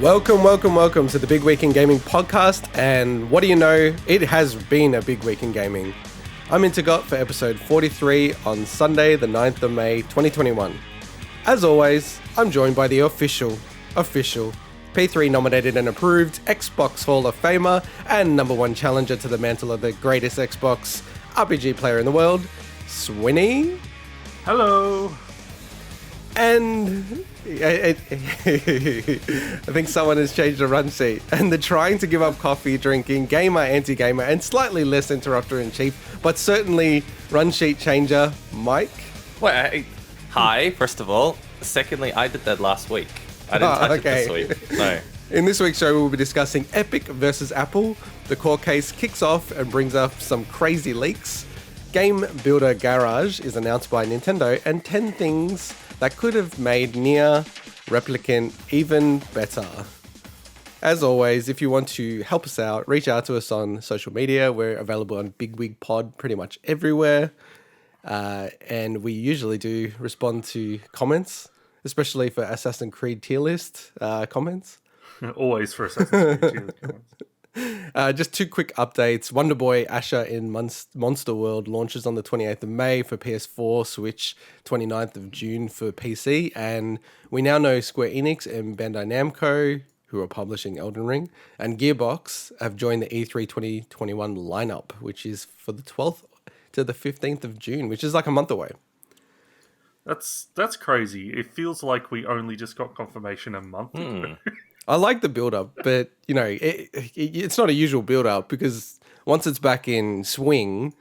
Welcome to the Big Week in Gaming podcast, and what do you know, it has been a big week in gaming. I'm Intergot for episode 43 on Sunday, the 9th of May, 2021. As always, I'm joined by the official, P3 nominated and approved Xbox Hall of Famer and #1 challenger to the mantle of the greatest Xbox RPG player in the world, Vinny. Hello. And I think someone has changed the run sheet, and they're trying to give up coffee, drinking, gamer, anti-gamer, and slightly less interrupter-in-chief, but certainly run sheet changer, Mike. Wait, hi, first of all. Secondly, I did that last week. I didn't touch it this week. No. In this week's show, we'll be discussing Epic versus Apple. The court case kicks off and brings up some crazy leaks. Game Builder Garage is announced by Nintendo, and 10 things that could have made NieR Replicant even better. As always, if you want to help us out, reach out to us on social media. We're available on Bigwig Pod pretty much everywhere. And we usually do respond to comments, especially for Assassin's Creed tier list comments. Always for Assassin's Creed tier list comments. Just two quick updates. Wonder Boy Asher in Monster World launches on the 28th of May for PS4, Switch 29th of June for PC, and we now know Square Enix and Bandai Namco, who are publishing Elden Ring, and Gearbox have joined the E3 2021 lineup, which is for the 12th to the 15th of June, which is like a month away. That's crazy. It feels like we only just got confirmation a month ago. I like the build-up, but, you know, it's not a usual build-up because once it's back in swing,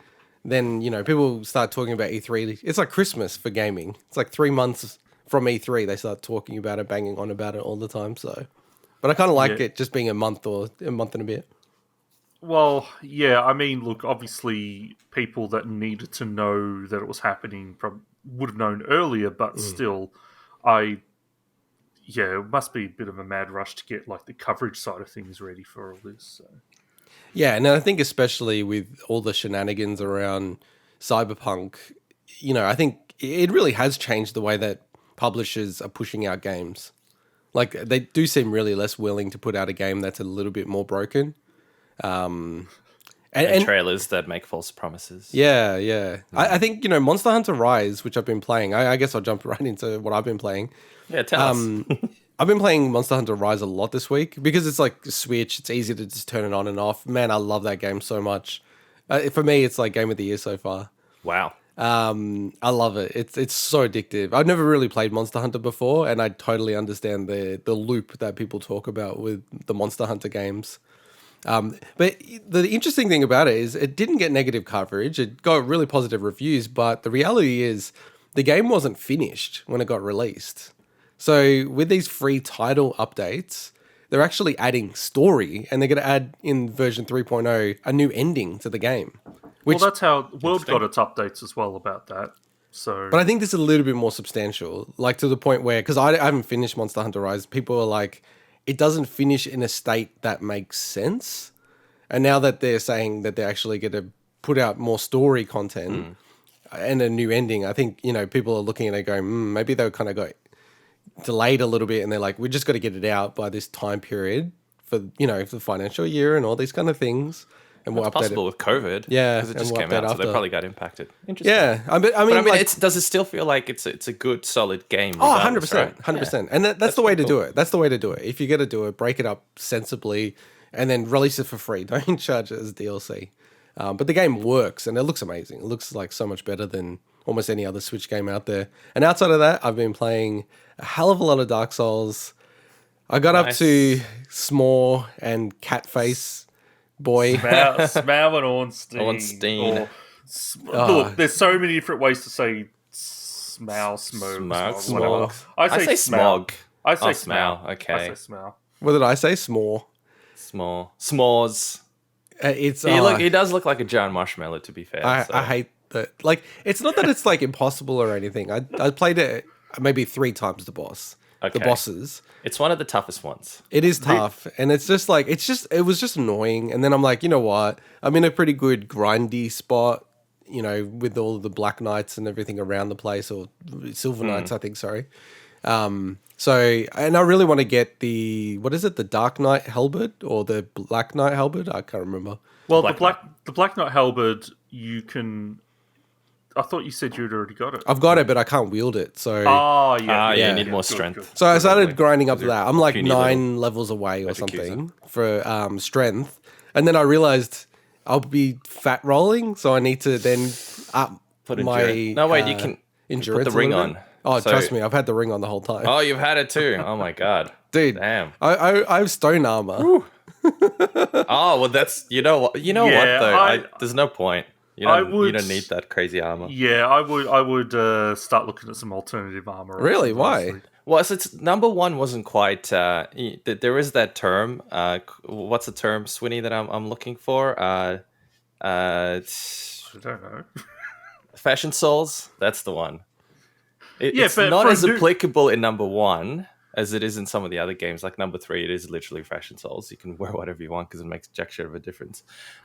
then, you know, people start talking about E3. It's like Christmas for gaming. It's like 3 months from E3, they start talking about it, banging on about it all the time. So, but I kind of like it just being a month or a month and a bit. Well, yeah, I mean, look, obviously people that needed to know that it was happening would have known earlier, but still, it must be a bit of a mad rush to get like the coverage side of things ready for all this. So. Yeah, and I think especially with all the shenanigans around Cyberpunk, you know, I think it really has changed the way that publishers are pushing out games. Like, they do seem really less willing to put out a game that's a little bit more broken. And trailers that make false promises. Yeah. I think, you know, Monster Hunter Rise, which I've been playing, I guess I'll jump right into what I've been playing. Yeah, tell us. I've been playing Monster Hunter Rise a lot this week because it's like Switch. It's easy to just turn it on and off. Man, I love that game so much. For me, it's like game of the year so far. Wow. I love it. It's so addictive. I've never really played Monster Hunter before, and I totally understand the loop that people talk about with the Monster Hunter games. But the interesting thing about it is it didn't get negative coverage. It got really positive reviews, but the reality is the game wasn't finished when it got released. So with these free title updates, they're actually adding story, and they're going to add in version 3.0 a new ending to the game. Well, that's how World got its updates as well about that. So, but I think this is a little bit more substantial, like to the point where, because I haven't finished Monster Hunter Rise, people are like, it doesn't finish in a state that makes sense. And now that they're saying that they're actually going to put out more story content and a new ending, I think, you know, people are looking at it going, maybe they kind of got delayed a little bit, and they're like, we just got to get it out by this time period for, you know, for the financial year and all these kind of things. And we'll it's update possible it with COVID. Yeah. Because it just came out, so they probably got impacted. Interesting. Yeah. I mean, like, does it still feel like it's a good, solid game? Oh, 100%. Right? 100%. Yeah. And that's the way to do it. That's the way to do it. If you're going to do it, break it up sensibly and then release it for free. Don't charge it as DLC. But the game works, and it looks amazing. It looks like so much better than almost any other Switch game out there. And outside of that, I've been playing a hell of a lot of Dark Souls. I got up to S'more and Catface Boy. Smell and Ornstein. Look, there's so many different ways to say smell, smog. I say smog. I say smell. Okay. I say smell. What did I say? S'more. S'mores. He does look like a giant marshmallow, to be fair. I hate that. Like, it's not that it's like impossible or anything. I played it maybe 3 times the boss. Okay. The bosses. It's one of the toughest ones. It is tough, and it's just like it was just annoying. And then I'm like, you know what? I'm in a pretty good grindy spot, you know, with all the Black Knights and everything around the place, or Silver Knights, I think. Sorry. So, and I really want to get the Dark Knight Halberd or the Black Knight Halberd? I can't remember. Well, the Black Knight Halberd, you can. I thought you said you'd already got it. I've got it, but I can't wield it. So, you need more strength. Good. So I started grinding up to that. I'm like 9 levels away or something for strength, and then I realized I'll be fat rolling, so I need to then up my. No, wait, you can endurance. Put the ring on. Oh, trust me, I've had the ring on the whole time. Oh, you've had it too. Oh my god, dude! Damn, I have stone armor. Oh well, that's what though. There's no point. You don't need that crazy armor. Yeah, I would start looking at some alternative armor. Really? Why? Well, so it's number one wasn't quite. There is that term. What's the term, Swinny, that I'm looking for? I don't know. Fashion souls. That's the one. It's but not as applicable in number one as it is in some of the other games. Like number 3, it is literally fashion souls. You can wear whatever you want because it makes jack shit of a difference.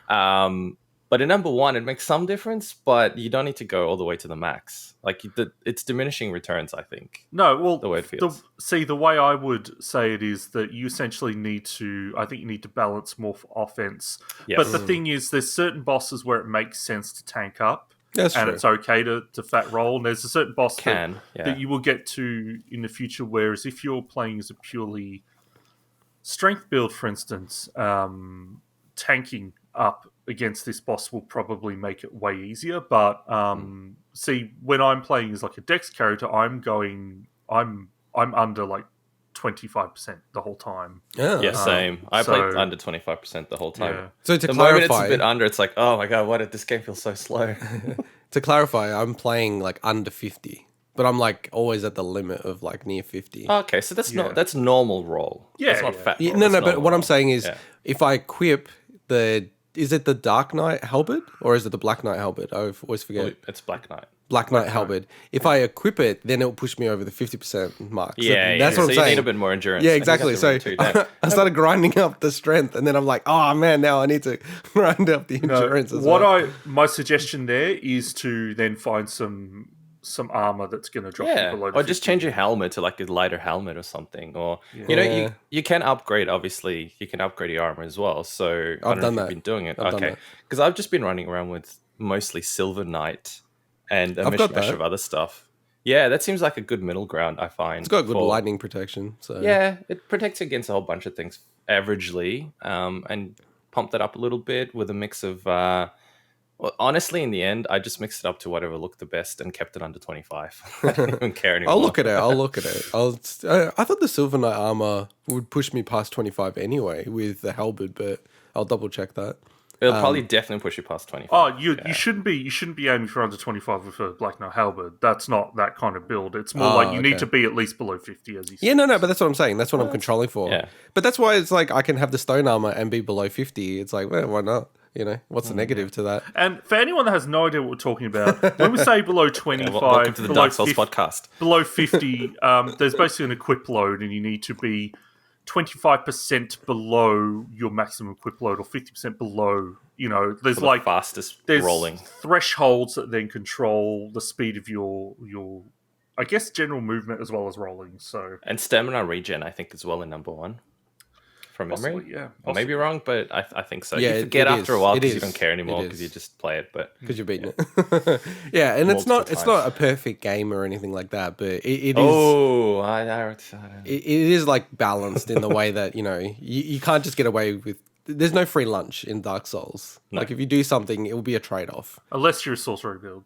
But in number 1, it makes some difference, but you don't need to go all the way to the max. Like it's diminishing returns, I think. No, well, the way it feels. The way I would say it is that you essentially need to. I think you need to balance more for offense. Yes. But the thing is, there's certain bosses where it makes sense to tank up. That's true. It's okay to fat roll. And there's a certain boss that you will get to in the future, whereas if you're playing as a purely strength build, for instance, tanking up against this boss will probably make it way easier. But see, when I'm playing as like a dex character, I'm under like 25% the whole time. Yeah, same. I played under 25% the whole time. Yeah. So to the clarify, moment it's a bit under, it's like, oh my god, why did this game feel so slow? To clarify, I'm playing like under 50, but I'm like always at the limit of like near 50. Okay, so that's normal roll. Yeah, that's not fat roll. No, but what I'm saying is, if I equip is it the Dark Knight Halberd or is it the Black Knight Halberd? I always forget. It's Black Knight. Black Knight Halberd. If I equip it, then it'll push me over the 50% mark. So that's what I'm saying. You need a bit more endurance. Yeah, exactly. So I started grinding up the strength, and then I'm like, oh man, now I need to grind up the endurance as well. My suggestion there is to then find some armor that's going to drop you below the or just change your helmet to like a lighter helmet or something, or you can upgrade. Obviously, you can upgrade your armor as well. So I don't know if you've been doing it. Okay, because I've just been running around with mostly Silver Knight and a mishmash of other stuff. Yeah, that seems like a good middle ground, I find. It's got good lightning protection. So yeah, it protects against a whole bunch of things averagely, and pumped it up a little bit with a mix of. Well, honestly, in the end, I just mixed it up to whatever looked the best and kept it under 25. I don't even care anymore. I'll look at it. I thought the Silver Knight armor would push me past 25 anyway with the halberd, but I'll double check that. It'll probably definitely push you past 25. Oh, you shouldn't be aiming for under 25 with a Black Knight halberd. That's not that kind of build. It's more like you need to be at least below 50, as you said. Yeah, no, but that's what I'm saying. That's what I'm controlling for. Yeah. But that's why it's like I can have the stone armor and be below 50. It's like, well, why not? You know, what's the negative to that? And for anyone that has no idea what we're talking about, when we say below 25, welcome to the Dark Souls podcast. Below 50, there's basically an equip load, and you need to be 25% below your maximum equip load, or 50% below. You know, there's like fastest rolling thresholds that then control the speed of your I guess general movement as well as rolling. So and stamina regen, I think, as well in number 1. From memory, possibly, yeah. I may be wrong, but I think so. Yeah, you forget after a while because you don't care anymore because you just play it, but because you're beating it. Yeah, and it's not a perfect game or anything like that, but it is. It is like balanced in the way that you can't just get away with. There's no free lunch in Dark Souls. No. Like if you do something, it will be a trade-off. Unless you're a sorcery build.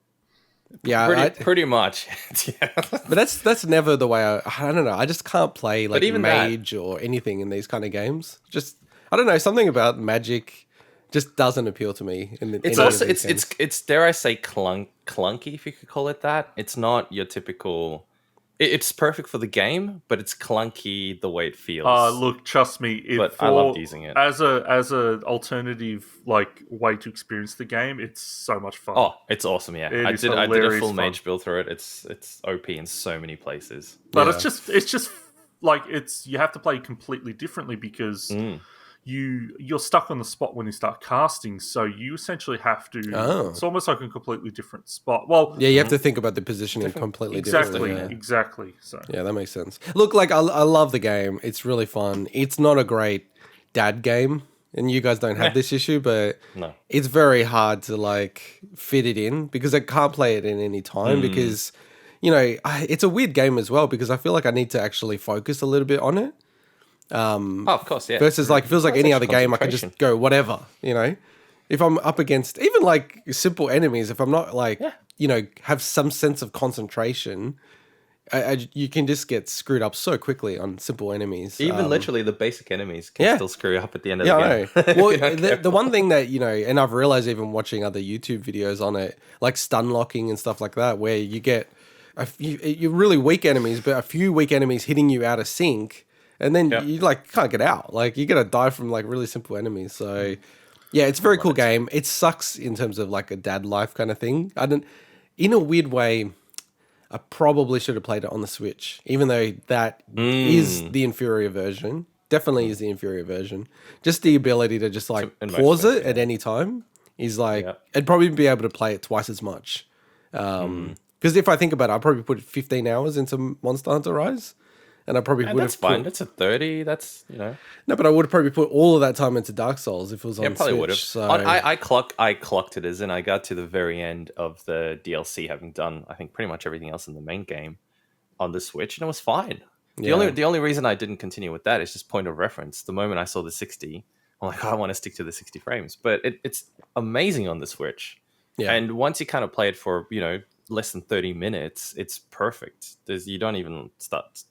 Yeah, pretty much. Yeah. But that's never the way I don't know. I just can't play like mage or anything in these kind of games. Just I don't know, something about magic just doesn't appeal to me. It's also it's dare I say clunky, if you could call it that. It's not your typical. It's perfect for the game, but it's clunky the way it feels. Look, trust me. I loved using it as a alternative like way to experience the game. It's so much fun. Oh, it's awesome! Yeah, I did a full mage build through it. It's OP in so many places. But it's just like you have to play completely differently because you're stuck on the spot when you start casting, so you essentially have to. Oh. It's almost like a completely different spot. Well, yeah, you have to think about the positioning completely differently. Exactly. So yeah, that makes sense. Look, like I love the game. It's really fun. It's not a great dad game, and you guys don't have this issue, but it's very hard to like fit it in because I can't play it in any time because it's a weird game as well because I feel like I need to actually focus a little bit on it. of course, yeah. Versus like feels like any other game, I can just go whatever, If I'm up against even like simple enemies, if I'm not like have some sense of concentration, you can just get screwed up so quickly on simple enemies. Even literally the basic enemies can still screw you up at the end of the game. I know. Well, the one thing that and I've realized even watching other YouTube videos on it, like stun locking and stuff like that, where you get you're really weak enemies, but a few weak enemies hitting you out of sync. And then you like can't get out. Like you're gonna die from like really simple enemies. So yeah, it's a very cool game. It sucks in terms of like a dad life kind of thing. In a weird way, I probably should have played it on the Switch, even though that is the inferior version. Definitely is the inferior version. Just the ability to just like pause it at any time is like I'd probably be able to play it twice as much. Because if I think about it, I'll probably put 15 hours into Monster Hunter Rise. And I probably would have. That's fine. That's a 30. That's No, but I would have probably put all of that time into Dark Souls if it was on Switch. Yeah, probably would have. So. I clocked it as in I got to the very end of the DLC, having done I think pretty much everything else in the main game on the Switch, and it was fine. The only reason I didn't continue with that is just point of reference. The moment I saw the 60, I'm like, I want to stick to the 60 frames. But it's amazing on the Switch. Yeah. And once you kind of play it for less than 30 minutes, it's perfect. You don't even start.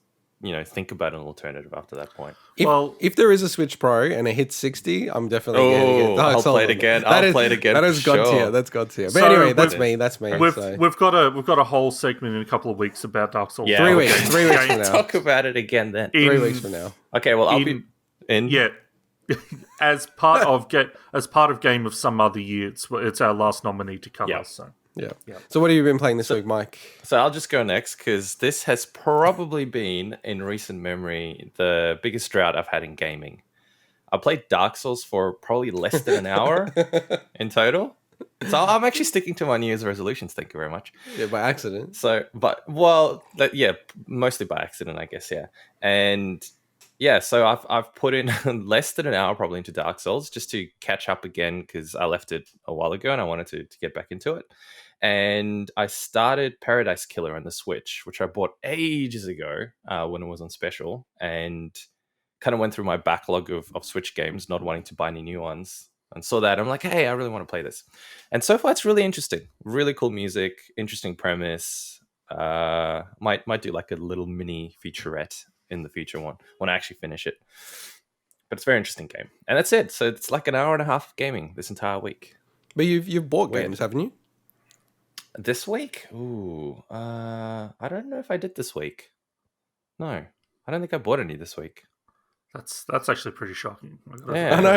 Think about an alternative after that point. If there is a Switch Pro and it hits 60, I'm definitely going to get I'll play it again. I'll play it again. That is God tier. That's God tier. But anyway, that's me. We've got a whole segment in a couple of weeks about Dark Souls. Yeah, 3 weeks. 3 weeks from now. Talk about it again then. 3 weeks from now. Okay, well I'll be in. Yeah. as part of Game of Some Other Year, it's our last nominee to cover. So. Yeah. So what have you been playing this week, Mike? So I'll just go next because this has probably been, in recent memory, the biggest drought I've had in gaming. I played Dark Souls for probably less than an hour in total. So I'm actually sticking to my New Year's resolutions. Thank you very much. Yeah, by accident. So, mostly by accident, I guess. Yeah, and so I've put in less than an hour probably into Dark Souls just to catch up again because I left it a while ago and I wanted to get back into it. And I started Paradise Killer on the Switch, which I bought ages ago when it was on special, and kind of went through my backlog of Switch games, not wanting to buy any new ones, and saw that. I'm like, hey, I really want to play this. And so far, it's really interesting. Really cool music, interesting premise. Might do like a little mini featurette in the future when I actually finish it. But it's a very interesting game. And that's it. So it's like an hour and a half of gaming this entire week. But you've bought games, haven't you? This week? Ooh, I don't know if I did this week. No, I don't think I bought any this week. That's actually pretty shocking. Yeah. I know,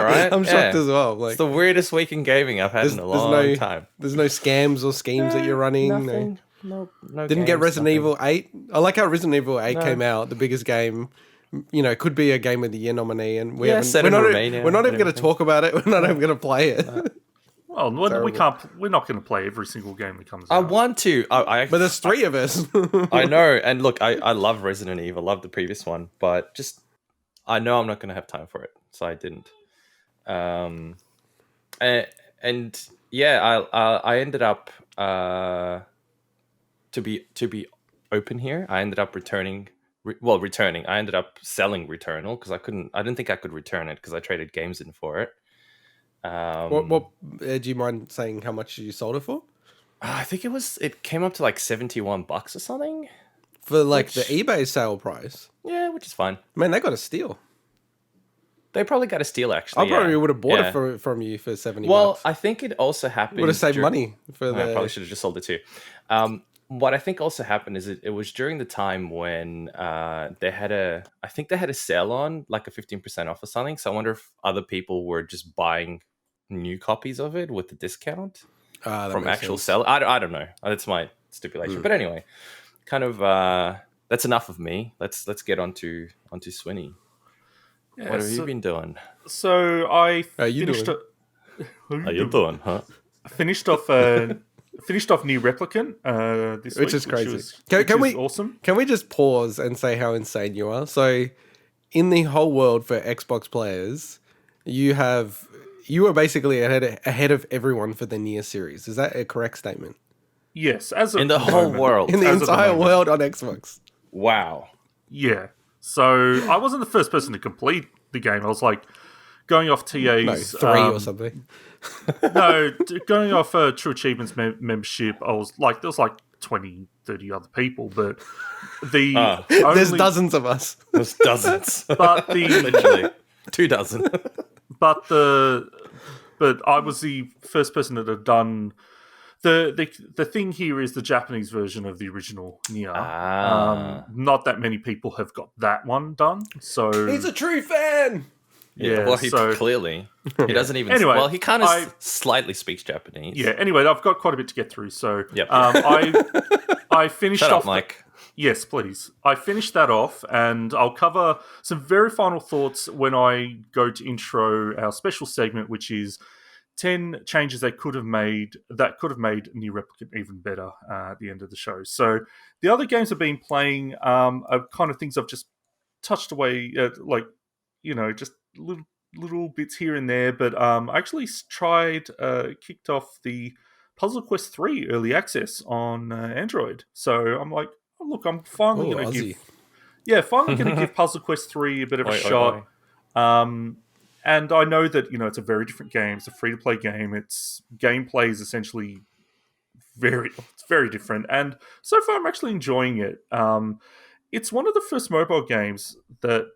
right? I'm shocked as well. Like, it's the weirdest week in gaming I've had in a long time. There's no scams or schemes that you're running. Nothing. No Didn't get Resident Evil 8. I like how Resident Evil 8 came out, the biggest game. Could be a Game of the Year nominee, and we're not even going to talk about it. We're not even going to play it. Well, we can't. We're not going to play every single game that comes out. I want to. But there's 3 of us. I know, and look, I love Resident Evil. Love the previous one, but just I know I'm not going to have time for it, so I didn't. I ended up to be open here. I ended up returning. I ended up selling Returnal because I didn't think I could return it because I traded games in for it. What do you mind saying how much you sold it for? I think it came up to like $71 or something. For the eBay sale price. Yeah, which is fine. Man, they got a steal. They probably got a steal, actually. I probably would have bought it from you for $70. Well, I think it also happened. Would have saved money for I probably should have just sold it too. What I think also happened is it was during the time when they had a sale on, like a 15% off or something. So I wonder if other people were just buying new copies of it with the discount from actual seller. I don't know. That's my stipulation. But anyway, kind of that's enough of me. Let's get onto Swinny. Yeah, what have you been doing? So I finished. How you doing, huh? Finished off NieR Replicant this week, which is crazy. Which is awesome. Can we just pause and say how insane you are? So, in the whole world for Xbox players, you are basically ahead of everyone for the NieR series. Is that a correct statement? Yes, in the whole world, in the entire world on Xbox. Wow. Yeah. So I wasn't the first person to complete the game. I was like going off TA's 3 or something. No, going off True Achievements membership. I was like, there was like 20, 30 other people, but there's dozens of us. There's dozens, but literally 2 dozen. But I was the first person that had done. The thing here is the Japanese version of the original NieR. Not that many people have got that one done. So he's a true fan. Yeah, well, clearly he doesn't even. Anyway, well, he kind of slightly speaks Japanese. Yeah. Anyway, I've got quite a bit to get through. So yep. I finished Shut off. Up, Mike. Yes, please. I finished that off, and I'll cover some very final thoughts when I go to intro our special segment, which is 10 changes they could have made NieR Replicant even better at the end of the show. So the other games I've been playing are kind of things I've just touched away, just little bits here and there. But I actually kicked off the Puzzle Quest 3 early access on Android. So I'm like, oh, look, I'm finally going to give Puzzle Quest 3 a bit of a shot. And I know that, it's a very different game. It's a free-to-play game. Its gameplay is essentially it's very different. And so far, I'm actually enjoying it. It's one of the first mobile games that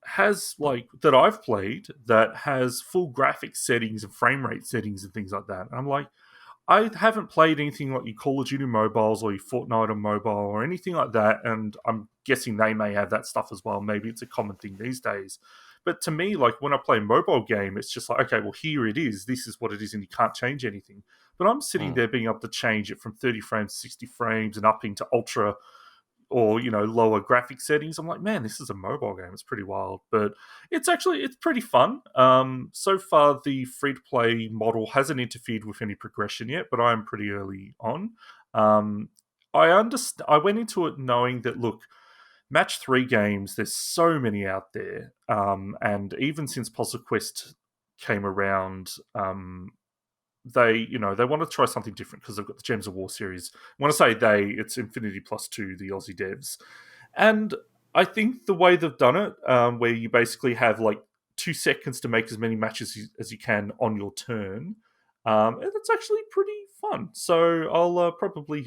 has, that I've played that has full graphics settings and frame rate settings and things like that. And I'm like, I haven't played anything like your Call of Duty mobiles or your Fortnite on mobile or anything like that. And I'm guessing they may have that stuff as well. Maybe it's a common thing these days. But to me, when I play a mobile game, it's just like, okay, well, here it is. This is what it is, and you can't change anything. But I'm sitting there being able to change it from 30 frames to 60 frames and up into ultra or, lower graphic settings. I'm like, man, this is a mobile game. It's pretty wild. But it's pretty fun. So far, the free-to-play model hasn't interfered with any progression yet, but I am pretty early on. I went into it knowing that, look, Match 3 games, there's so many out there. And even since Puzzle Quest came around, they want to try something different because they've got the Gems of War series. When I say they, it's Infinity Plus 2, the Aussie devs. And I think the way they've done it, where you basically have 2 seconds to make as many matches as you can on your turn, it's actually pretty fun. So I'll probably,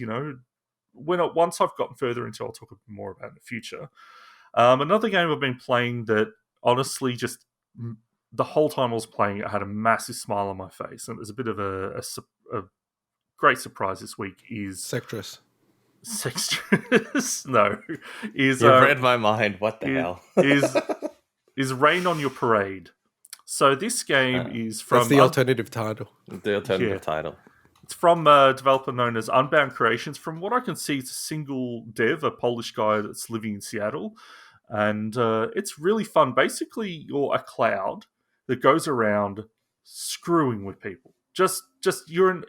once I've gotten further into it, I'll talk a bit more about in the future. Another game I've been playing that honestly just the whole time I was playing it, I had a massive smile on my face. And there's a bit of a great surprise this week is... Sextress. No. You've read my mind. What the hell? is Rain on Your Parade. So this game is from... That's the alternative title. The alternative title. It's from a developer known as Unbound Creations. From what I can see, it's a single dev, a Polish guy that's living in Seattle. And it's really fun. Basically, you're a cloud that goes around screwing with people. Just you're an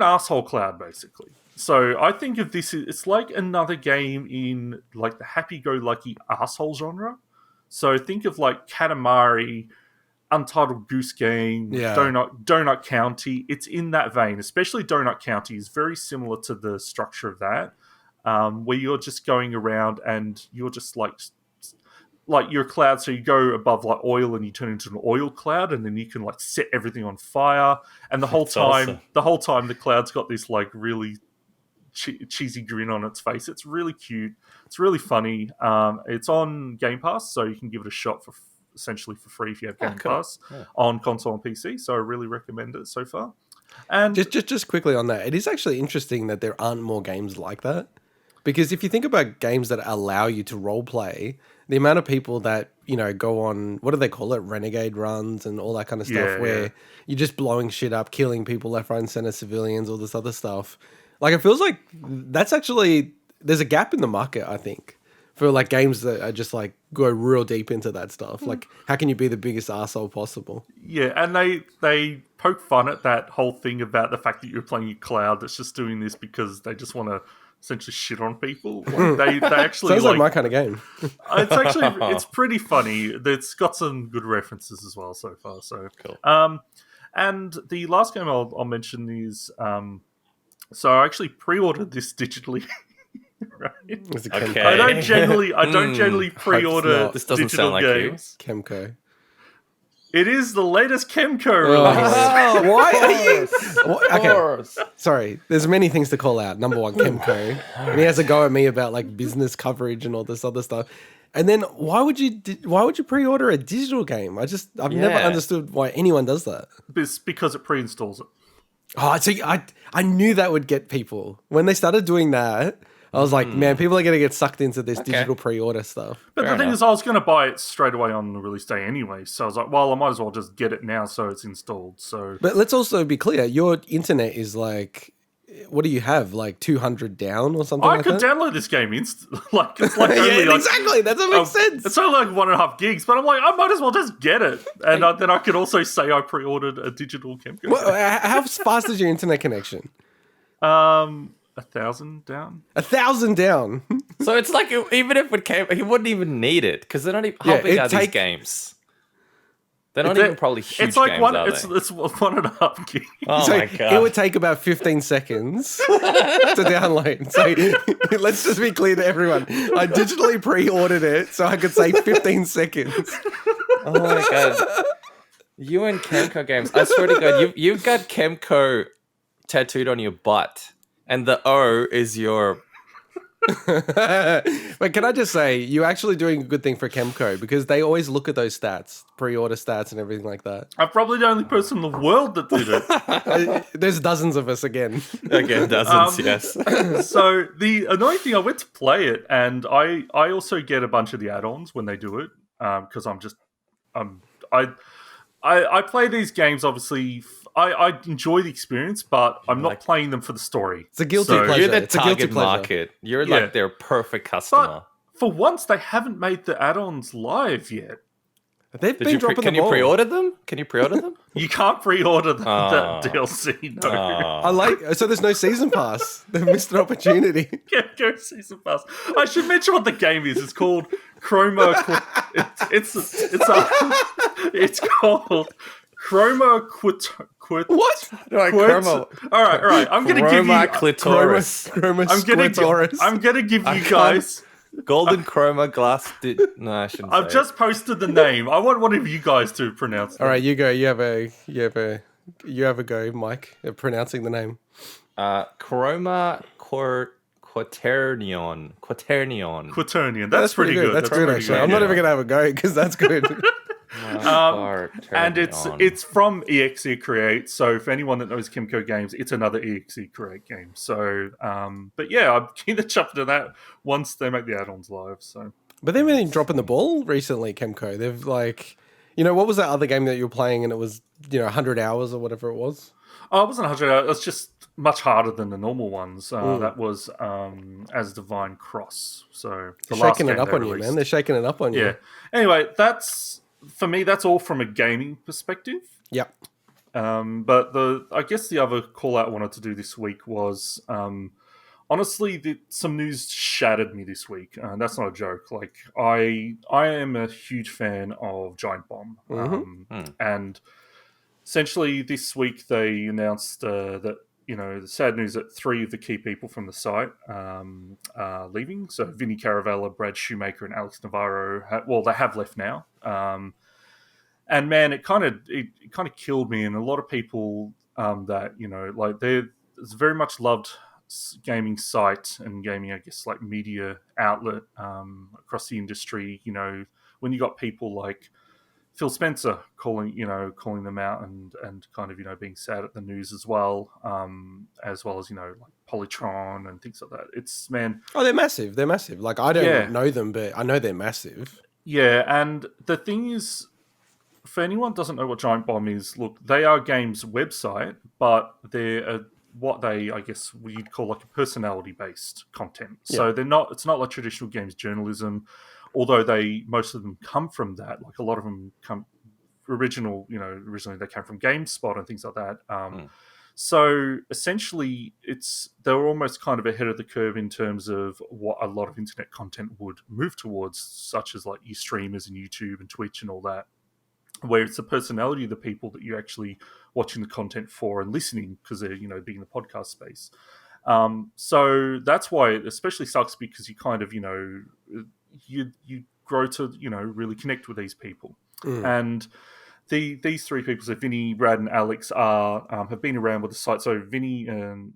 asshole cloud, basically. So I think of this, it's like another game in the happy-go-lucky asshole genre. So think of Katamari, Untitled Goose Game, Donut County. It's in that vein. Especially Donut County is very similar to the structure of that, where you're just going around and you're just you're a cloud. So you go above oil and you turn into an oil cloud, and then you can set everything on fire. And the whole time, the cloud's got this really cheesy grin on its face. It's really cute. It's really funny. It's on Game Pass, so you can give it a shot essentially for free if you have Game Pass on console and PC. So I really recommend it so far. And just quickly on that, it is actually interesting that there aren't more games like that, because if you think about games that allow you to role play, the amount of people that go on, what do they call it, renegade runs and all that kind of stuff, where you're just blowing shit up, killing people left, right, and center, civilians, all this other stuff. It feels like that's actually, there's a gap in the market, I think, for like games that are just like go real deep into that stuff. Like, how can you be the biggest arsehole possible? Yeah, and they poke fun at that whole thing about the fact that you're playing a cloud that's just doing this because they just want to essentially shit on people. Like, they actually sounds like my kind of game. It's pretty funny. It's got some good references as well so far. So cool. And the last game I'll mention is so I actually pre-ordered this digitally. Right. Okay. I don't generally pre-order this doesn't digital sound like games. Chemco. It is the latest Chemco release. Oh, why are you? Okay, sorry. There's many things to call out. Number one, Chemco, and he has a go at me about like business coverage and all this other stuff. And then why would you pre-order a digital game? I've never understood why anyone does that. It's because it pre-installs it. Oh, so I knew that would get people when they started doing that. I was like, man, people are going to get sucked into this digital pre-order stuff. But the thing is, I was going to buy it straight away on the release day anyway. So I was like, well, I might as well just get it now so it's installed. So, but let's also be clear. Your internet is like, what do you have? Like 200 down or something like that? I could download this game instantly. Like, it's like only yeah, exactly. That doesn't make sense. It's only like 1.5 gigs, but I'm like, I might as well just get it. And then I could also say I pre-ordered a digital Chemco. How fast is your internet connection? 1,000 down. 1,000 down. So it's like, even if it came, he wouldn't even need it because they're not even. How big are these games? They're not even probably huge. It's like games, one. Are it's they? 1.5 gigs. Oh so my god! It would take about 15 seconds to download. So let's just be clear to everyone. I digitally pre-ordered it so I could say 15 seconds. Oh my god! You and Chemco games. I swear to God, you've got Chemco tattooed on your butt, and the O is your. But can I just say, you're actually doing a good thing for Chemco because they always look at those stats, pre-order stats and everything like that. I'm probably the only person in the world that did it. There's dozens of us again. Again, dozens, yes. So the annoying thing, I went to play it, and I also get a bunch of the add-ons when they do it because I play these games, obviously. I enjoy the experience, but I'm not playing them for the story. It's a guilty pleasure. You're the target market. You're like their perfect customer. But for once, they haven't made the add-ons live yet. They've been dropping Can the ball. you pre-order them? Can you pre-order them? You can't pre-order the DLC, no. I like... So there's no season pass. They've missed an opportunity. Yeah, go season pass. I should mention what the game is. It's called Chroma... It's called... Chroma What? Chroma. All right. I'm going to give you clitoris. I'm going to give you guys golden chroma glass. No, I shouldn't. I've just posted the name. I want one of you guys to pronounce it. All right, you go. You have a go, Mike, at pronouncing the name. Chroma Quaternion. That's pretty good. That's good, actually. Good. I'm not even going to have a go because that's good. And it's from EXE Create, so for anyone that knows Chemco games, it's another EXE Create game. So, but yeah, I'm keen to jump into that once they make the add-ons live. So, but they've been dropping the ball recently, Chemco. They've what was that other game that you were playing and it was 100 hours or whatever it was? Oh, it wasn't 100 hours. It was just much harder than the normal ones. That was As Divine Cross. So they're shaking it up on you, man. They're shaking it up on you. Yeah. Anyway, for me, that's all from a gaming perspective. Yep. But I guess the other call out I wanted to do this week was, honestly, some news shattered me this week. That's not a joke. Like, I am a huge fan of Giant Bomb. And essentially this week they announced that, the sad news that 3 of the key people from the site are leaving. So Vinny Caravella, Brad Shoemaker, and Alex Navarro, they have left now. And man, it kind of killed me. And a lot of people that it's very much loved gaming site and gaming, I guess, like media outlet across the industry. When you got people like Phil Spencer calling them out and kind of being sad at the news as well as like Polytron and things like that. It's they're massive. They're massive. Like, I don't know them, but I know they're massive. Yeah, and the thing is, for anyone who doesn't know what Giant Bomb is, look, they are a games website, but they're what they, I guess, you'd call like a personality-based content. So it's not like traditional games journalism, although most of them come from that. Like a lot of them originally they came from GameSpot and things like that. So essentially, they're almost kind of ahead of the curve in terms of what a lot of internet content would move towards, such as like your streamers and YouTube and Twitch and all that, where it's the personality of the people that you're actually watching the content for and listening, because they're being in the podcast space. So that's why it especially sucks, because you kind of you grow to really connect with these people. And these three people, so Vinny, Brad, and Alex, have been around with the site. So Vinny and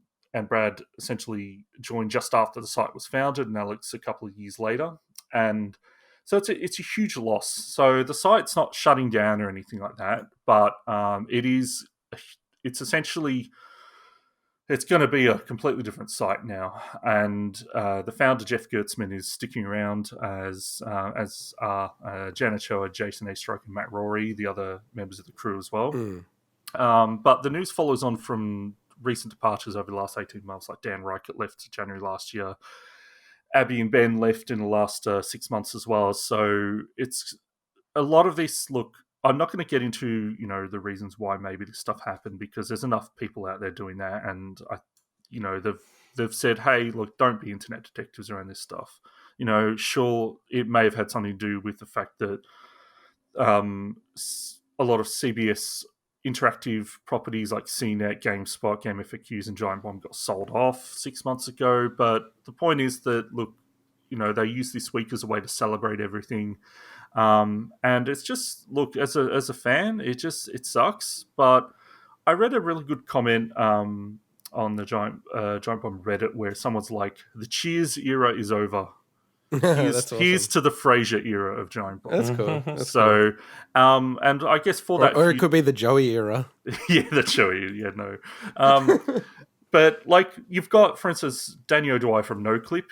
Brad essentially joined just after the site was founded, and Alex a couple of years later. And so it's a huge loss. So the site's not shutting down or anything like that, but it's essentially, it's going to be a completely different site now. And the founder, Jeff Gertzman, is sticking around, as Jana Choa, Jason A. Stroke, and Matt Rory, the other members of the crew as well. But the news follows on from recent departures over the last 18 months, like Dan Reichert left January last year. Abby and Ben left in the last 6 months as well. So it's a lot of this. Look, I'm not going to get into the reasons why maybe this stuff happened, because there's enough people out there doing that, and they've said, hey, look, don't be internet detectives around this stuff. Sure, it may have had something to do with the fact that a lot of CBS interactive properties like CNET, GameSpot, GameFAQs, and Giant Bomb got sold off 6 months ago. But the point is that, look, they use this week as a way to celebrate everything. And it's just, look, as a fan, it sucks. But I read a really good comment on the Giant Bomb Reddit, where someone's like, the Cheers era is over. Here's to the Frasier era of Giant Bomb. That's cool. Cool. And I guess for that, or it could be the Joey era. Yeah, the Joey. Yeah, no. But like, you've got, for instance, Danny O'Dwyer from NoClip.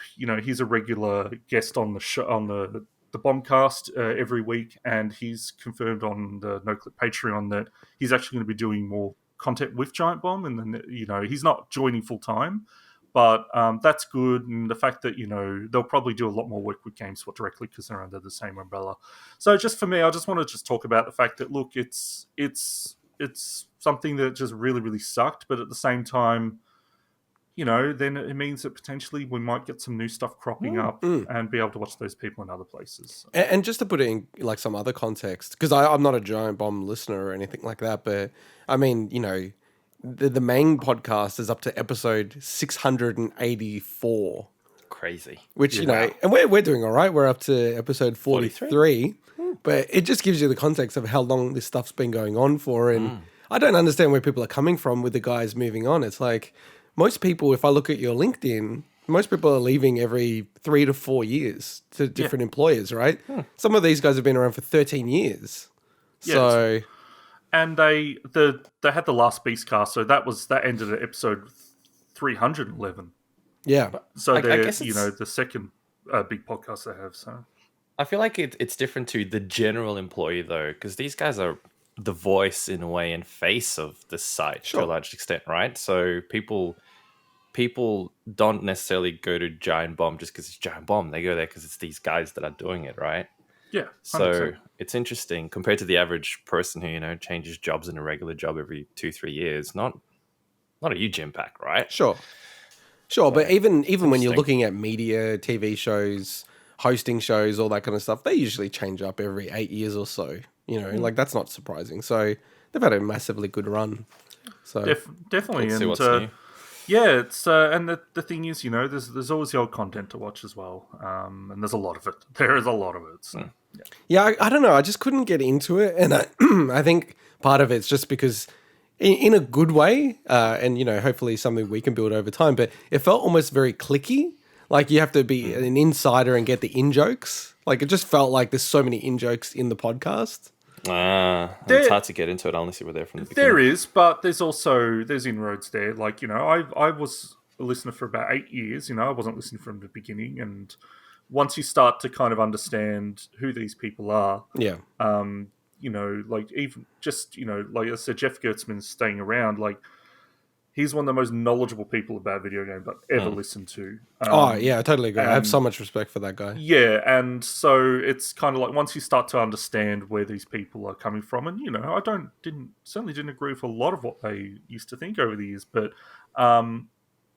He's a regular guest on the show, on the Bombcast every week, and he's confirmed on the NoClip Patreon that he's actually going to be doing more content with Giant Bomb, and then he's not joining full time. But that's good, and the fact that they'll probably do a lot more work with GameSpot directly because they're under the same umbrella. So just for me, I just want to talk about the fact that, look, it's something that just really, really sucked, but at the same time, then it means that potentially we might get some new stuff cropping up and be able to watch those people in other places. And just to put it in like some other context, because I'm not a Giant Bomb listener or anything like that, but I mean, the main podcast is up to episode 684. Crazy. Which, and we're doing all right. We're up to episode 43. But it just gives you the context of how long this stuff's been going on for. And I don't understand where people are coming from with the guys moving on. It's like, most people, if I look at your LinkedIn, most people are leaving every 3 to 4 years to different employers, right? Some of these guys have been around for 13 years. Yeah, so... And they had the last Beastcast, so that ended at episode 311. Yeah. So I guess the second big podcast they have. So I feel like it's different to the general employee though, because these guys are the voice in a way and face of the site to a large extent, right? So people don't necessarily go to Giant Bomb just because it's Giant Bomb. They go there because it's these guys that are doing it, right? Yeah. 100%. So it's interesting compared to the average person who, changes jobs in a regular job every 2-3 years. Not a huge impact, right? Sure. So, but even when you're looking at media, TV shows, hosting shows, all that kind of stuff, they usually change up every 8 years or so. Like that's not surprising. So they've had a massively good run. So definitely. Let's see what's new. Yeah, it's and the thing is, there's always the old content to watch as well, and there's a lot of it. There is a lot of it. So, yeah, I don't know. I just couldn't get into it, and I think part of it's just because, in a good way, and hopefully something we can build over time. But it felt almost very cliquey. Like you have to be an insider and get the in jokes. Like it just felt like there's so many in jokes in the podcast. It's hard to get into it unless you were there from the beginning. There is, but there's inroads there. Like, I was a listener for about 8 years. I wasn't listening from the beginning. And once you start to kind of understand who these people are, like even just, like I said, Jeff Gertzman's staying around. Like he's one of the most knowledgeable people about video games I've ever listened to. I totally agree. I have so much respect for that guy. Yeah, and so it's kind of like once you start to understand where these people are coming from, and I certainly didn't agree with a lot of what they used to think over the years, but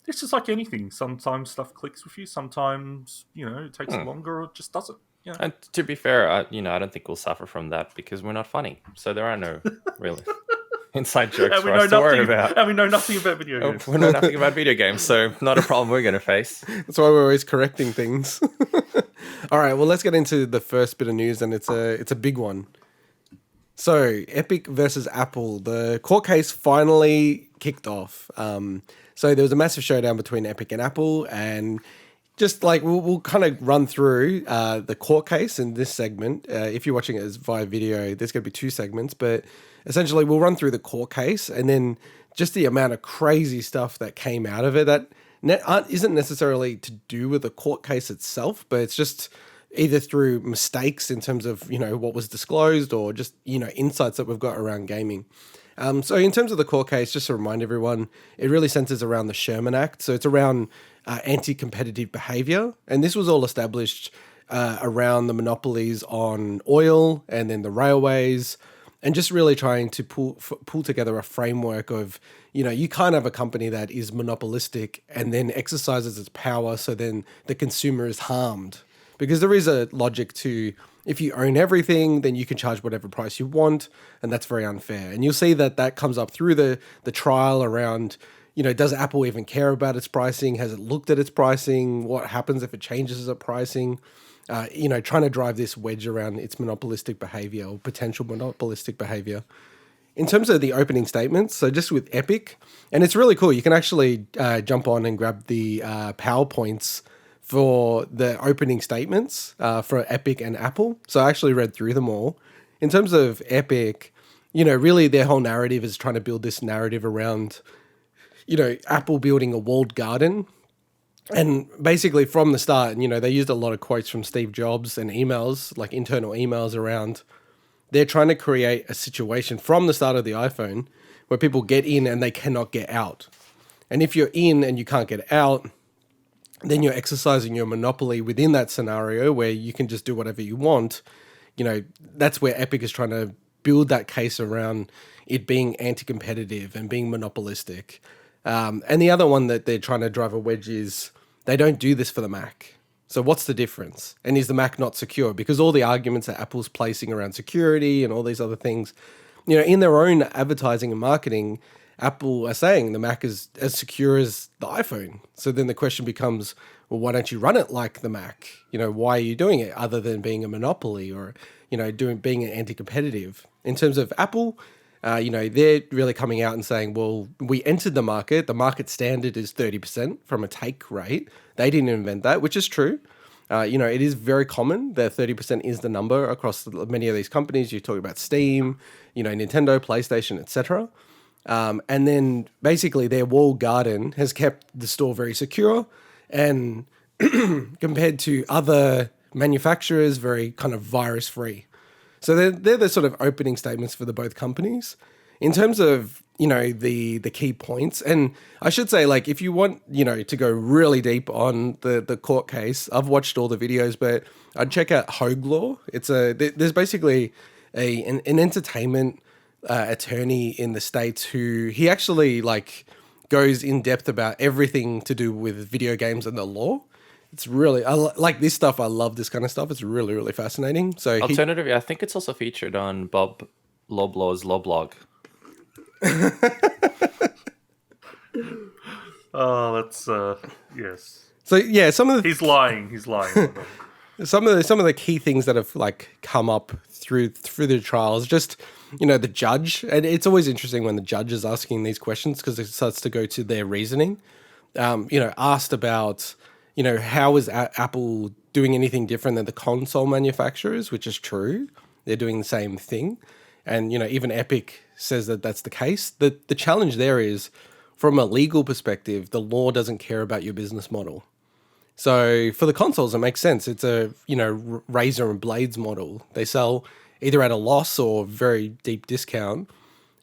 it's just like anything. Sometimes stuff clicks with you. Sometimes it takes longer, or it just doesn't. Yeah. And to be fair, I don't think we'll suffer from that because we're not funny, so there are no really inside jokes for us to worry about. And we know nothing about video games. We know nothing about video games, so not a problem we're going to face. That's why we're always correcting things. All right, well, let's get into the first bit of news, and it's a big one. So, Epic versus Apple. The court case finally kicked off. So there was a massive showdown between Epic and Apple, and just like we'll kind of run through the court case in this segment. If you're watching it as via video, there's going to be 2 segments, but essentially we'll run through the court case and then just the amount of crazy stuff that came out of it that isn't necessarily to do with the court case itself, but it's just either through mistakes in terms of, what was disclosed or just, insights that we've got around gaming. So in terms of the court case, just to remind everyone, it really centers around the Sherman Act. So it's around anti-competitive behavior. And this was all established around the monopolies on oil and then the railways, and just really trying to pull together a framework of, you can't have a company that is monopolistic and then exercises its power so then the consumer is harmed. Because there is a logic to, if you own everything, then you can charge whatever price you want, and that's very unfair. And you'll see that comes up through the trial around, does Apple even care about its pricing? Has it looked at its pricing? What happens if it changes its pricing? Trying to drive this wedge around its monopolistic behavior or potential monopolistic behavior. In terms of the opening statements, so just with Epic, and it's really cool. You can actually jump on and grab the PowerPoints for the opening statements for Epic and Apple. So I actually read through them all. In terms of Epic, really their whole narrative is trying to build this narrative around, Apple building a walled garden. And basically from the start, they used a lot of quotes from Steve Jobs and emails, like internal emails around, they're trying to create a situation from the start of the iPhone where people get in and they cannot get out. And if you're in and you can't get out, then you're exercising your monopoly within that scenario where you can just do whatever you want. That's where Epic is trying to build that case around it being anti-competitive and being monopolistic. And the other one that they're trying to drive a wedge is they don't do this for the Mac. So what's the difference? And is the Mac not secure? Because all the arguments that Apple's placing around security and all these other things, in their own advertising and marketing, Apple are saying the Mac is as secure as the iPhone. So then the question becomes, well, why don't you run it like the Mac? Why are you doing it other than being a monopoly or, being anti-competitive? In terms of Apple, they're really coming out and saying, well, we entered the market standard is 30% from a take rate. They didn't invent that, which is true. It is very common that 30% is the number across many of these companies. You talk about Steam, Nintendo, PlayStation, etc. And then basically their walled garden has kept the store very secure and compared to other manufacturers, very kind of virus free. So they're the sort of opening statements for the both companies. In terms of, the key points, and I should say, like, if you want, to go really deep on the court case, I've watched all the videos, but I'd check out Hogue Law. There's basically an entertainment attorney in the States who he actually goes in depth about everything to do with video games and the law. It's really, I like this stuff. I love this kind of stuff. It's really, really fascinating. So alternatively, I think it's also featured on Bob Loblaw's Loblog. Oh, that's yes. So yeah, some of the he's lying. Some of the key things that have come up through the trials, just the judge, and it's always interesting when the judge is asking these questions because it starts to go to their reasoning. Asked about how is Apple doing anything different than the console manufacturers, which is true. They're doing the same thing. And, even Epic says that that's the case. The challenge there is, from a legal perspective, the law doesn't care about your business model. So for the consoles, it makes sense. It's a, razor and blades model. They sell either at a loss or very deep discount.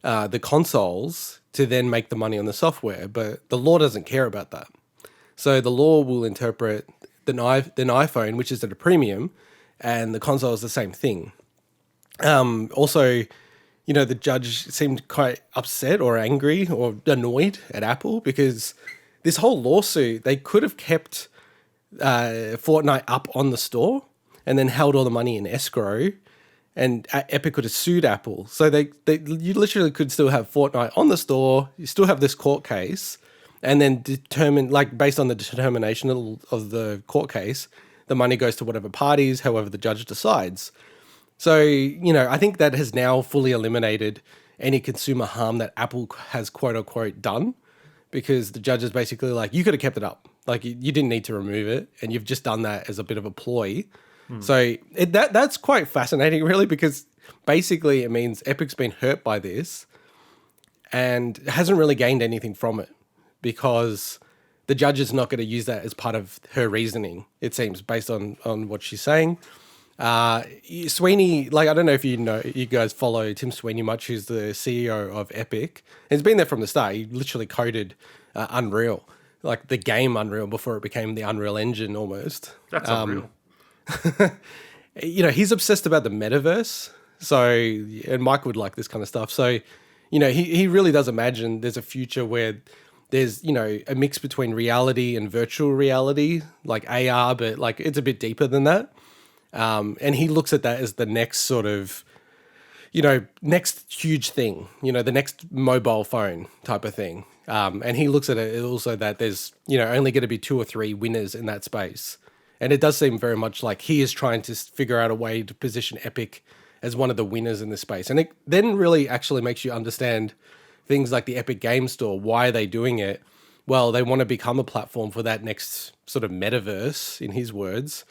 The consoles, to then make the money on the software, but the law doesn't care about that. So the law will interpret the iPhone, which is at a premium, and the console is the same thing. Also, the judge seemed quite upset or angry or annoyed at Apple because this whole lawsuit, they could have kept Fortnite up on the store and then held all the money in escrow, and Epic could have sued Apple. So you literally could still have Fortnite on the store, you still have this court case, and then determine, like, based on the determination of the court case, the money goes to whatever parties, however the judge decides. So, I think that has now fully eliminated any consumer harm that Apple has quote unquote done, because the judge is basically like, you could have kept it up. Like, you didn't need to remove it, and you've just done that as a bit of a ploy. So that's quite fascinating, really, because basically it means Epic's been hurt by this and hasn't really gained anything from it, because the judge is not going to use that as part of her reasoning, it seems, based on what she's saying. Sweeney, like, I don't know if you guys follow Tim Sweeney much, who's the CEO of Epic. He's been there from the start. He literally coded Unreal, like the game Unreal, before it became the Unreal Engine almost. That's Unreal. He's obsessed about the metaverse. So, and Mike would like this kind of stuff. So, he really does imagine there's a future where there's, a mix between reality and virtual reality, like AR, but like it's a bit deeper than that. And he looks at that as the next sort of, next huge thing, the next mobile phone type of thing. And he looks at it also that there's, only going to be 2 or 3 winners in that space. And it does seem very much like he is trying to figure out a way to position Epic as one of the winners in this space. And it then really actually makes you understand things like the Epic Game Store. Why are they doing it? Well, they want to become a platform for that next sort of metaverse, in his words.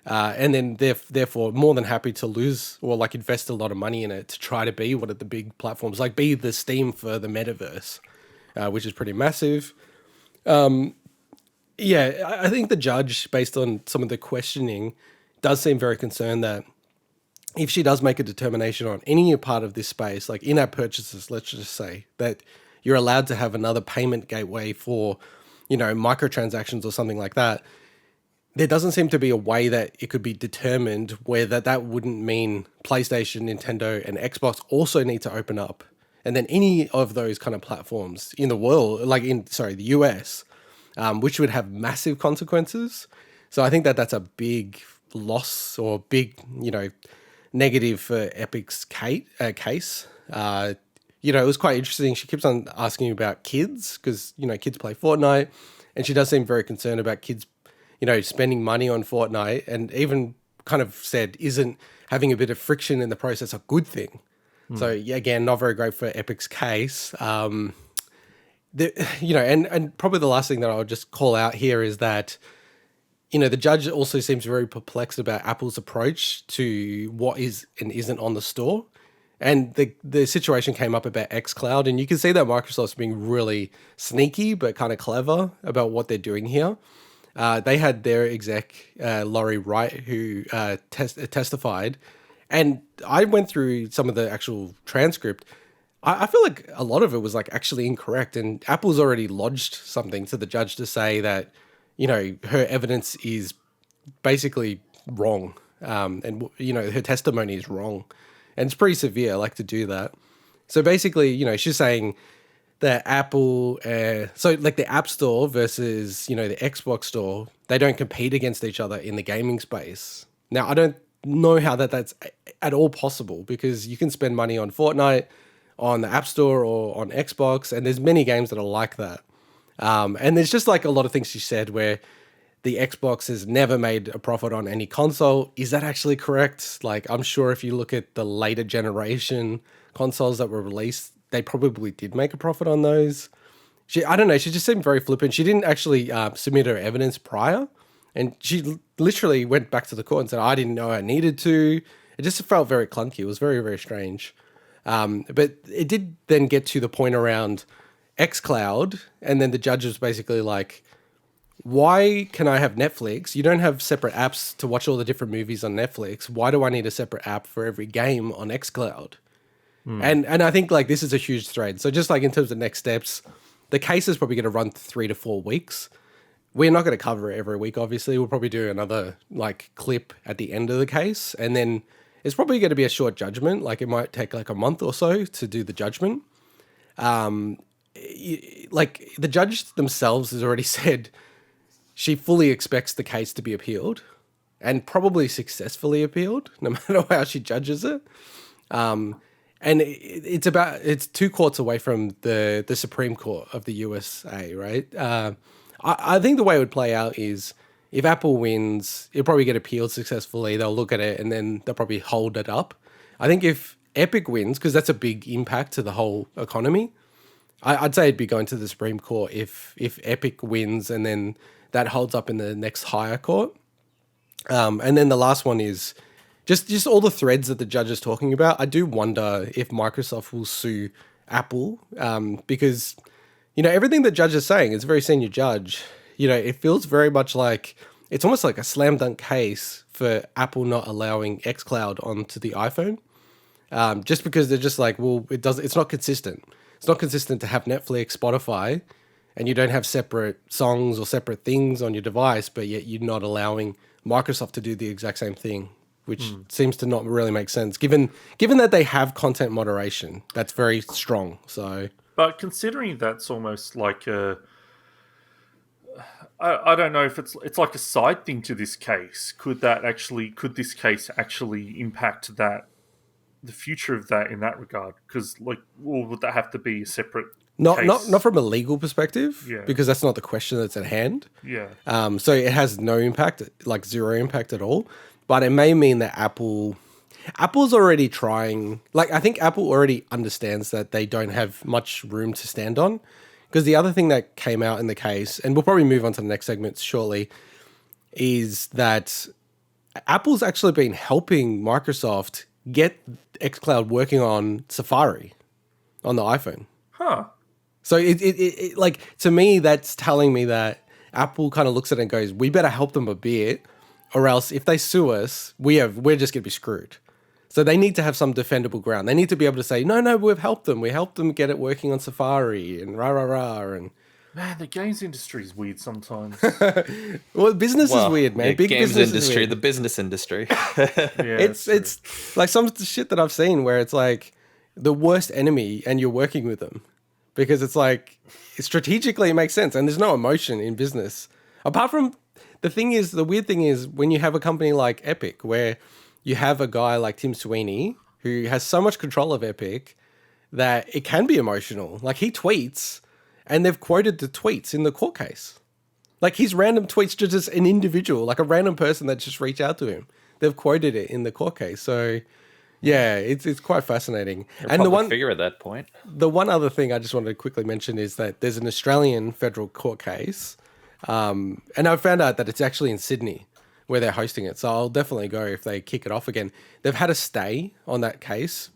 And then therefore more than happy to lose or like invest a lot of money in it to try to be one of the big platforms, like be the Steam for the metaverse, which is pretty massive. I think the judge, based on some of the questioning, does seem very concerned that if she does make a determination on any part of this space, like in-app purchases, let's just say, that you're allowed to have another payment gateway for, microtransactions or something like that, there doesn't seem to be a way that it could be determined where that wouldn't mean PlayStation, Nintendo, and Xbox also need to open up. And then any of those kind of platforms in the world, the US, which would have massive consequences. So I think that's a big loss or big, negative for Epic's case. It was quite interesting. She keeps on asking about kids because, kids play Fortnite, and she does seem very concerned about kids, spending money on Fortnite, and even kind of said, isn't having a bit of friction in the process a good thing? So again, not very great for Epic's case. And probably the last thing that I'll just call out here is that, the judge also seems very perplexed about Apple's approach to what is and isn't on the store. And the situation came up about xCloud, and you can see that Microsoft's being really sneaky but kind of clever about what they're doing here. They had their exec, Laurie Wright, who testified, and I went through some of the actual transcript. I feel like a lot of it was like actually incorrect, and Apple's already lodged something to the judge to say that, her evidence is basically wrong. And, her testimony is wrong, and it's pretty severe, to do that. So basically, she's saying that Apple, the App Store versus, the Xbox Store, they don't compete against each other in the gaming space. Now, I don't know how that's at all possible, because you can spend money on Fortnite, on the App Store or on Xbox, and there's many games that are like that. And there's just a lot of things she said where the Xbox has never made a profit on any console. Is that actually correct? I'm sure if you look at the later generation consoles that were released, they probably did make a profit on those. I don't know, she just seemed very flippant. She didn't actually submit her evidence prior, and she literally went back to the court and said, I didn't know I needed to. It just felt very clunky. It was very, very strange. But it did then get to the point around xCloud, and then the judge was basically like, why can I have Netflix? You don't have separate apps to watch all the different movies on Netflix. Why do I need a separate app for every game on xCloud? And I think like this is a huge thread. So just like in terms of next steps, the case is probably going to run 3 to 4 weeks. We're not going to cover it every week, obviously. We'll probably do another like clip at the end of the case. And then it's probably going to be a short judgment. Like it might take like a month or so to do the judgment. Like the judge themselves has already said she fully expects the case to be appealed and probably successfully appealed, no matter how she judges it. And it's 2 courts away from the Supreme Court of the USA, right? I think the way it would play out is if Apple wins, it'll probably get appealed successfully. They'll look at it and then they'll probably hold it up. I think if Epic wins, because that's a big impact to the whole economy, I'd say it'd be going to the Supreme Court if Epic wins and then that holds up in the next higher court. And then the last one is just all the threads that the judge is talking about. I do wonder if Microsoft will sue Apple because, you know, everything the judge is saying is a very senior judge. You know, it feels very much like it's almost like a slam dunk case for Apple not allowing xCloud onto the iPhone. Just because they're just like, well, it's not consistent. It's not consistent to have Netflix, Spotify, and you don't have separate songs or separate things on your device, but yet you're not allowing Microsoft to do the exact same thing, which seems to not really make sense, given that they have content moderation. That's very strong. So, but considering that's almost like I don't know if it's like a side thing to this case. Could this case actually impact that? The future of that in that regard, because like, well, would that have to be a separate case? Not from a legal perspective, yeah, because that's not the question that's at hand. Yeah. So it has no impact, like 0 impact at all. But it may mean that Apple's already trying. Like I think Apple already understands that they don't have much room to stand on, because the other thing that came out in the case, and we'll probably move on to the next segment shortly, is that Apple's actually been helping Microsoft get xCloud working on Safari on the iPhone. Huh. So it like, to me, that's telling me that Apple kind of looks at it and goes, we better help them a bit, or else if they sue us, we're just going to be screwed. So they need to have some defendable ground. They need to be able to say, no, we've helped them. We helped them get it working on Safari and rah. And man, the games industry is weird sometimes. Well, business is weird, man. Yeah, Big games business industry, is weird. the business industry. Yeah, it's like some shit that I've seen where it's like the worst enemy and you're working with them because it's like strategically it makes sense and there's no emotion in business. Apart from the weird thing is when you have a company like Epic where you have a guy like Tim Sweeney who has so much control of Epic that it can be emotional. Like he tweets and they've quoted the tweets in the court case. Like his random tweets to just an individual, like a random person that just reached out to him. They've quoted it in the court case. So yeah, it's quite fascinating. And the one figure at that point. The one other thing I just wanted to quickly mention is that there's an Australian federal court case. And I found out that it's actually in Sydney where they're hosting it. So I'll definitely go if they kick it off again. They've had a stay on that case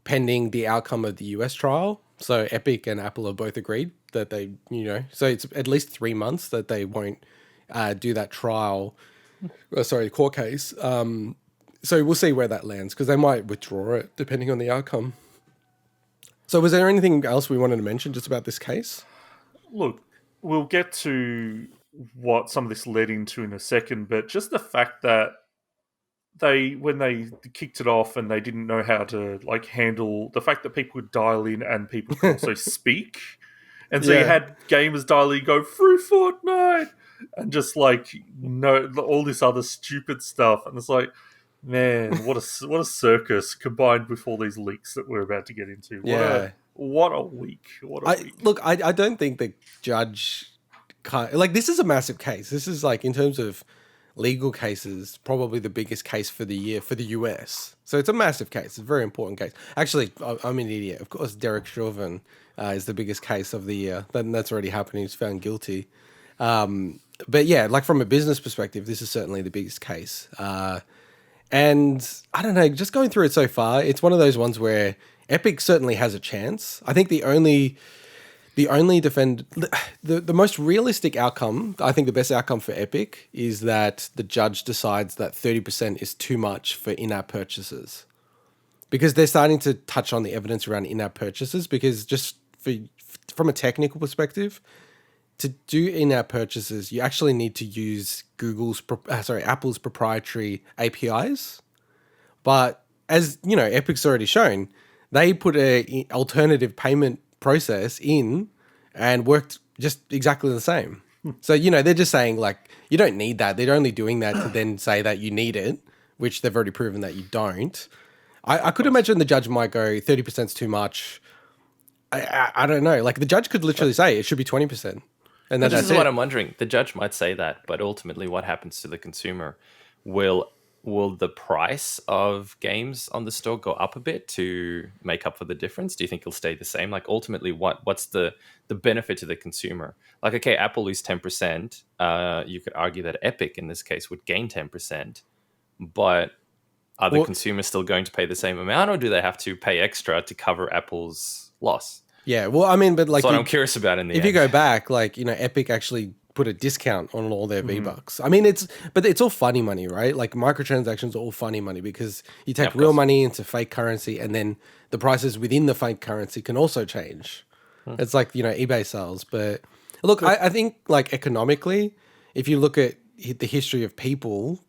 pending the outcome of the US trial. So Epic and Apple have both agreed that they, so it's at least 3 months that they won't do that court case. So we'll see where that lands because they might withdraw it depending on the outcome. So was there anything else we wanted to mention just about this case? Look, we'll get to what some of this led into in a second, but just the fact that when they kicked it off and they didn't know how to handle the fact that people would dial in and people could also speak. And so you had gamers dial in, go through Fortnite and just all this other stupid stuff. And it's like, man, what a circus combined with all these leaks that we're about to get into. What a week. Look, I don't think the judge this is a massive case. This is in terms of legal cases, probably the biggest case for the year for the US. So it's a massive case. It's a very important case. Actually, I'm an idiot. Of course, Derek Chauvin is the biggest case of the year. That's already happened. He was found guilty. But yeah, from a business perspective, this is certainly the biggest case. And I don't know, just going through it so far, it's one of those ones where Epic certainly has a chance. I think the most realistic outcome, I think the best outcome for Epic is that the judge decides that 30% is too much for in-app purchases. because they're starting to touch on the evidence around in-app purchases, because just from a technical perspective, to do in-app purchases, you actually need to use Apple's proprietary APIs. But as you know, Epic's already shown, they put a alternative payment process in and worked just exactly the same. So, you know, they're just saying like, you don't need that. They're only doing that to then say that you need it, which they've already proven that you don't. I could imagine the judge might go 30% is too much. I don't know. Like the judge could literally say it should be 20%. And then this is what I'm wondering. The judge might say that, but ultimately what happens to the consumer? Will the price of games on the store go up a bit to make up for the difference? Do you think it'll stay the same? Like ultimately, what's the benefit to the consumer? Like, okay, Apple lose 10%. You could argue that Epic in this case would gain 10%, but are the consumers still going to pay the same amount, or do they have to pay extra to cover Apple's loss? Yeah, well, I mean, but like, that's what I'm curious about in the end. If you go back, like, you know, Epic actually put a discount on all their V-Bucks. I mean, it's all funny money, right? Like microtransactions are all funny money because you take real money into fake currency, and then the prices within the fake currency can also change. It's like, you know, eBay sales. But look, I think like economically, if you look at the history of people,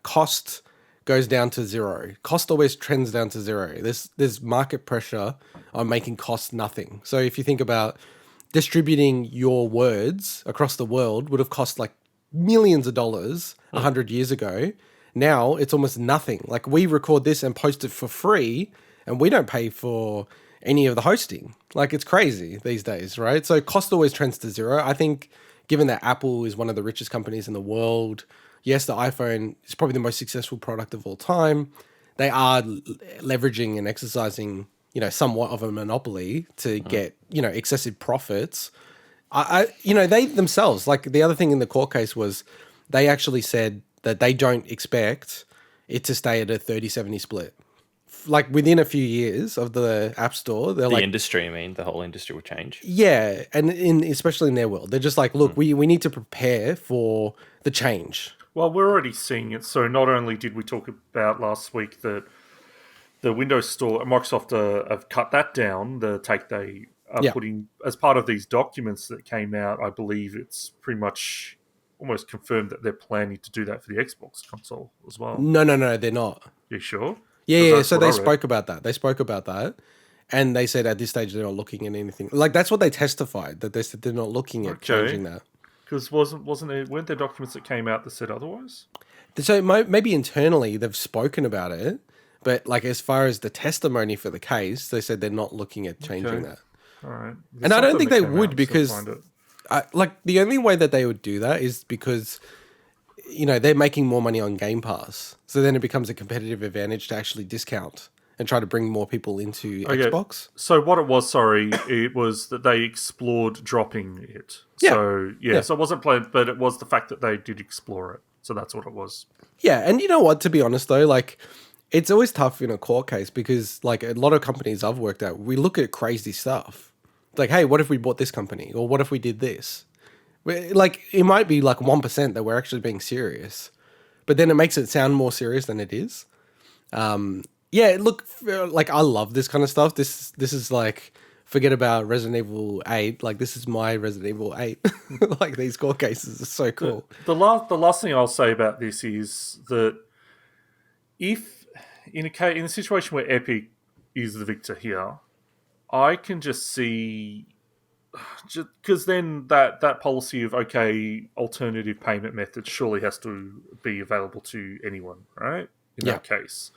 cost goes down to zero. Cost always trends down to zero. There's market pressure on making cost nothing. So if you think about distributing your words across the world would have cost like millions of dollars 100 years ago. Now it's almost nothing. Like we record this and post it for free, and we don't pay for any of the hosting. Like it's crazy these days, right? So cost always trends to zero. I think given that Apple is one of the richest companies in the world, yes, the iPhone is probably the most successful product of all time. They are leveraging and exercising, you know, somewhat of a monopoly to get, you know, excessive profits. You know, they themselves, like the other thing in the court case was they actually said that they don't expect it to stay at a 30-70 split. Like within a few years of the App Store, they're the industry, I mean, the whole industry will change. Yeah, and especially in their world, they're just like, look, we need to prepare for the change. Well, we're already seeing it. So not only did we talk about last week that the Windows Store, Microsoft have cut that down, the take they are putting as part of these documents that came out. I believe it's pretty much almost confirmed that they're planning to do that for the Xbox console as well. No, they're not. You sure? Yeah. So they spoke about that. And they said at this stage they're not looking at anything. Like that's what they testified, that they said they're not looking at changing that. Because weren't there documents that came out that said otherwise? So maybe internally they've spoken about it, but like as far as the testimony for the case, they said they're not looking at changing that. All right. And I don't think they would, because like the only way that they would do that is because, you know, they're making more money on Game Pass. So then it becomes a competitive advantage to actually discount and try to bring more people into Xbox. So what it was, it was that they explored dropping it. Yeah. So, so it wasn't planned, but it was the fact that they did explore it. So that's what it was. Yeah, and you know what, to be honest though, like, it's always tough in a court case because, like, a lot of companies I've worked at, we look at crazy stuff. It's like, hey, what if we bought this company? Or what if we did this? Like, it might be like 1% that we're actually being serious. But then it makes it sound more serious than it is. Yeah, look, like, I love this kind of stuff. This is like, forget about Resident Evil 8. Like, this is my Resident Evil 8. Like, these court cases are so cool. The last thing I'll say about this is that if, in a situation where Epic is the victor here, I can just see, because then that policy of, okay, alternative payment methods surely has to be available to anyone, right? In that case.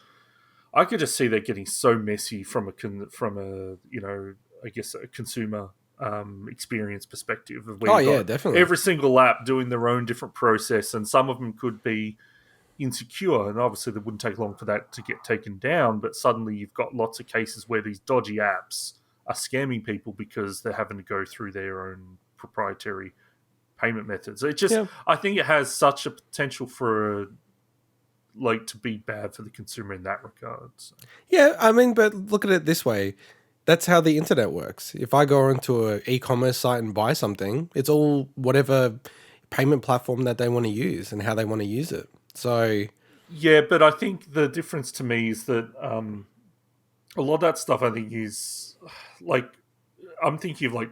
I could just see that getting so messy from a you know, I guess a consumer experience perspective. Of where definitely. Every single app doing their own different process, and some of them could be insecure, and obviously it wouldn't take long for that to get taken down, but suddenly you've got lots of cases where these dodgy apps are scamming people because they're having to go through their own proprietary payment methods. It just, I think it has such a potential for to be bad for the consumer in that regard. So. Yeah, I mean, but look at it this way. That's how the internet works. If I go onto an e-commerce site and buy something, it's all whatever payment platform that they want to use and how they want to use it. So... Yeah, but I think the difference to me is that a lot of that stuff I think is like, I'm thinking of like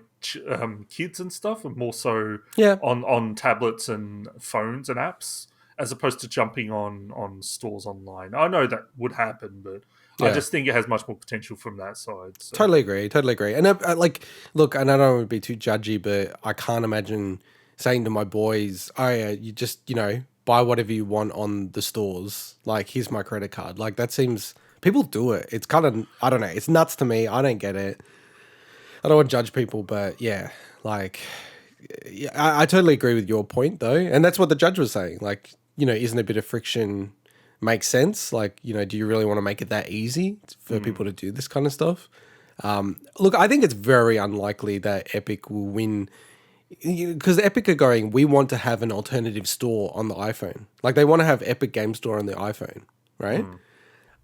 kids and stuff, and more so on tablets and phones and apps, as opposed to jumping on stores online. I know that would happen, but I just think it has much more potential from that side. So. Totally agree. And like, look, and I don't want to be too judgy, but I can't imagine saying to my boys, "Oh yeah, you just buy whatever you want on the stores. Like, here's my credit card." Like, that seems, people do it. It's kind of, I don't know. It's nuts to me. I don't get it. I don't want to judge people, but yeah, like, I totally agree with your point though, and that's what the judge was saying. Like, isn't a bit of friction make sense? Like, do you really want to make it that easy for people to do this kind of stuff? Look, I think it's very unlikely that Epic will win, because Epic are going, we want to have an alternative store on the iPhone. Like, they want to have Epic Game Store on the iPhone, right?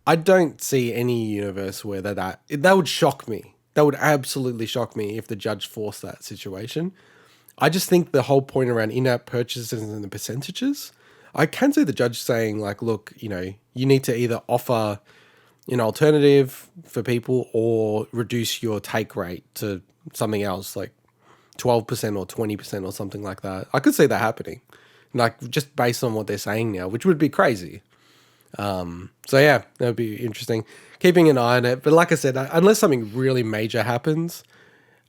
I don't see any universe where that would shock me. That would absolutely shock me if the judge forced that situation. I just think the whole point around in-app purchases and the percentages, I can see the judge saying, like, look, you need to either offer an alternative for people or reduce your take rate to something else, like 12% or 20% or something like that. I could see that happening, like, just based on what they're saying now, which would be crazy. So yeah, that would be interesting. Keeping an eye on it. But like I said, unless something really major happens,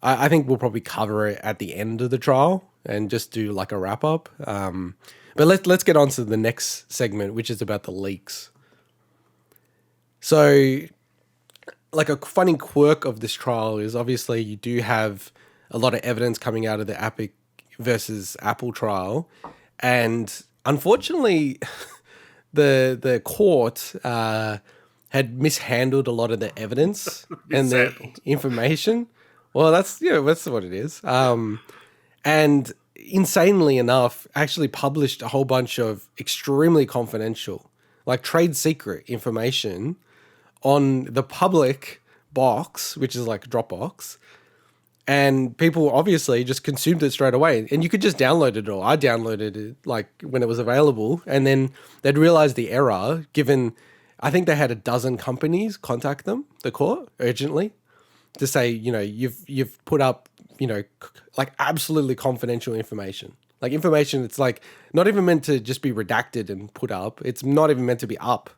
I think we'll probably cover it at the end of the trial and just do like a wrap up. But let's get on to the next segment, which is about the leaks. So, like, a funny quirk of this trial is obviously you do have a lot of evidence coming out of the Epic versus Apple trial, and unfortunately, the court had mishandled a lot of the evidence and the information. Well, that's what it is. And insanely enough, actually published a whole bunch of extremely confidential, like trade secret information on the public box, which is like Dropbox. And people obviously just consumed it straight away. And you could just download it all. I downloaded it like when it was available. And then they'd realized the error, given I think they had a dozen companies contact them, the court, urgently, to say, you've put up, like absolutely confidential information. Like information that's like not even meant to just be redacted and put up. It's not even meant to be up.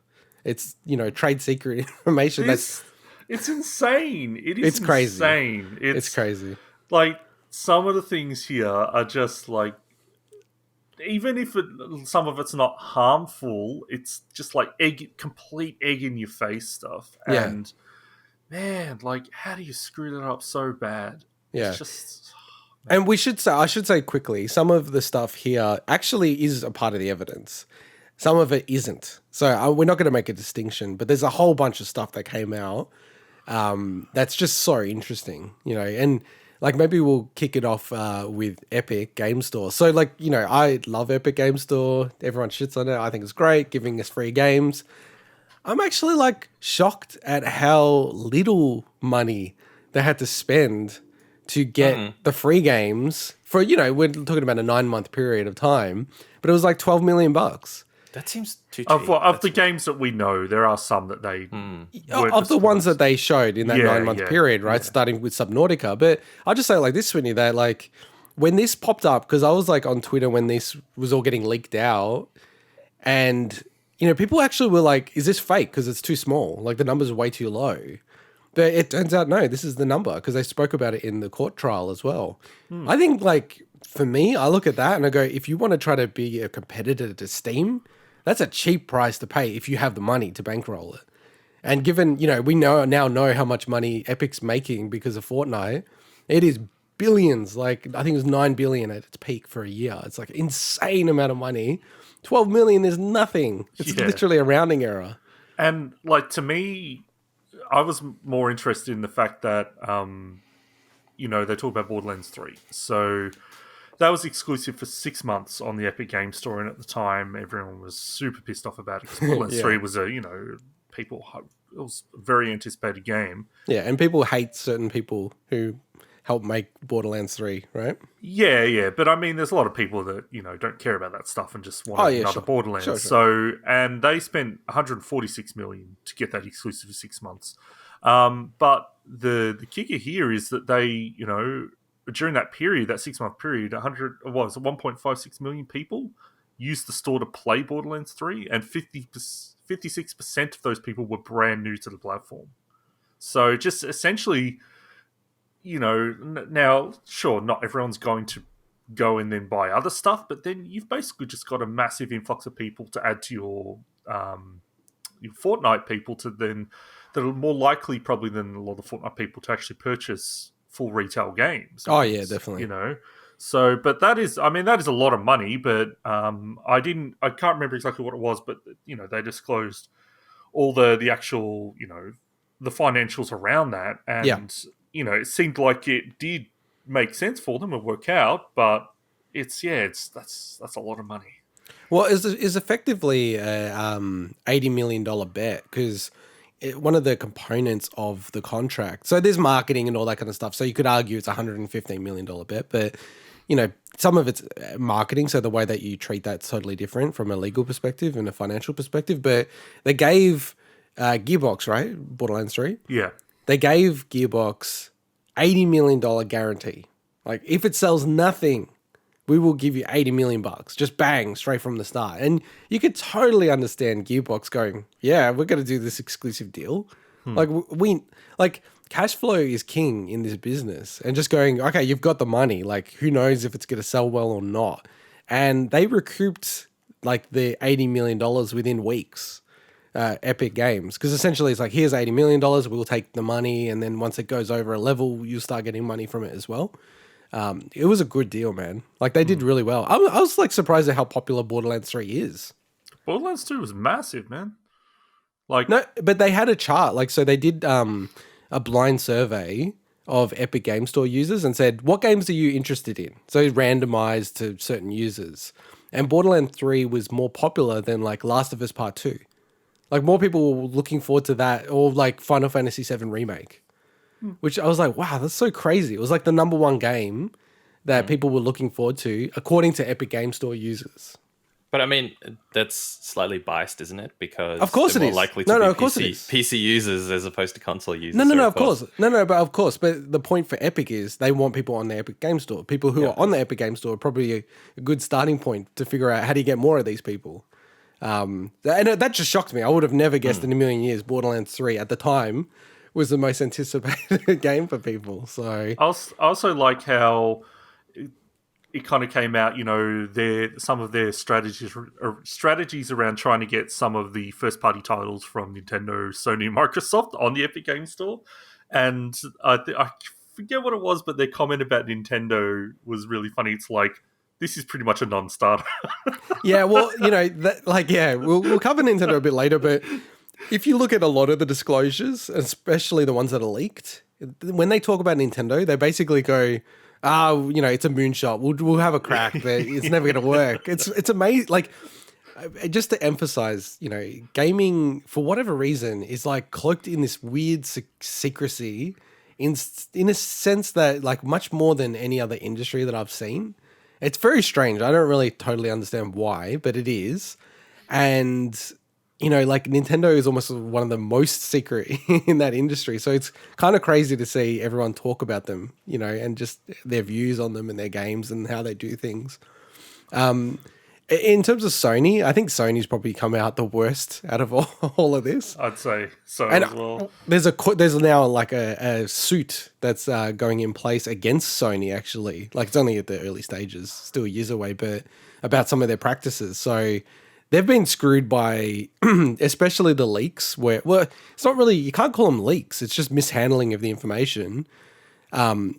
It's, trade secret information It's insane. It's crazy. Insane. It's crazy. Like, some of the things here are just like, even if some of it's not harmful, it's just like complete egg in your face stuff. And man, like, how do you screw that up so bad? Yeah. It's just, and I should say quickly, some of the stuff here actually is a part of the evidence. Some of it isn't. So we're not going to make a distinction, but there's a whole bunch of stuff that came out that's just so interesting, and like maybe we'll kick it off with Epic Game Store. So like, I love Epic Game Store. Everyone shits on it. I think it's great, giving us free games. I'm actually like shocked at how little money they had to spend to get the free games for, we're talking about a 9-month period of time, but it was like $12 million. That seems too cheap. Of the games that we know, there are some that they... Of the ones that they showed in that 9-month period, right? Yeah. Starting with Subnautica. But I'll just say like this, Vinny, that like when this popped up, because I was like on Twitter when this was all getting leaked out, and, people actually were like, is this fake? Because it's too small. Like the numbers are way too low. But it turns out, no, this is the number, because they spoke about it in the court trial as well. I think like, for me, I look at that and I go, if you want to try to be a competitor to Steam, that's a cheap price to pay if you have the money to bankroll it. And given, we now know how much money Epic's making because of Fortnite, it is billions. Like, I think it was 9 billion at its peak for a year. It's like insane amount of money. 12 million is nothing. It's literally a rounding error. And like, to me, I was more interested in the fact that, they talk about Borderlands 3. So that was exclusive for 6 months on the Epic Game Store, and at the time, everyone was super pissed off about it because Borderlands 3 was it was a very anticipated game. Yeah, and people hate certain people who helped make Borderlands 3, right? Yeah. But I mean, there's a lot of people that, don't care about that stuff and just want another Borderlands. Sure. So, and they spent 146 million to get that exclusive for 6 months. But the kicker here is that they, during that period, that 6 month period, 1.56 million people used the store to play Borderlands 3, and 56% of those people were brand new to the platform. So just essentially, now, sure, not everyone's going to go and then buy other stuff, but then you've basically just got a massive influx of people to add to your Fortnite people that are more likely probably than a lot of Fortnite people to actually purchase full retail games. Oh yeah, definitely. So, but that is a lot of money, but I can't remember exactly what it was, but they disclosed all the actual, the financials around that, and it seemed like it did make sense for them and work out, but that's a lot of money. Well, is effectively a $80 million bet, because one of the components of the contract, so there's marketing and all that kind of stuff, so you could argue it's a $115 million bet, but some of it's marketing, so the way that you treat that's totally different from a legal perspective and a financial perspective. But they gave Gearbox, right, Borderlands 3? Yeah. They gave Gearbox $80 million guarantee. Like, if it sells nothing, we will give you $80 million. Just bang, straight from the start. And you could totally understand Gearbox going, yeah, we're going to do this exclusive deal. Like, cash flow is king in this business, and just going, okay, you've got the money. Like, who knows if it's going to sell well or not? And they recouped like the $80 million within weeks, Epic Games. Because essentially it's like, here's $80 million, we'll take the money. And then once it goes over a level, you'll start getting money from it as well. It was a good deal, man. Like, they did really well. I was like surprised at how popular Borderlands 3 is. Borderlands 2 was massive, man. Like, no, but they had a chart. Like, so they did a blind survey of Epic Game Store users and said, what games are you interested in? So randomized to certain users. And Borderlands 3 was more popular than like Last of Us Part 2. Like, more people were looking forward to that, or like Final Fantasy VII Remake, which I was like, wow, that's so crazy. It was like the number one game that people were looking forward to, according to Epic Game Store users. But I mean, that's slightly biased, isn't it? Because of course they're it more is. likely to be PC users as opposed to console users. No, of course. No, but of course. But the point for Epic is they want people on the Epic Game Store. People who are on the Epic Game Store are probably a good starting point to figure out how do you get more of these people. And that just shocked me. I would have never guessed in a million years Borderlands 3 at the time was the most anticipated game for people. So I also like how it kind of came out, some of their strategies around trying to get some of the first-party titles from Nintendo, Sony, and Microsoft on the Epic Game Store. And I forget what it was, but their comment about Nintendo was really funny. It's like, this is pretty much a non-starter. Yeah, well, we'll cover Nintendo a bit later, but if you look at a lot of the disclosures, especially the ones that are leaked, when they talk about Nintendo, they basically go, it's a moonshot. We'll have a crack, but it's never going to work. It's amazing. Like, just to emphasize, gaming for whatever reason is like cloaked in this weird secrecy, in a sense that like much more than any other industry that I've seen. It's very strange. I don't really totally understand why, but it is. And like Nintendo is almost one of the most secret in that industry. So it's kind of crazy to see everyone talk about them, and just their views on them and their games and how they do things. In terms of Sony, I think Sony's probably come out the worst out of all of this. I'd say so as well. There's now like a suit that's going in place against Sony, actually. Like, it's only at the early stages, still years away, but about some of their practices. So they've been screwed by, especially the leaks, where, well, it's not really, you can't call them leaks. It's just mishandling of the information,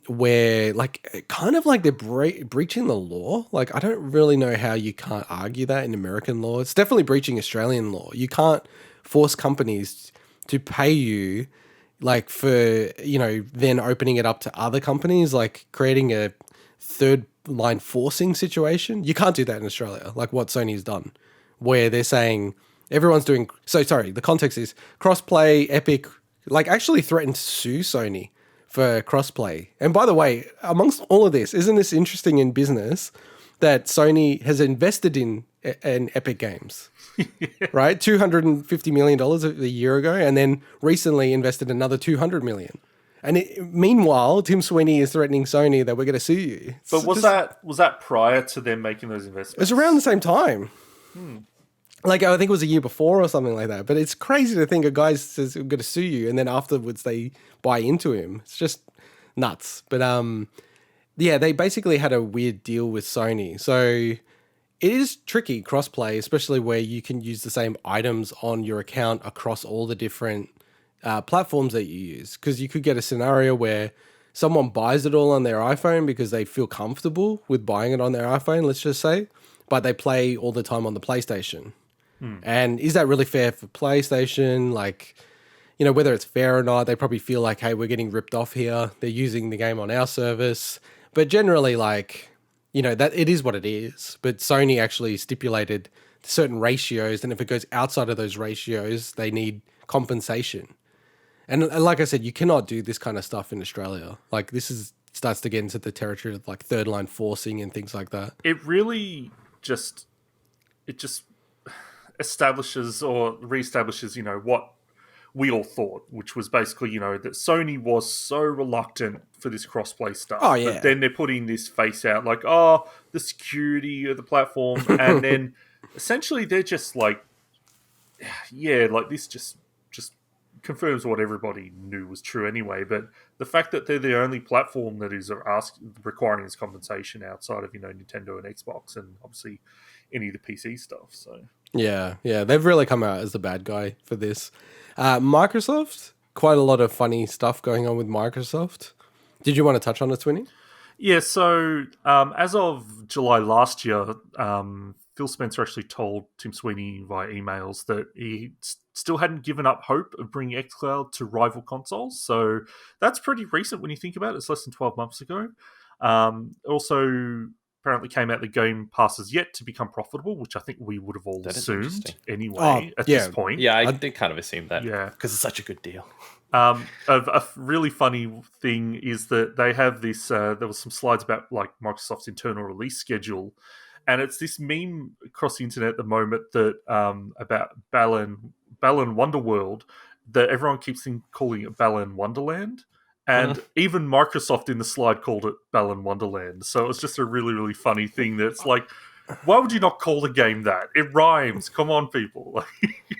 where like, kind of like they're breaching the law. Like, I don't really know how you can't argue that in American law. It's definitely breaching Australian law. You can't force companies to pay you, like, for, then opening it up to other companies, like creating a third line forcing situation. You can't do that in Australia, like what Sony's done, where they're saying everyone's doing. So sorry, the context is Crossplay, Epic, like, actually threatened to sue Sony for crossplay. And by the way, amongst all of this, isn't this interesting in business that Sony has invested in Epic Games, right? $250 million a year ago, and then recently invested another $200 million. And meanwhile, Tim Sweeney is threatening Sony that we're going to sue you. But was that prior to them making those investments? It was around the same time. Like, I think it was a year before or something like that. But it's crazy to think a guy says, I'm going to sue you, and then afterwards they buy into him. It's just nuts. But yeah, they basically had a weird deal with Sony. So it is tricky, crossplay, especially where you can use the same items on your account across all the different platforms that you use. Because you could get a scenario where someone buys it all on their iPhone because they feel comfortable with buying it on their iPhone, let's just say, but they play all the time on the PlayStation. And is that really fair for PlayStation? Like, you know, whether it's fair or not, they probably feel like, hey, we're getting ripped off here. They're using the game on our service. But generally, like, you know, that it is what it is. But Sony actually stipulated certain ratios, and if it goes outside of those ratios, they need compensation. And like I said, you cannot do this kind of stuff in Australia. Like, starts to get into the territory of like third line forcing and things like that. It really just establishes or reestablishes, you know, what we all thought, which was basically, you know, that Sony was so reluctant for this crossplay stuff. Oh, yeah. But then they're putting this face out like, oh, the security of the platform. And then essentially they're just like, yeah, like this just confirms what everybody knew was true anyway. But the fact that they're the only platform that is requiring this compensation outside of, you know, Nintendo and Xbox and obviously any of the PC stuff. So yeah, they've really come out as the bad guy for this. Microsoft, quite a lot of funny stuff going on with Microsoft. Did you want to touch on it, Swinny? Yeah, so as of July last year, Phil Spencer actually told Tim Sweeney via emails that he still hadn't given up hope of bringing xCloud to rival consoles. So that's pretty recent when you think about it. It's less than 12 months ago. Also, apparently came out the Game Pass is yet to become profitable, which I think we would have all assumed anyway at this point. Yeah, I did kind of assume that. Yeah. Because it's such a good deal. A really funny thing is that they have this, there was some slides about like Microsoft's internal release schedule, and it's this meme across the internet at the moment that about Balan Wonderworld, that everyone keeps calling it Balan Wonderland. And even Microsoft in the slide called it Balan Wonderland. So it was just a really, really funny thing that's like, why would you not call the game that? It rhymes. Come on, people.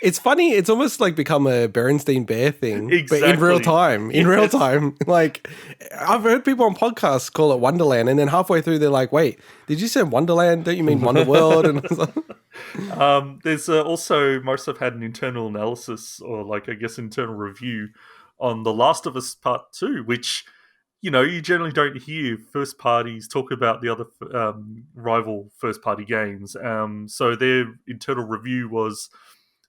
It's funny. It's almost like become a Berenstain Bear thing, exactly. But in real time. In real time. Like, I've heard people on podcasts call it Wonderland, and then halfway through they're like, wait, did you say Wonderland? Don't you mean Wonderworld? And there's also, Microsoft had an internal analysis, or like, I guess, internal review on The Last of Us Part 2, which, you know, you generally don't hear first parties talk about the other rival first party games. So their internal review was,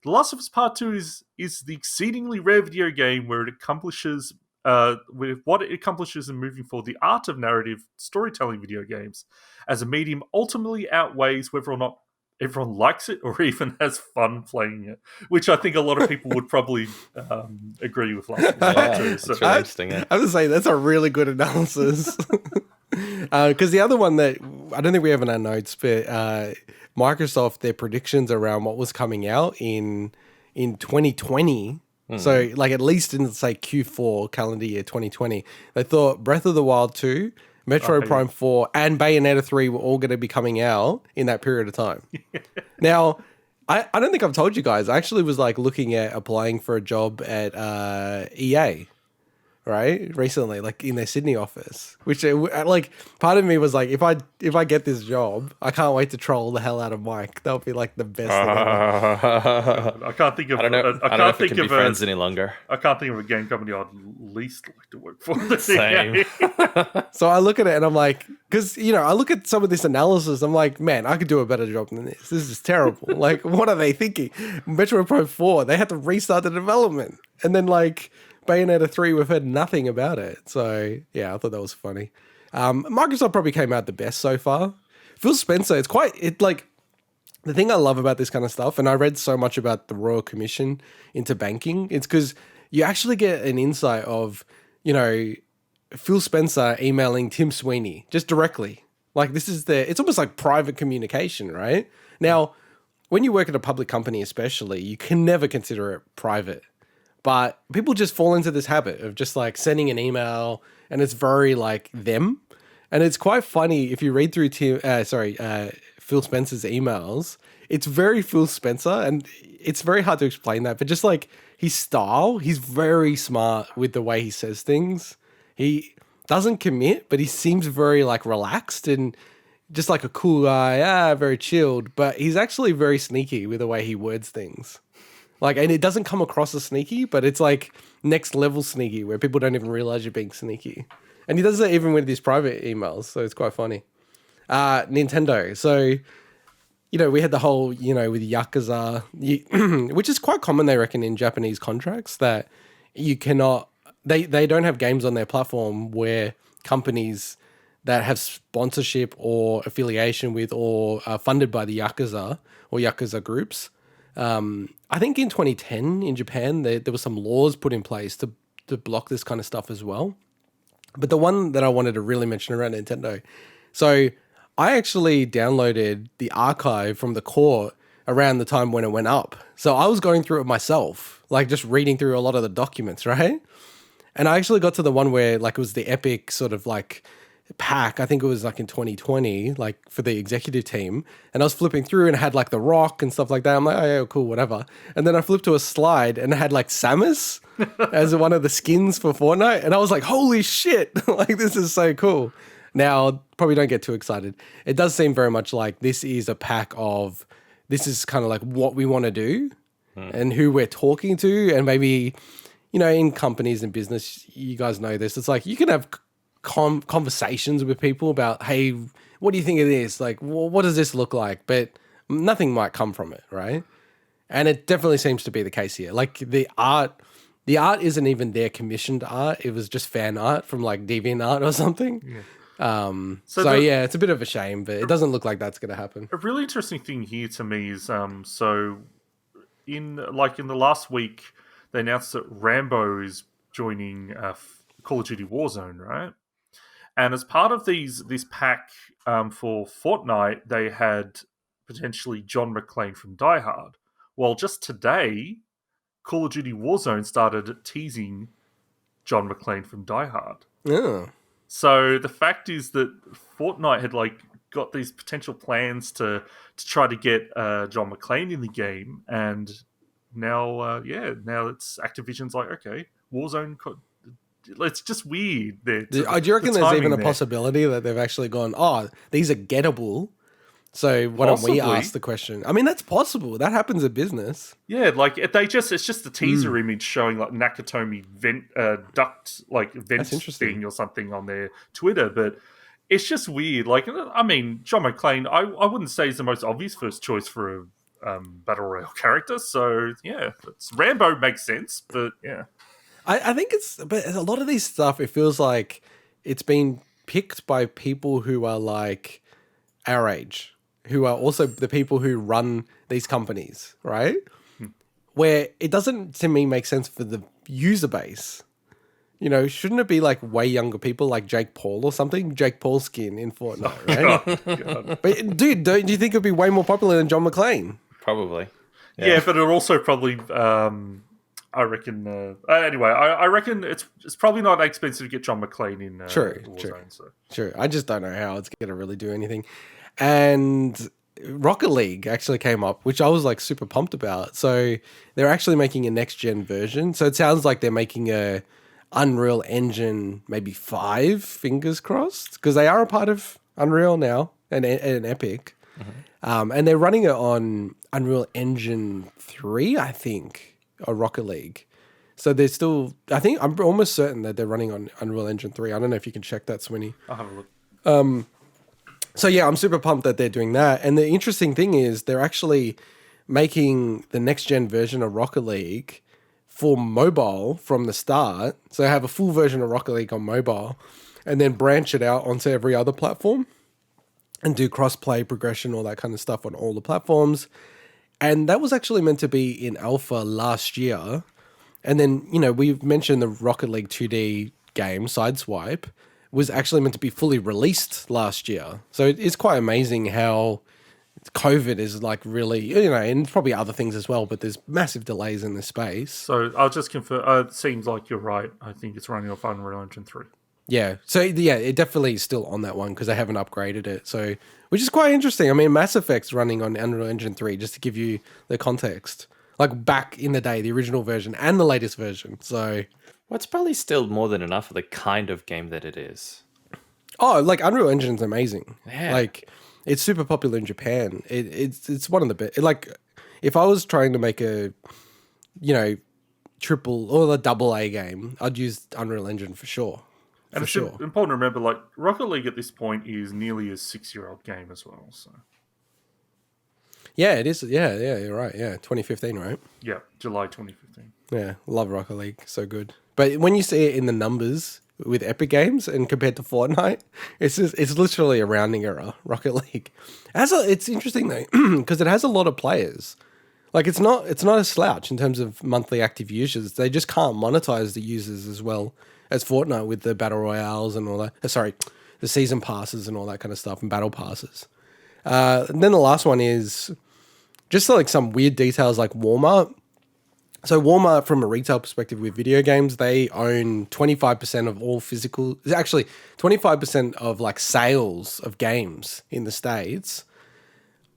The Last of Us Part 2 is the exceedingly rare video game where it accomplishes with what it accomplishes in moving forward the art of narrative storytelling video games as a medium ultimately outweighs whether or not everyone likes it or even has fun playing it, which I think a lot of people would probably agree with. Last yeah, too. So, really interesting. Yeah. I was saying that's a really good analysis. Because the other one that I don't think we have in our notes, but Microsoft, their predictions around what was coming out in 2020. So like at least in say Q4 calendar year 2020, they thought Breath of the Wild 2, Metroid Prime 4 and Bayonetta 3 were all going to be coming out in that period of time. Now, I don't think I've told you guys. I actually was like looking at applying for a job at EA, right? Recently, like in their Sydney office, which like part of me was like, if I get this job, I can't wait to troll the hell out of Mike. That would be like the best thing ever. I can't think of. I don't know if we can be friends any longer. I can't think of a game company I'd least like to work for. Same. So I look at it and I'm like, because you know, I look at some of this analysis. I'm like, man, I could do a better job than this. This is terrible. Like, what are they thinking? Metroid Prime 4, they had to restart the development, and then like Bayonetta 3, we've heard nothing about it. So yeah, I thought that was funny. Microsoft probably came out the best so far. Phil Spencer, like the thing I love about this kind of stuff, and I read so much about the Royal Commission into banking, it's because you actually get an insight of, you know, Phil Spencer emailing Tim Sweeney just directly. Like it's almost like private communication, right? Now, when you work at a public company especially, you can never consider it private. But people just fall into this habit of just like sending an email, and it's very like them. And it's quite funny if you read through Phil Spencer's emails. It's very Phil Spencer, and it's very hard to explain that. But just like his style, he's very smart with the way he says things. He doesn't commit, but he seems very like relaxed and just like a cool guy, very chilled. But he's actually very sneaky with the way he words things. Like, and it doesn't come across as sneaky, but it's like next level sneaky where people don't even realize you're being sneaky. And he does that even with his private emails, so it's quite funny. Nintendo. So, we had the whole, with Yakuza, which is quite common, they reckon, in Japanese contracts, that you cannot, they don't have games on their platform where companies that have sponsorship or affiliation with or are funded by the Yakuza or Yakuza groups. I think in 2010 in Japan, there were some laws put in place to block this kind of stuff as well. But the one that I wanted to really mention around Nintendo. So I actually downloaded the archive from the court around the time when it went up. So I was going through it myself, like just reading through a lot of the documents, right? And I actually got to the one where like it was the epic sort of like pack. I think it was like in 2020, like for the executive team. And I was flipping through and it had like The Rock and stuff like that. I'm like, oh yeah, cool, whatever. And then I flipped to a slide and it had like Samus as one of the skins for Fortnite. And I was like, holy shit, like this is so cool. Now, probably don't get too excited. It does seem very much like this is a pack of, this is kind of like what we want to do and who we're talking to. And maybe, in companies and business, you guys know this. It's like you can have conversations with people about, hey, what do you think of this? Like, what does this look like? But nothing might come from it, right? And it definitely seems to be the case here. Like the art isn't even their commissioned art. It was just fan art from like DeviantArt or something. Yeah. Yeah, it's a bit of a shame, but it doesn't look like that's going to happen. A really interesting thing here to me is, so in the last week, they announced that Rambo is joining Call of Duty Warzone, right? And as part of this pack for Fortnite, they had potentially John McClane from Die Hard. Well, just today, Call of Duty Warzone started teasing John McClane from Die Hard. Yeah. So the fact is that Fortnite had got these potential plans to try to get John McClane in the game, and now it's Activision's like, okay, Warzone. It's just weird. Do you reckon there's even a possibility that they've actually gone, oh, these are gettable, so why don't we ask the question? I mean, that's possible. That happens in business. Yeah, it's just a teaser image showing like Nakatomi vent thing or something on their Twitter, but it's just weird. Like, I mean, John McClane, I wouldn't say he's the most obvious first choice for a battle royale character. So yeah, Rambo makes sense, but yeah. I think but a lot of these stuff, it feels like it's been picked by people who are like our age, who are also the people who run these companies, right? Where it doesn't, to me, make sense for the user base. Shouldn't it be like way younger people like Jake Paul or something? Jake Paul skin in Fortnite, right? God. But dude, don't you think it'd be way more popular than John McClane? Probably. Yeah, but it'll also probably... I reckon. Anyway, I reckon it's probably not expensive to get John McClane in Warzone. Sure. I just don't know how it's going to really do anything. And Rocket League actually came up, which I was like super pumped about. So they're actually making a next gen version. So it sounds like they're making a Unreal Engine maybe 5. Fingers crossed, because they are a part of Unreal now and Epic, and they're running it on Unreal Engine 3, I think. Or Rocket League. So they're still, I'm almost certain that they're running on Unreal Engine 3. I don't know if you can check that, Swinny. I'll have a look. So yeah, I'm super pumped that they're doing that. And the interesting thing is they're actually making the next gen version of Rocket League for mobile from the start. So they have a full version of Rocket League on mobile and then branch it out onto every other platform and do crossplay, progression, all that kind of stuff on all the platforms. And that was actually meant to be in alpha last year. And then, we've mentioned the Rocket League 2D game, Sideswipe, was actually meant to be fully released last year. So it's quite amazing how COVID is like really, and probably other things as well, but there's massive delays in this space. So I'll just confirm, it seems like you're right. I think it's running off Unreal Engine 3. Yeah. So yeah, it definitely is still on that one because they haven't upgraded it. So, which is quite interesting. I mean, Mass Effect's running on Unreal Engine 3, just to give you the context. Like back in the day, the original version and the latest version. So, well, it's probably still more than enough for the kind of game that it is. Oh, like Unreal Engine's amazing. Yeah. Like it's super popular in Japan. It's one of the best. Like if I was trying to make a, triple or a double A game, I'd use Unreal Engine for sure. And it's important to remember, like Rocket League at this point is nearly a 6-year-old game as well. So. Yeah, it is. Yeah, you're right. Yeah, 2015, right? Yeah, July 2015. Yeah, love Rocket League. So good. But when you see it in the numbers with Epic Games and compared to Fortnite, it's literally a rounding error, Rocket League. It's interesting though, because it has a lot of players. Like it's not a slouch in terms of monthly active users. They just can't monetize the users as well as Fortnite with the battle royales and all that. The season passes and all that kind of stuff and battle passes. And then the last one is just like some weird details like Walmart. So Walmart, from a retail perspective with video games, they own 25% of all physical, actually 25% of like sales of games in the States.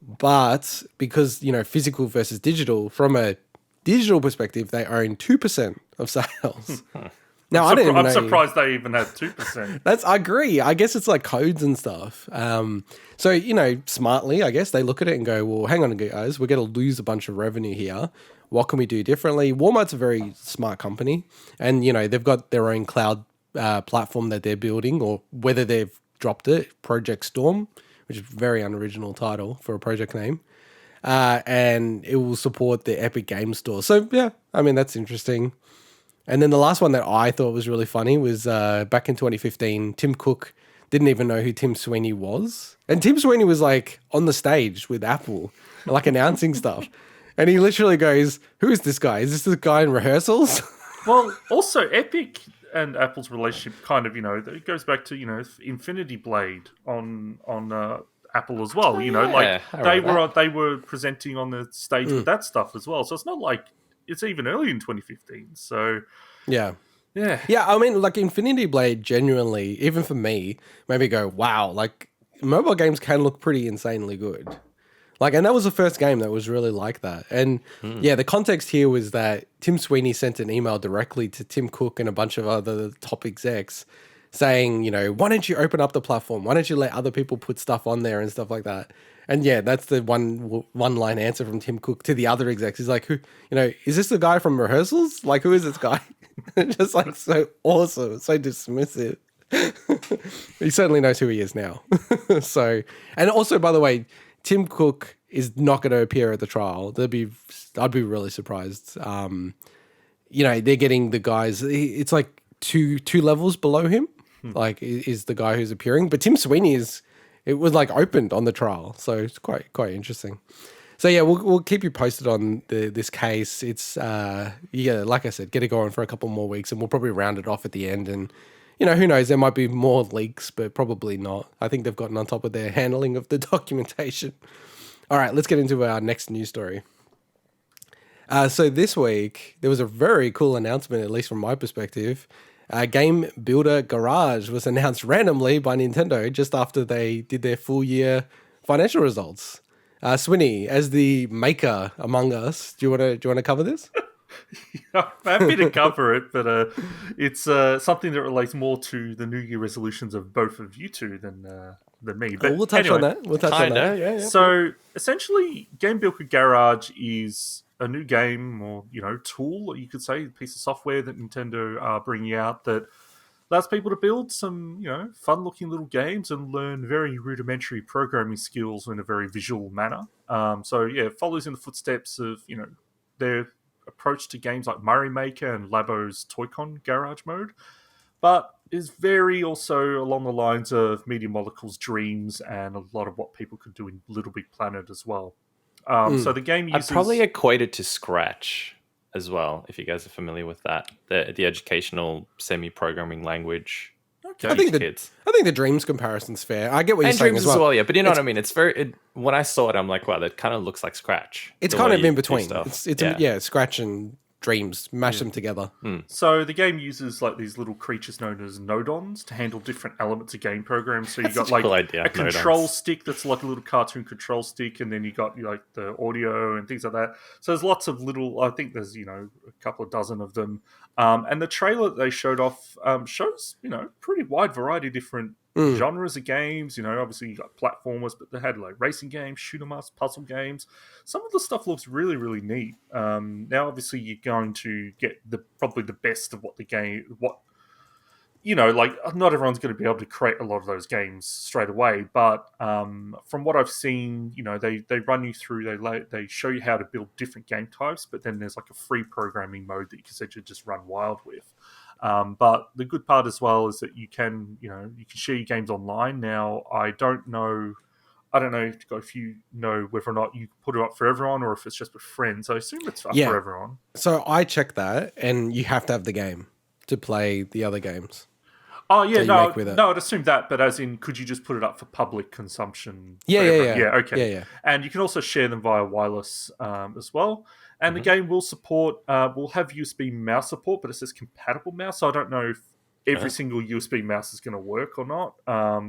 But because, physical versus digital, from a digital perspective, they own 2% of sales. Now, I'm surprised they even had 2%. I agree. I guess it's like codes and stuff. So, smartly, I guess they look at it and go, well, hang on, guys, we're going to lose a bunch of revenue here. What can we do differently? Walmart's a very smart company, and they've got their own cloud platform that they're building, or whether they've dropped it, Project Storm, which is a very unoriginal title for a project name, and it will support the Epic Games Store. So yeah, I mean that's interesting. And then the last one that I thought was really funny was back in 2015, Tim Cook didn't even know who Tim Sweeney was, and Tim Sweeney was like on the stage with Apple, like announcing stuff. And he literally goes, who is this guy? Is this the guy in rehearsals? Well, also Epic and Apple's relationship kind of, it goes back to, Infinity Blade on Apple as well. They were presenting on the stage with that stuff as well. So it's not like it's even early in 2015. So yeah. I mean, like Infinity Blade genuinely, even for me, made me go, wow, like mobile games can look pretty insanely good. Like, and that was the first game that was really like that. And the context here was that Tim Sweeney sent an email directly to Tim Cook and a bunch of other top execs saying, why don't you open up the platform? Why don't you let other people put stuff on there and stuff like that? And yeah, that's the one line answer from Tim Cook to the other execs. He's like, who, is this the guy from rehearsals? Like, who is this guy? Just like so awesome, so dismissive. He certainly knows who he is now. So, and also, by the way, Tim Cook is not going to appear at the trial. I'd be really surprised. They're getting the guys. It's like two levels below him. Like is the guy who's appearing, but Tim Sweeney it was like opened on the trial, so it's quite interesting. So yeah, we'll keep you posted on this case. It's like I said, get it going for a couple more weeks, and we'll probably round it off at the end. And who knows? There might be more leaks, but probably not. I think they've gotten on top of their handling of the documentation. All right, let's get into our next news story. So this week, there was a very cool announcement, at least from my perspective. Game Builder Garage was announced randomly by Nintendo just after they did their full year financial results. Swinny, as the maker among us, do you want to cover this? I'm happy to cover it, but it's something that relates more to the New Year resolutions of both of you two than me. But we'll touch on that. Yeah. So essentially, Game Builder Garage is a new game or tool, you could say, a piece of software that Nintendo are bringing out that allows people to build some fun-looking little games and learn very rudimentary programming skills in a very visual manner. It follows in the footsteps of their approach to games like Mario Maker and Labo's Toy-Con Garage Mode, but is very also along the lines of Media Molecule's Dreams and a lot of what people could do in Little Big Planet as well. So the game uses... I'd probably equate it to Scratch as well, if you guys are familiar with that. The educational semi-programming language. Okay. I think the Dreams comparison's fair. I get what you're saying Dreams as well. Yeah, but you know what I mean. It's when I saw it, I'm like, wow, that kind of looks like Scratch. It's kind of in between. It's Scratch and Dreams, mash them together. So the game uses like these little creatures known as nodons to handle different elements of game programs. So you got like a control stick that's like a little cartoon control stick, and then you got like the audio and things like that. So there's lots of little. I think there's a couple of dozen of them. And the trailer that they showed off shows pretty wide variety of different genres of games. Obviously you got platformers, but they had like racing games, shoot 'em ups, puzzle games. Some of the stuff looks really, really neat. Now obviously you're going to get probably the best of what the game, not everyone's going to be able to create a lot of those games straight away, but from what I've seen, they run you through, they show you how to build different game types, but then there's like a free programming mode that you can essentially just run wild with. But the good part as well is that you can share your games online. Now, I don't know if you know whether or not you put it up for everyone or if it's just with friends. I assume it's up for everyone. So I checked that, and you have to have the game to play the other games. Oh, yeah, no, I'd assume that, but as in, could you just put it up for public consumption? Yeah, okay. Yeah. And you can also share them via wireless as well. And the game will have USB mouse support, but it says compatible mouse, so I don't know if every single USB mouse is going to work or not.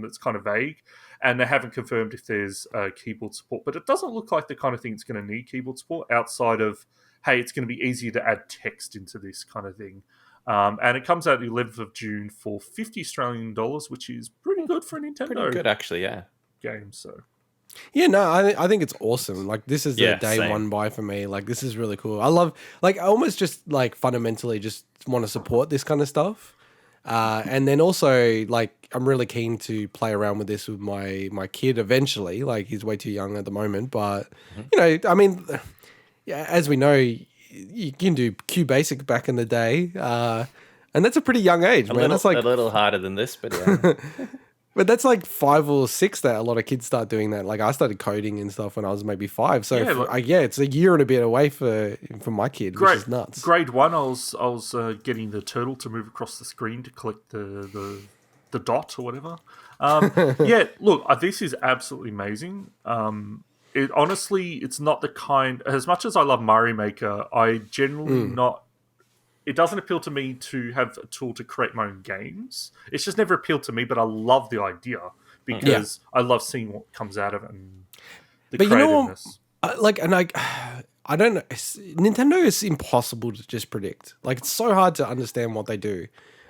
It's kind of vague. And they haven't confirmed if there's keyboard support, but it doesn't look like the kind of thing that's going to need keyboard support outside of, hey, it's going to be easier to add text into this kind of thing. And it comes out the 11th of June for $50 Australian, which is pretty good for a Nintendo. Pretty good, actually, yeah. Game, so. Yeah, no, I think it's awesome. Like, this is the day one buy for me. Like, this is really cool. I love, like, I almost just, like, fundamentally just want to support this kind of stuff. And then also, like, I'm really keen to play around with this with my kid eventually. Like, he's way too young at the moment. But, I mean, as we know, you can do Q Basic back in the day. And that's a pretty young age, man. That's like a little harder than this, but yeah. But that's like 5 or 6 that a lot of kids start doing that. Like, I started coding and stuff when I was maybe 5. So it's a year and a bit away for my kid, which is nuts. Grade 1, I was getting the turtle to move across the screen to collect the dot or whatever. Look, this is absolutely amazing. It's not the kind. As much as I love Mario Maker, I generally not. It doesn't appeal to me to have a tool to create my own games. It's just never appealed to me, but I love the idea because I love seeing what comes out of it and the creativeness. I don't know. Nintendo is impossible to just predict. Like, it's so hard to understand what they do.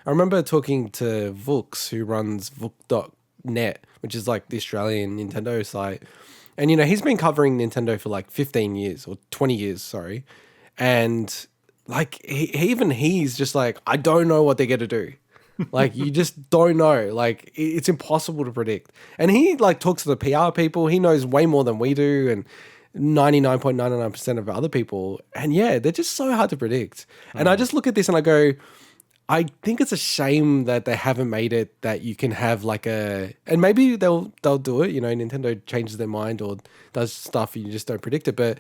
I remember talking to Vooks, who runs Vook.net, which is like the Australian Nintendo site. And, he's been covering Nintendo for like 15 years or 20 years, sorry. And like, he's just like, I don't know what they're going to do. Like, you just don't know. Like, it's impossible to predict. And he like talks to the PR people. He knows way more than we do. And 99.99% of other people. And yeah, they're just so hard to predict. And I just look at this and I go, I think it's a shame that they haven't made it that you can have like and maybe they'll do it, Nintendo changes their mind or does stuff and you just don't predict it. But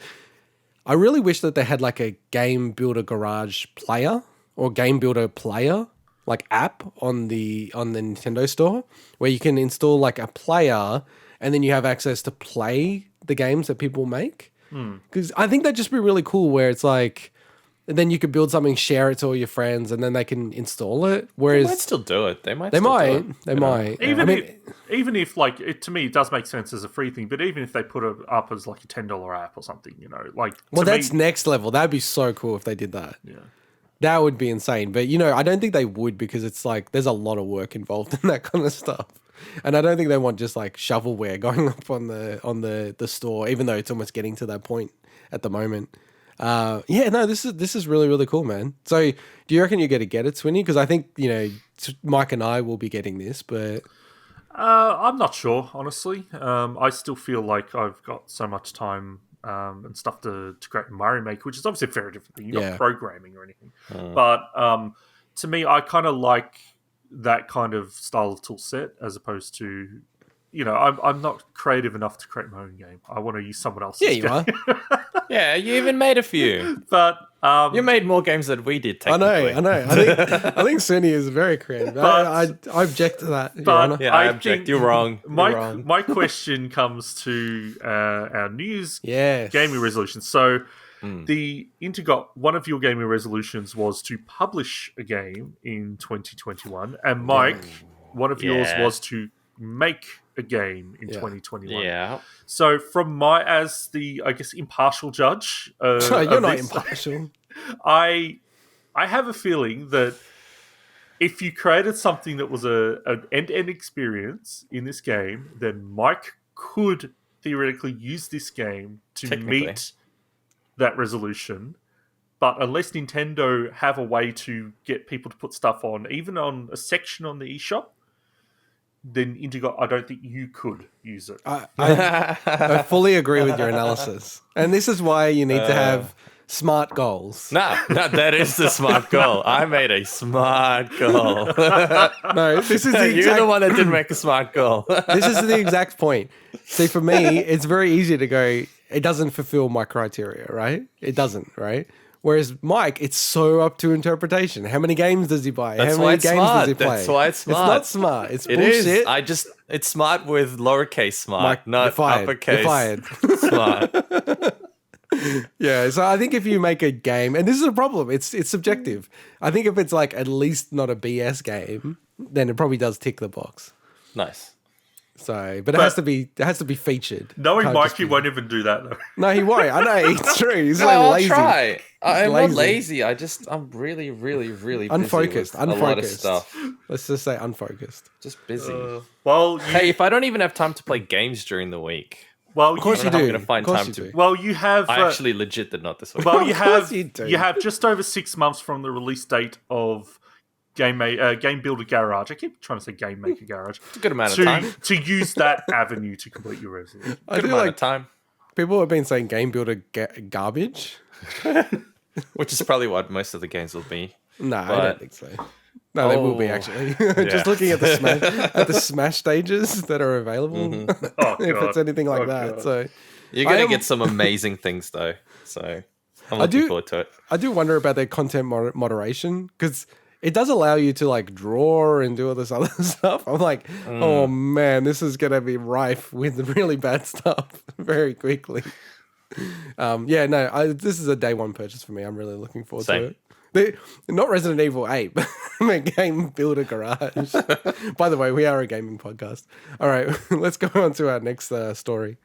I really wish that they had like a game builder garage player or game builder player like app on the Nintendo store where you can install like a player and then you have access to play the games that people make. Because I think that'd just be really cool where it's like, and then you could build something, share it to all your friends, and then they can install it. Whereas they might still do it. They might. Even if, like, to me, it does make sense as a free thing. But even if they put it up as like a $10 app or something, like. Well, that's next level. That'd be so cool if they did that. Yeah. That would be insane. But I don't think they would because it's like there's a lot of work involved in that kind of stuff. And I don't think they want just like shovelware going up on the store, even though it's almost getting to that point at the moment. This is really, really cool, man. So do you reckon you're going to get it, Swinny? Because I think, Mike and I will be getting this, but... I'm not sure, honestly. I still feel like I've got so much time and stuff to create Mario Maker, which is obviously very different. You're not programming or anything. But to me, I kind of like that kind of style of tool set as opposed to... I'm not creative enough to create my own game. I want to use someone else's game. You are. Yeah, you even made a few. But you made more games than we did, technically. I know. I think Sony is very creative. I object to that, Your Honor. Yeah, I object. You're wrong. My question comes to our New Year's gaming resolution. So the Intergot, one of your gaming resolutions was to publish a game in 2021. And Mike, one of yours was to make a game in 2021. Yeah. So from as the, I guess, impartial judge... you're not impartial. I have a feeling that if you created something that was an end-to-end experience in this game, then Mike could theoretically use this game to meet that resolution. But unless Nintendo have a way to get people to put stuff on, even on a section on the eShop, then Intergot, I don't think you could use it. I fully agree with your analysis. And this is why you need to have smart goals. No, that is the smart goal. I made a smart goal. No, this is the exact... You're the one that didn't make a smart goal. This is the exact point. See, for me, it's very easy to go, it doesn't fulfill my criteria, right? It doesn't, right? Whereas Mike, it's so up to interpretation. How many games does he buy? That's How many games smart. does he play? That's why it's smart. It's not smart. It's bullshit. bullshit. It's smart with lowercase smart, Mike, not uppercase you're fired. smart. Yeah, so I think if you make a game, and this is a problem, it's subjective. I think if it's like at least not a BS game, then it probably does tick the box. Nice. So, but it has to be featured. Knowing Mike, he won't even do that though. No, he won't. I know it's true. He's I'll lazy. try. I'm not lazy. I'm really, really, really unfocused. Busy with a lot of stuff. Let's just say unfocused. Just busy. Hey, if I don't even have time to play games during the week. Well, of course you do. I'm going to find time to. Well, you have. I actually legit did not this week. Well, you have just over 6 months from the release date of Game Builder Garage. I keep trying to say Game Maker Garage. It's a good amount of time to use that avenue to complete your resolution. Good amount of time. People have been saying Game Builder garbage, which is probably what most of the games will be. No, I don't think so. No, they will be actually. Just looking at the Smash stages that are available, if it's anything like that. God. So you're gonna get some amazing things though. So I'm looking forward to it. I do wonder about their content moderation because it does allow you to like draw and do all this other stuff. I'm like, oh man, this is gonna be rife with really bad stuff very quickly. This is a day one purchase for me. I'm really looking forward to it. Not Resident Evil 8, but Game Builder Garage. By the way, we are a gaming podcast. All right, let's go on to our next story.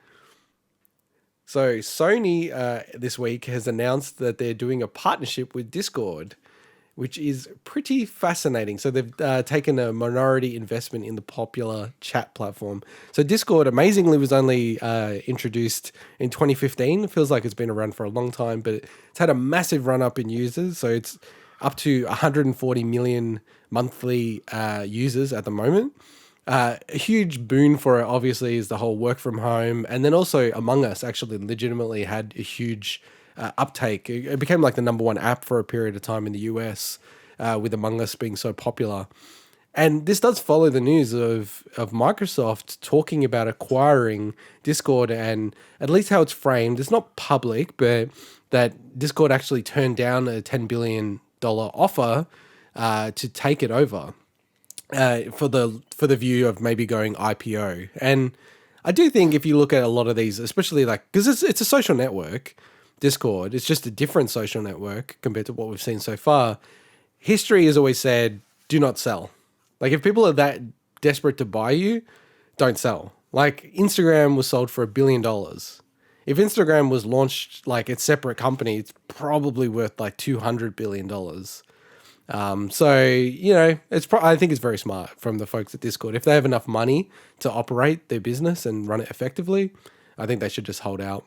So Sony this week has announced that they're doing a partnership with Discord, which is pretty fascinating. So they've taken a minority investment in the popular chat platform. So Discord, amazingly, was only introduced in 2015. It feels like it's been around for a long time, but it's had a massive run-up in users. So it's up to 140 million monthly users at the moment. A huge boon for it, obviously, is the whole work from home. And then also Among Us actually legitimately had a huge uptake. It became like the number one app for a period of time in the US, with Among Us being so popular. And this does follow the news of Microsoft talking about acquiring Discord, and at least how it's framed, it's not public, but that Discord actually turned down a $10 billion offer to take it over for the view of maybe going IPO. And I do think if you look at a lot of these, especially like, because it's a social network, Discord, it's just a different social network compared to what we've seen so far. History has always said, do not sell. Like if people are that desperate to buy you, don't sell. Like Instagram was sold for $1 billion. If Instagram was launched like a separate company, it's probably worth like $200 billion. So, you know, I think it's very smart from the folks at Discord. If they have enough money to operate their business and run it effectively, I think they should just hold out.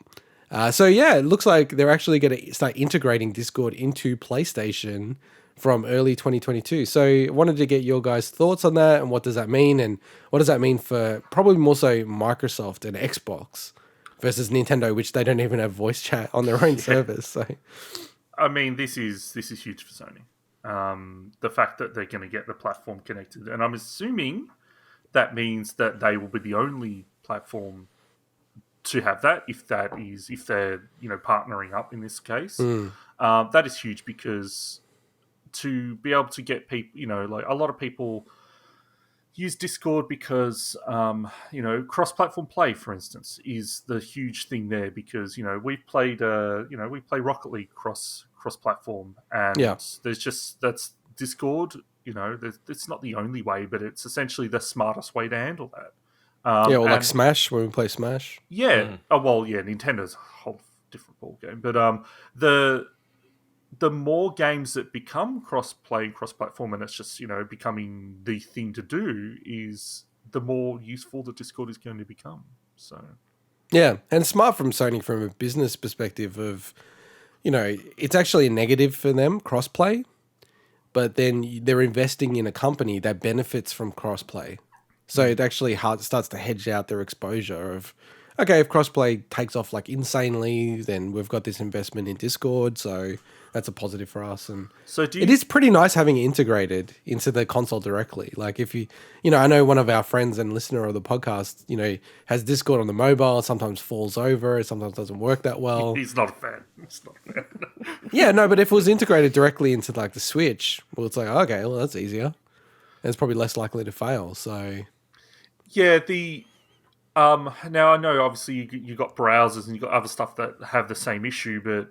So yeah, it looks like they're actually going to start integrating Discord into PlayStation from early 2022. So I wanted to get your guys' thoughts on that, and what does that mean, and what does that mean for probably more so Microsoft and Xbox versus Nintendo, which they don't even have voice chat on their own service. So, I mean, this is huge for Sony. The fact that they're going to get the platform connected, and I'm assuming that means that they will be the only platform to have that if they're partnering up in this case. That is huge because to be able to get people, like a lot of people use Discord because cross-platform play, for instance, is the huge thing there because we play Rocket League cross-platform, and that's Discord. It's not the only way, but it's essentially the smartest way to handle that. Like Smash, when we play Smash. Yeah. Oh, well, yeah, Nintendo's a whole different ball game. But the more games that become cross-play and cross-platform, and it's just, becoming the thing to do, is the more useful the Discord is going to become. So, yeah, and it's smart from Sony from a business perspective of, it's actually a negative for them, cross-play, but then they're investing in a company that benefits from cross-play. So it actually starts to hedge out their exposure of, okay, if crossplay takes off like insanely, then we've got this investment in Discord, so that's a positive for us. And so it is pretty nice having it integrated into the console directly. Like if I know one of our friends and listener of the podcast, has Discord on the mobile, sometimes falls over, sometimes doesn't work that well. He's not a fan. Yeah, no, but if it was integrated directly into like the Switch, well, it's like, okay, well, that's easier. And it's probably less likely to fail, so... Yeah, now I know obviously you got browsers and you got other stuff that have the same issue, but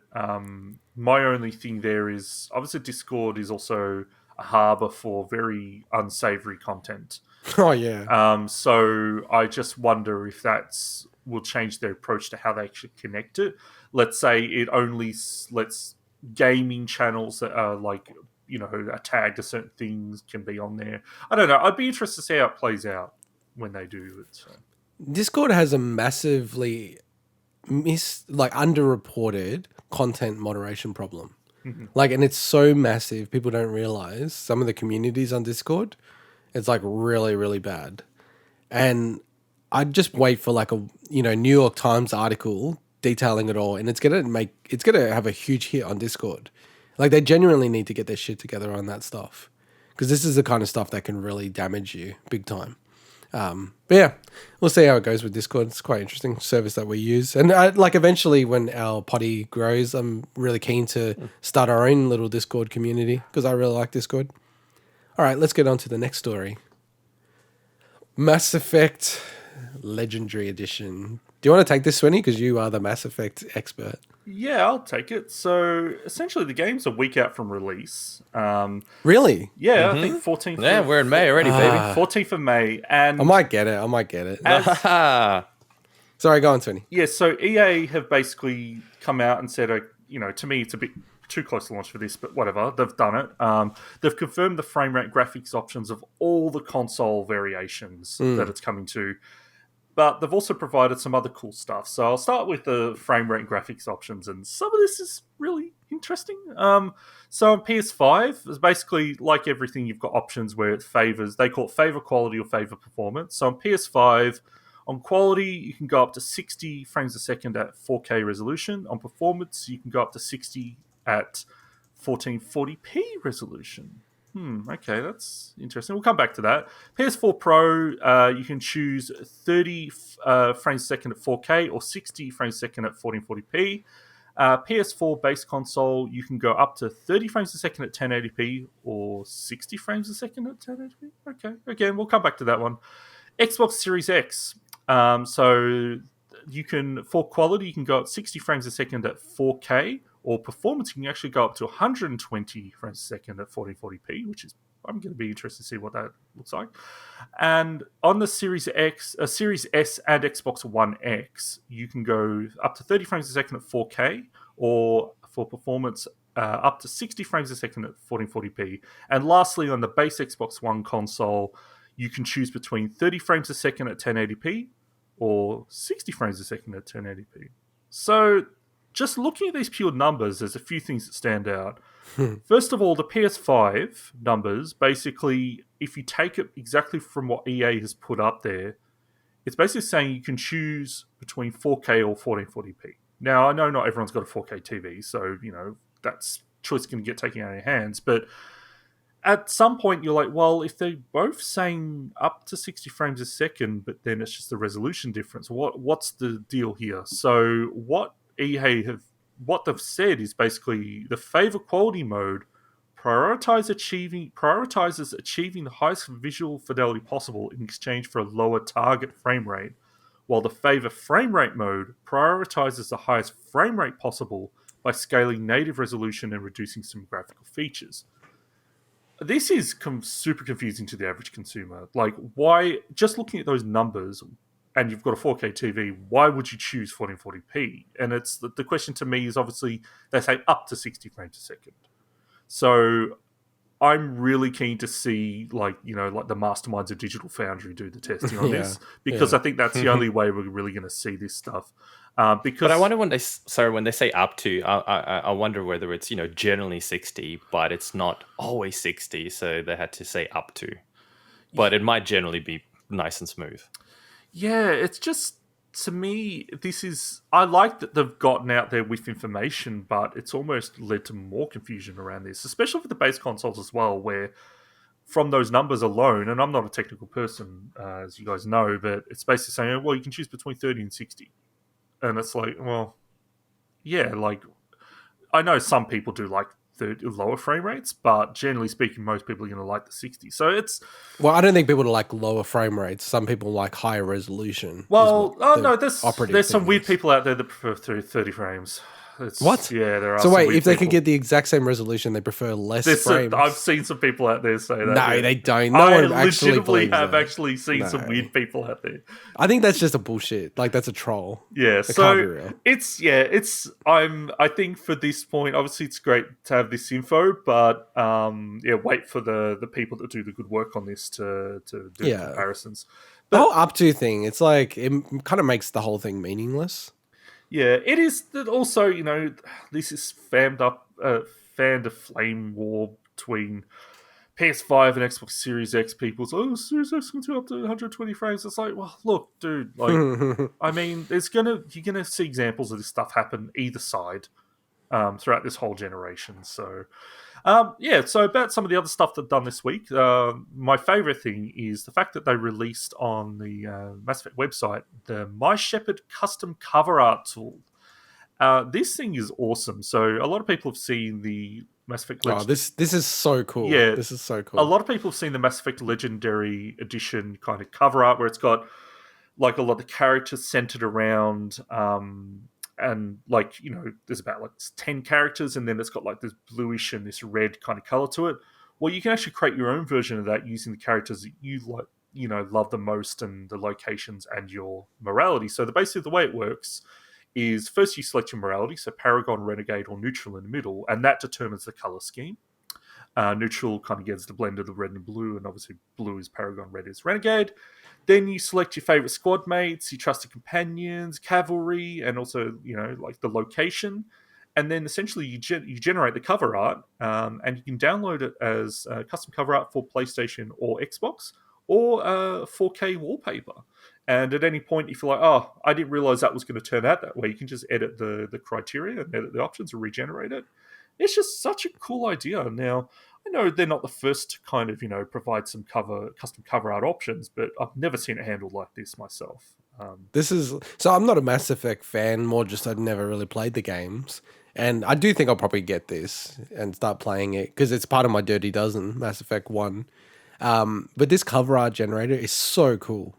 my only thing there is obviously Discord is also a harbor for very unsavory content. Oh yeah. So I just wonder if will change their approach to how they actually connect it. Let's say it only lets gaming channels that are like are tagged to certain things can be on there. I don't know. I'd be interested to see how it plays out when they do it. So. Discord has a massively underreported content moderation problem. Mm-hmm. And it's so massive, people don't realize some of the communities on Discord, it's really, really bad. And I'd just wait for a New York Times article detailing it all, and it's gonna have a huge hit on Discord. They genuinely need to get their shit together on that stuff, because this is the kind of stuff that can really damage you big time. But yeah, we'll see how it goes with Discord. It's quite interesting service that we use. And eventually when our potty grows, I'm really keen to start our own little Discord community because I really like Discord. All right, let's get on to the next story. Mass Effect Legendary Edition. Do you want to take this, Swinny? Because you are the Mass Effect expert. Yeah, I'll take it. So essentially, the game's a week out from release. Really? Yeah, I think 14th. Yeah, we're in May already, baby. 14th of May, and I might get it. Sorry, go on, Tony. Yeah, so EA have basically come out and said, to me, it's a bit too close to launch for this, but whatever. They've done it. They've confirmed the frame rate graphics options of all the console variations that it's coming to. But they've also provided some other cool stuff. So I'll start with the frame rate graphics options, and some of this is really interesting. So on PS5, it's basically like everything, you've got options where it favors, they call it favor quality or favor performance. So on PS5, on quality, you can go up to 60 frames a second at 4K resolution. On performance, you can go up to 60 at 1440p resolution. Okay, that's interesting. We'll come back to that. PS4 Pro, you can choose 30 frames a second at 4K or 60 frames a second at 1440p. PS4 base console, you can go up to 30 frames a second at 1080p or 60 frames a second at 1080p. Okay, again, we'll come back to that one. Xbox Series X. So you can, for quality, you can go up 60 frames a second at 4K. Or performance, you can actually go up to 120 frames a second at 1440p, which is, I'm going to be interested to see what that looks like. And on the Series S and Xbox One X, you can go up to 30 frames a second at 4K, or for performance, up to 60 frames a second at 1440p. And lastly, on the base Xbox One console, you can choose between 30 frames a second at 1080p or 60 frames a second at 1080p. So just looking at these pure numbers, there's a few things that stand out. First of all, the PS5 numbers, basically, if you take it exactly from what EA has put up there, it's basically saying you can choose between 4K or 1440p. Now, I know not everyone's got a 4K TV, so, that's choice going to get taken out of your hands, but at some point you're like, well, if they're both saying up to 60 frames a second, but then it's just the resolution difference, what's the deal here? So what they've said is basically the favor quality mode prioritizes achieving the highest visual fidelity possible in exchange for a lower target frame rate, while the favor frame rate mode prioritizes the highest frame rate possible by scaling native resolution and reducing some graphical features. This is super confusing to the average consumer. Like, why, just looking at those numbers, and you've got a 4K TV, why would you choose 1440p? And it's the question to me is obviously they say up to 60 frames a second. So I'm really keen to see, like the masterminds of Digital Foundry do the testing on this, because I think that's the only way we're really going to see this stuff. Because, but I wonder when they say up to, I wonder whether it's generally 60, but it's not always 60, so they had to say up to. But it might generally be nice and smooth. Yeah, it's just, to me, I like that they've gotten out there with information, but it's almost led to more confusion around this, especially for the base consoles as well, where from those numbers alone, and I'm not a technical person, as you guys know, but it's basically saying, well, you can choose between 30 and 60. And it's like, well, yeah, like, I know some people do like lower frame rates, but generally speaking, most people are going to like the 60. So it's... Well, I don't think people like lower frame rates. Some people like higher resolution. Well, there's some weird people out there that prefer 30 frames. What? Yeah, there are. So wait, if they can get the exact same resolution, they prefer less frames. I've seen some people out there say that. No, they don't. No one actually believes that. Actually seen some weird people out there. I think that's just a bullshit. Like, that's a troll. Yeah, so I think for this point, obviously it's great to have this info, but wait for the people that do the good work on this to do comparisons. But the whole up to thing, it's like, it kind of makes the whole thing meaningless. Yeah, it is that also, this is fanned a flame war between PS5 and Xbox Series X people. So, Series X can do up to 120 frames. It's like, well, look, dude, like, I mean, you're gonna see examples of this stuff happen either side throughout this whole generation. So, so about some of the other stuff they've done this week, my favorite thing is the fact that they released on the Mass Effect website the My Shepherd custom cover art tool. This thing is awesome. So a lot of people have seen the Mass Effect this is so cool. Yeah, this is so cool. A lot of people have seen the Mass Effect Legendary Edition kind of cover art where it's got like a lot of the characters centered around and like, there's about 10 characters, and then it's got like this bluish and this red kind of color to it. Well, you can actually create your own version of that using the characters that you like, love the most, and the locations and your morality. So basically the way it works is first you select your morality, so Paragon, Renegade, or Neutral in the middle, and that determines the color scheme. Neutral kind of gets the blend of the red and blue, and obviously blue is Paragon, red is Renegade. Then you select your favorite squad mates, your trusted companions, cavalry, and also, like the location. And then essentially you generate the cover art, and you can download it as custom cover art for PlayStation or Xbox, or 4K wallpaper. And at any point, if you're like, oh, I didn't realize that was going to turn out that way, you can just edit the criteria and edit the options and regenerate it. It's just such a cool idea. Now, I know they're not the first to kind of, provide some custom cover art options, but I've never seen it handled like this myself. So I'm not a Mass Effect fan, more just I've never really played the games. And I do think I'll probably get this and start playing it because it's part of my Dirty Dozen, Mass Effect 1. But this cover art generator is so cool.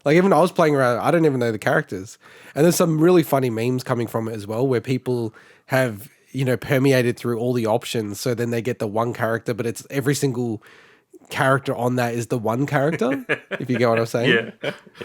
Like, even I was playing around, I don't even know the characters. And there's some really funny memes coming from it as well, where people have, permeated through all the options. So then they get the one character, but it's every single character on that is the one character, if you get what I'm saying.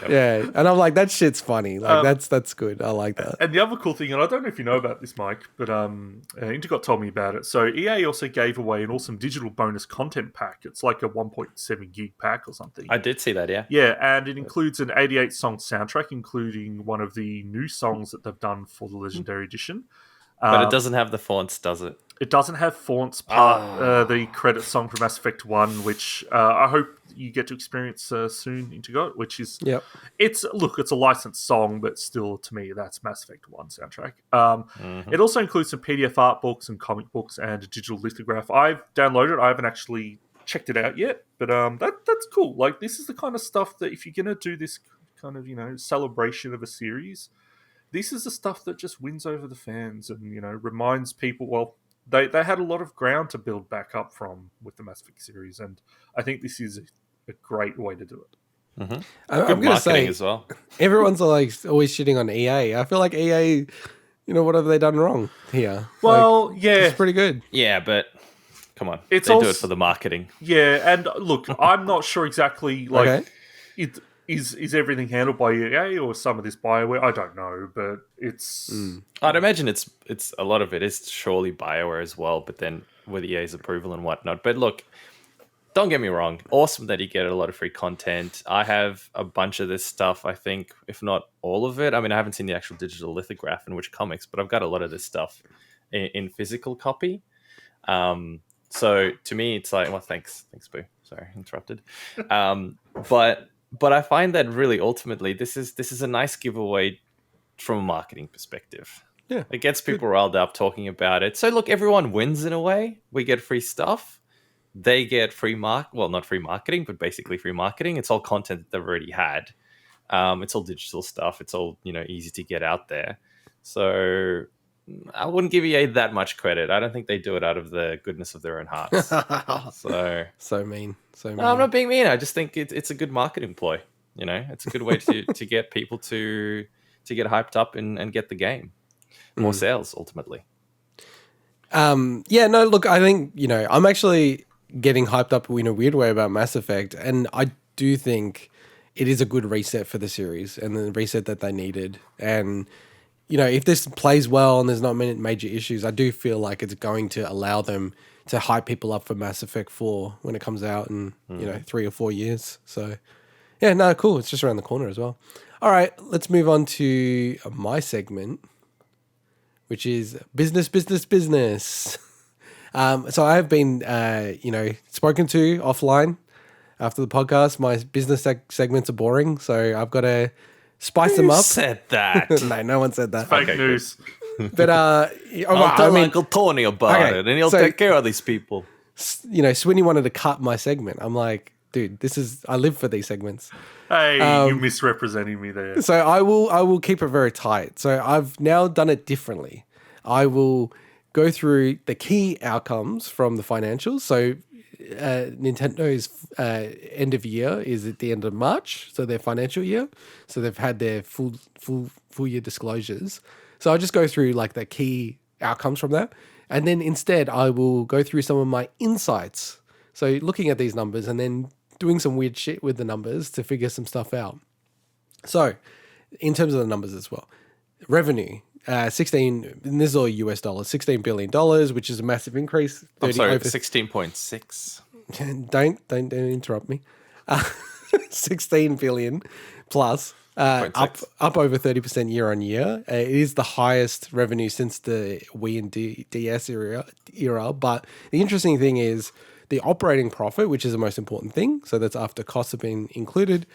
Yeah. And I'm like, that shit's funny. Like, that's good. I like that. And the other cool thing, and I don't know if you know about this, Mike, but Intergot told me about it. So EA also gave away an awesome digital bonus content pack. It's like a 1.7 gig pack or something. I did see that, yeah. Yeah, and it includes an 88 song soundtrack, including one of the new songs that they've done for the Legendary Edition. But it doesn't have the fonts, does it? It doesn't have fonts the credit song for Mass Effect 1, which I hope you get to experience soon, Intergot, which is... Yep. It's a licensed song, but still, to me, that's Mass Effect 1 soundtrack. It also includes some PDF art books and comic books and a digital lithograph. I've downloaded it. I haven't actually checked it out yet, but that's cool. Like, this is the kind of stuff that if you're gonna do this kind of celebration of a series, this is the stuff that just wins over the fans and reminds people. Well, they had a lot of ground to build back up from with the Mass Effect series, and I think this is a great way to do it. Mm-hmm. I'm going to say as well. Everyone's like always shitting on EA. I feel like EA, what have they done wrong here? Well, yeah, it's pretty good. Yeah, but come on, they do it for the marketing. Yeah, and look, I'm not sure exactly is everything handled by EA or some of this BioWare. I don't know, but it's. I'd imagine it's a lot of it is surely BioWare as well, but then with EA's approval and whatnot. But look. Don't get me wrong. Awesome that you get a lot of free content. I have a bunch of this stuff, I think, if not all of it. I mean, I haven't seen the actual digital lithograph in which comics, but I've got a lot of this stuff in physical copy. So to me, it's like, well, thanks, Boo. Sorry, interrupted. But I find that really, ultimately, this is a nice giveaway from a marketing perspective. Yeah, it gets people riled up talking about it. So look, everyone wins in a way. We get free stuff. They get not free marketing, but basically free marketing. It's all content that they've already had. It's all digital stuff. It's all, easy to get out there. So I wouldn't give EA that much credit. I don't think they do it out of the goodness of their own hearts. So mean. No, I'm not being mean. I just think it's a good marketing ploy. It's a good way to get people to get hyped up and get the game. More sales, ultimately. Look, I think, I'm actually getting hyped up in a weird way about Mass Effect, and I do think it is a good reset for the series and the reset that they needed. And if this plays well and there's not many major issues, I do feel like it's going to allow them to hype people up for Mass Effect 4 when it comes out in 3 or 4 years. So cool, it's just around the corner as well. All right, let's move on to my segment, which is business. So I have been, spoken to offline after the podcast. My business segments are boring, so I've got to spice them up. Who said that? No one said that. Fake news. But I'll tell Uncle Tony about it, and he'll take care of these people. Swinny wanted to cut my segment. I'm like, dude, I live for these segments. Hey, you're misrepresenting me there. So I will keep it very tight. So I've now done it differently. I will go through the key outcomes from the financials. So Nintendo's end of year is at the end of March, so their financial year. So they've had their full year disclosures. So I'll just go through like the key outcomes from that. And then instead I will go through some of my insights. So looking at these numbers and then doing some weird shit with the numbers to figure some stuff out. So in terms of the numbers as well, revenue. 16, and this is all US dollars, $16 billion, which is a massive increase. 16.6. Don't interrupt me. 16 billion plus, up over 30% year on year. It is the highest revenue since the Wii and DS era. But the interesting thing is the operating profit, which is the most important thing. So that's after costs have been included,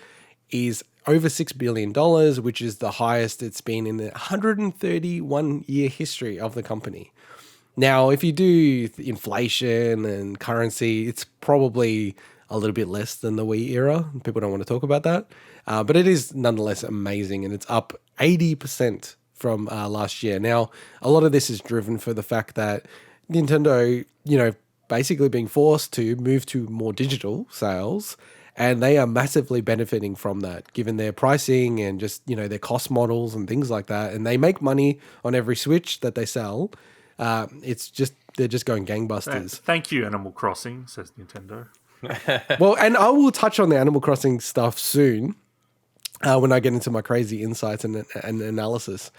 is over $6 billion, which is the highest it's been in the 131-year history of the company. Now, if you do inflation and currency, it's probably a little bit less than the Wii era. People don't want to talk about that. But it is nonetheless amazing, and it's up 80% from last year. Now, a lot of this is driven for the fact that Nintendo, basically being forced to move to more digital sales, and they are massively benefiting from that, given their pricing and just, their cost models and things like that. And they make money on every Switch that they sell. They're just going gangbusters. Thank you, Animal Crossing, says Nintendo. Well, and I will touch on the Animal Crossing stuff soon when I get into my crazy insights and analysis.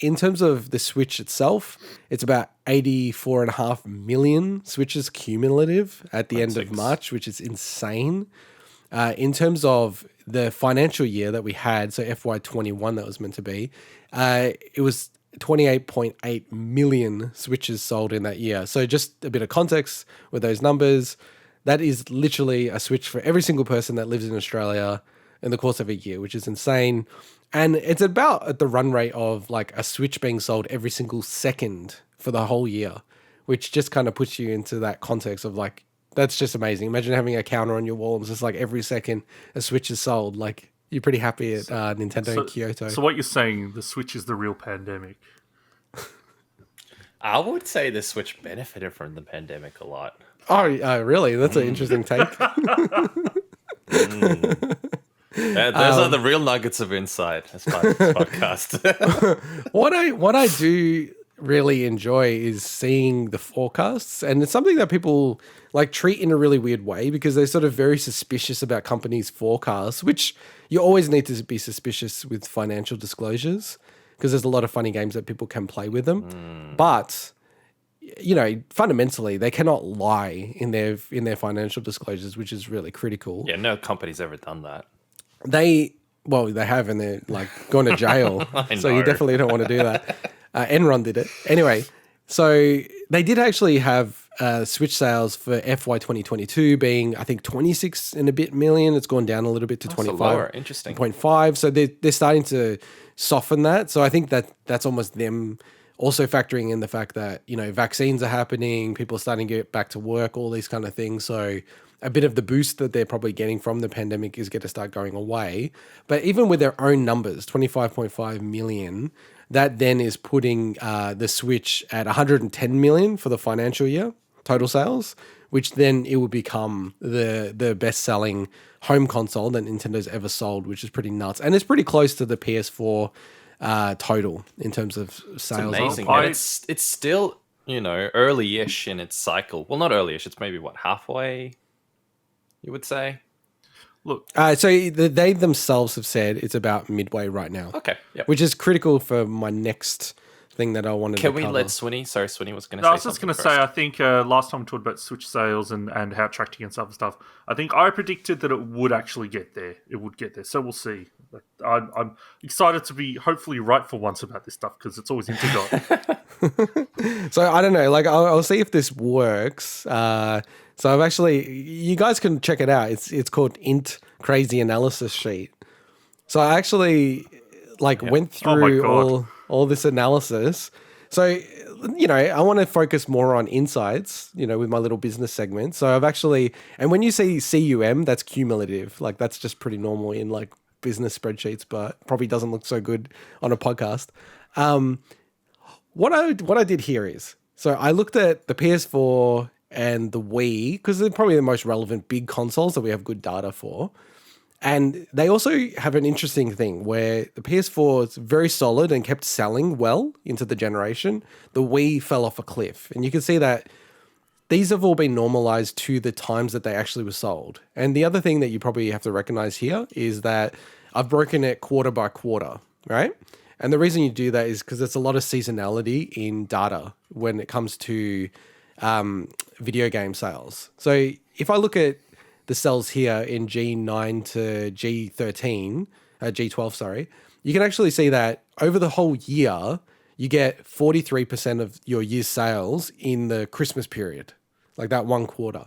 In terms of the Switch itself, it's about 84.5 million Switches cumulative at the end of March, which is insane. In terms of the financial year that we had, so FY21 that was meant to be, it was 28.8 million Switches sold in that year. So just a bit of context with those numbers, that is literally a Switch for every single person that lives in Australia in the course of a year, which is insane. And it's about at the run rate of like a Switch being sold every single second for the whole year, which just kind of puts you into that context of like That's just amazing. Imagine having a counter on your wall and it's just like every second a Switch is sold. Like, you're pretty happy at Nintendo in Kyoto. So what you're saying, the Switch is the real pandemic? I would say the Switch benefited from the pandemic a lot. Oh, really? That's an interesting take. Those are the real nuggets of insight as part of this podcast. What I do really enjoy is seeing the forecasts, and it's something that people like treat in a really weird way because they're sort of very suspicious about companies' forecasts, which you always need to be suspicious with financial disclosures because there's a lot of funny games that people can play with them. But you know, fundamentally, they cannot lie in their financial disclosures, which is really critical. Yeah, no company's ever done that. They have, and they're like gone to jail. So you definitely don't want to do that. Enron did it. Anyway, so they did actually have Switch sales for FY 2022 being, I think, 26 and a bit million. It's gone down a little bit to 25. Interesting. 0.5. So they're starting to soften that. So I think that's almost them also factoring in the fact that, you know, vaccines are happening, people are starting to get back to work, all these kind of things. So a bit of the boost that they're probably getting from the pandemic is going to start going away. But even with their own numbers, 25.5 million, that then is putting the Switch at 110 million for the financial year total sales, which then it will become the best-selling home console that Nintendo's ever sold, which is pretty nuts. And it's pretty close to the PS4 total in terms of sales. It's amazing. And it's still, you know, early-ish in its cycle. Well, not early-ish. It's maybe, halfway, you would say? Look. So they themselves have said it's about midway right now. Okay. Yep. Which is critical for my next thing that I wanted to cover. Can we let Swinny? Sorry, Swinny was going to say something. I was just going to say, I think last time we talked about Switch sales and how it tracked against other stuff, I think I predicted that it would actually get there. It would get there. So we'll see. I'm excited to be hopefully right for once about this stuff because it's always Intergot. So I don't know. Like, I'll see if this works. So I've actually, you guys can check it out. It's called Int Crazy Analysis Sheet. So I actually went through all this analysis. So, you know, I want to focus more on insights, you know, with my little business segment. So I've actually, and when you see CUM, that's cumulative. Like, that's just pretty normal in like business spreadsheets, but probably doesn't look so good on a podcast. What I did here is, so I looked at the PS4 and the Wii, because they're probably the most relevant big consoles that we have good data for. And they also have an interesting thing where the PS4 is very solid and kept selling well into the generation. The Wii fell off a cliff. And you can see that these have all been normalized to the times that they actually were sold. And the other thing that you probably have to recognize here is that I've broken it quarter by quarter, right? And the reason you do that is because there's a lot of seasonality in data when it comes to video game sales. So if I look at the cells here in G9 to G12, sorry, you can actually see that over the whole year, you get 43% of your year's sales in the Christmas period, like that one quarter.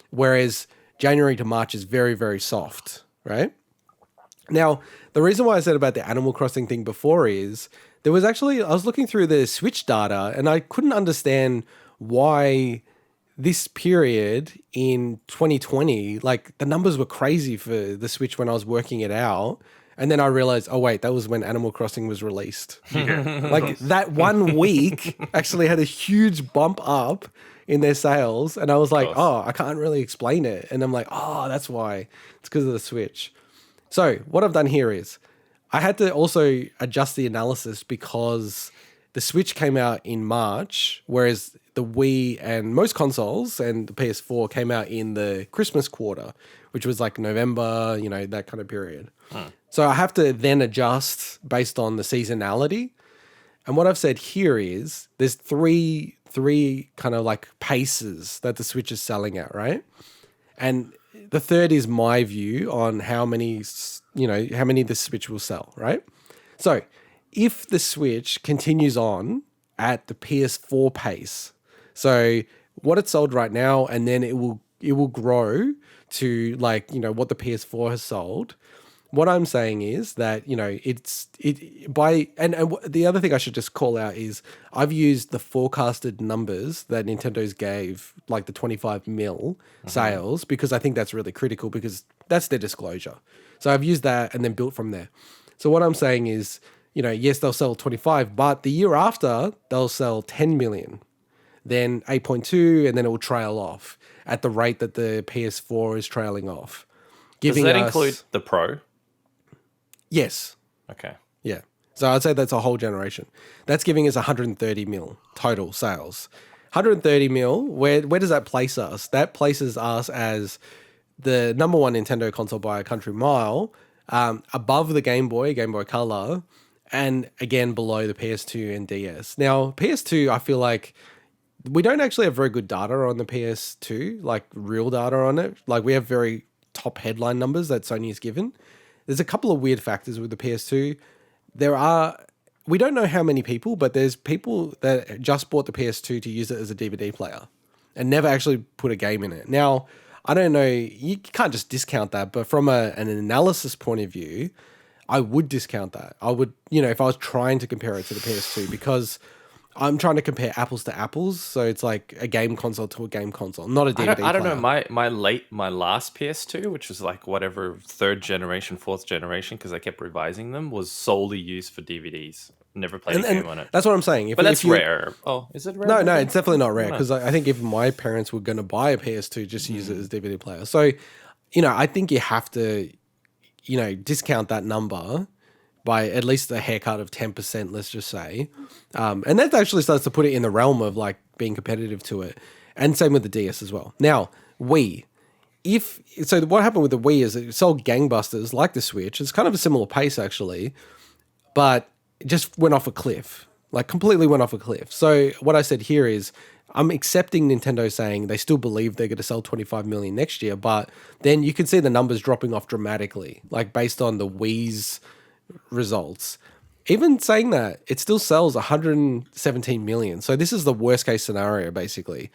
Whereas January to March is very, very soft, right? Now, the reason why I said about the Animal Crossing thing before is there was actually, I was looking through the Switch data and I couldn't understand why this period in 2020, like the numbers were crazy for the Switch when I was working it out. And then I realized, oh wait, that was when Animal Crossing was released. Yeah. Like that 1 week actually had a huge bump up in their sales. And I was like, oh, I can't really explain it. And I'm like, oh, that's why. It's because of the Switch. So what I've done here is I had to also adjust the analysis because the Switch came out in March, whereas the Wii and most consoles and the PS4 came out in the Christmas quarter, which was like November, you know, that kind of period. So I have to then adjust based on the seasonality. And what I've said here is there's three kind of like paces that the Switch is selling at, right? And the third is my view on how many the Switch will sell, right? So if the Switch continues on at the PS4 pace, so what it's sold right now, and then it will grow to like, you know, what the PS4 has sold. What I'm saying is that, the other thing I should just call out is I've used the forecasted numbers that Nintendo's gave, like the 25 mil sales, because I think that's really critical because that's their disclosure. So I've used that and then built from there. So what I'm saying is, yes, they'll sell 25, but the year after they'll sell 10 million, then 8.2, and then it will trail off at the rate that the PS4 is trailing off. Does that include the Pro? Yes. Okay. Yeah. So I'd say that's a whole generation. That's giving us 130 mil total sales. 130 mil, where does that place us? That places us as the number one Nintendo console by a country mile, above the Game Boy Color, and again below the PS2 and DS. Now, PS2, I feel like we don't actually have very good data on the PS2, like real data on it. Like we have very top headline numbers that Sony has given. There's a couple of weird factors with the PS2. We don't know how many people, but there's people that just bought the PS2 to use it as a DVD player and never actually put a game in it. Now, I don't know, you can't just discount that, but from an analysis point of view, I would discount that. I would, if I was trying to compare it to the PS2, because I'm trying to compare apples to apples, so it's like a game console to a game console, not a DVD player. I don't know. My last PS2, which was like whatever 3rd generation, 4th generation, because I kept revising them, was solely used for DVDs. Never played a game on it. That's what I'm saying. But that's rare. Oh, is it rare? No, it's definitely not rare, because I think if my parents were going to buy a PS2, just use it as DVD player. So, I think you have to, discount that number by at least a haircut of 10%, let's just say. And that actually starts to put it in the realm of like being competitive to it. And same with the DS as well. Now, Wii. So what happened with the Wii is it sold gangbusters like the Switch. It's kind of a similar pace actually, but it just went off a cliff, like completely went off a cliff. So what I said here is I'm accepting Nintendo saying they still believe they're going to sell 25 million next year, but then you can see the numbers dropping off dramatically, like based on the Wii's results. Even saying that, it still sells 117 million. So this is the worst case scenario, basically,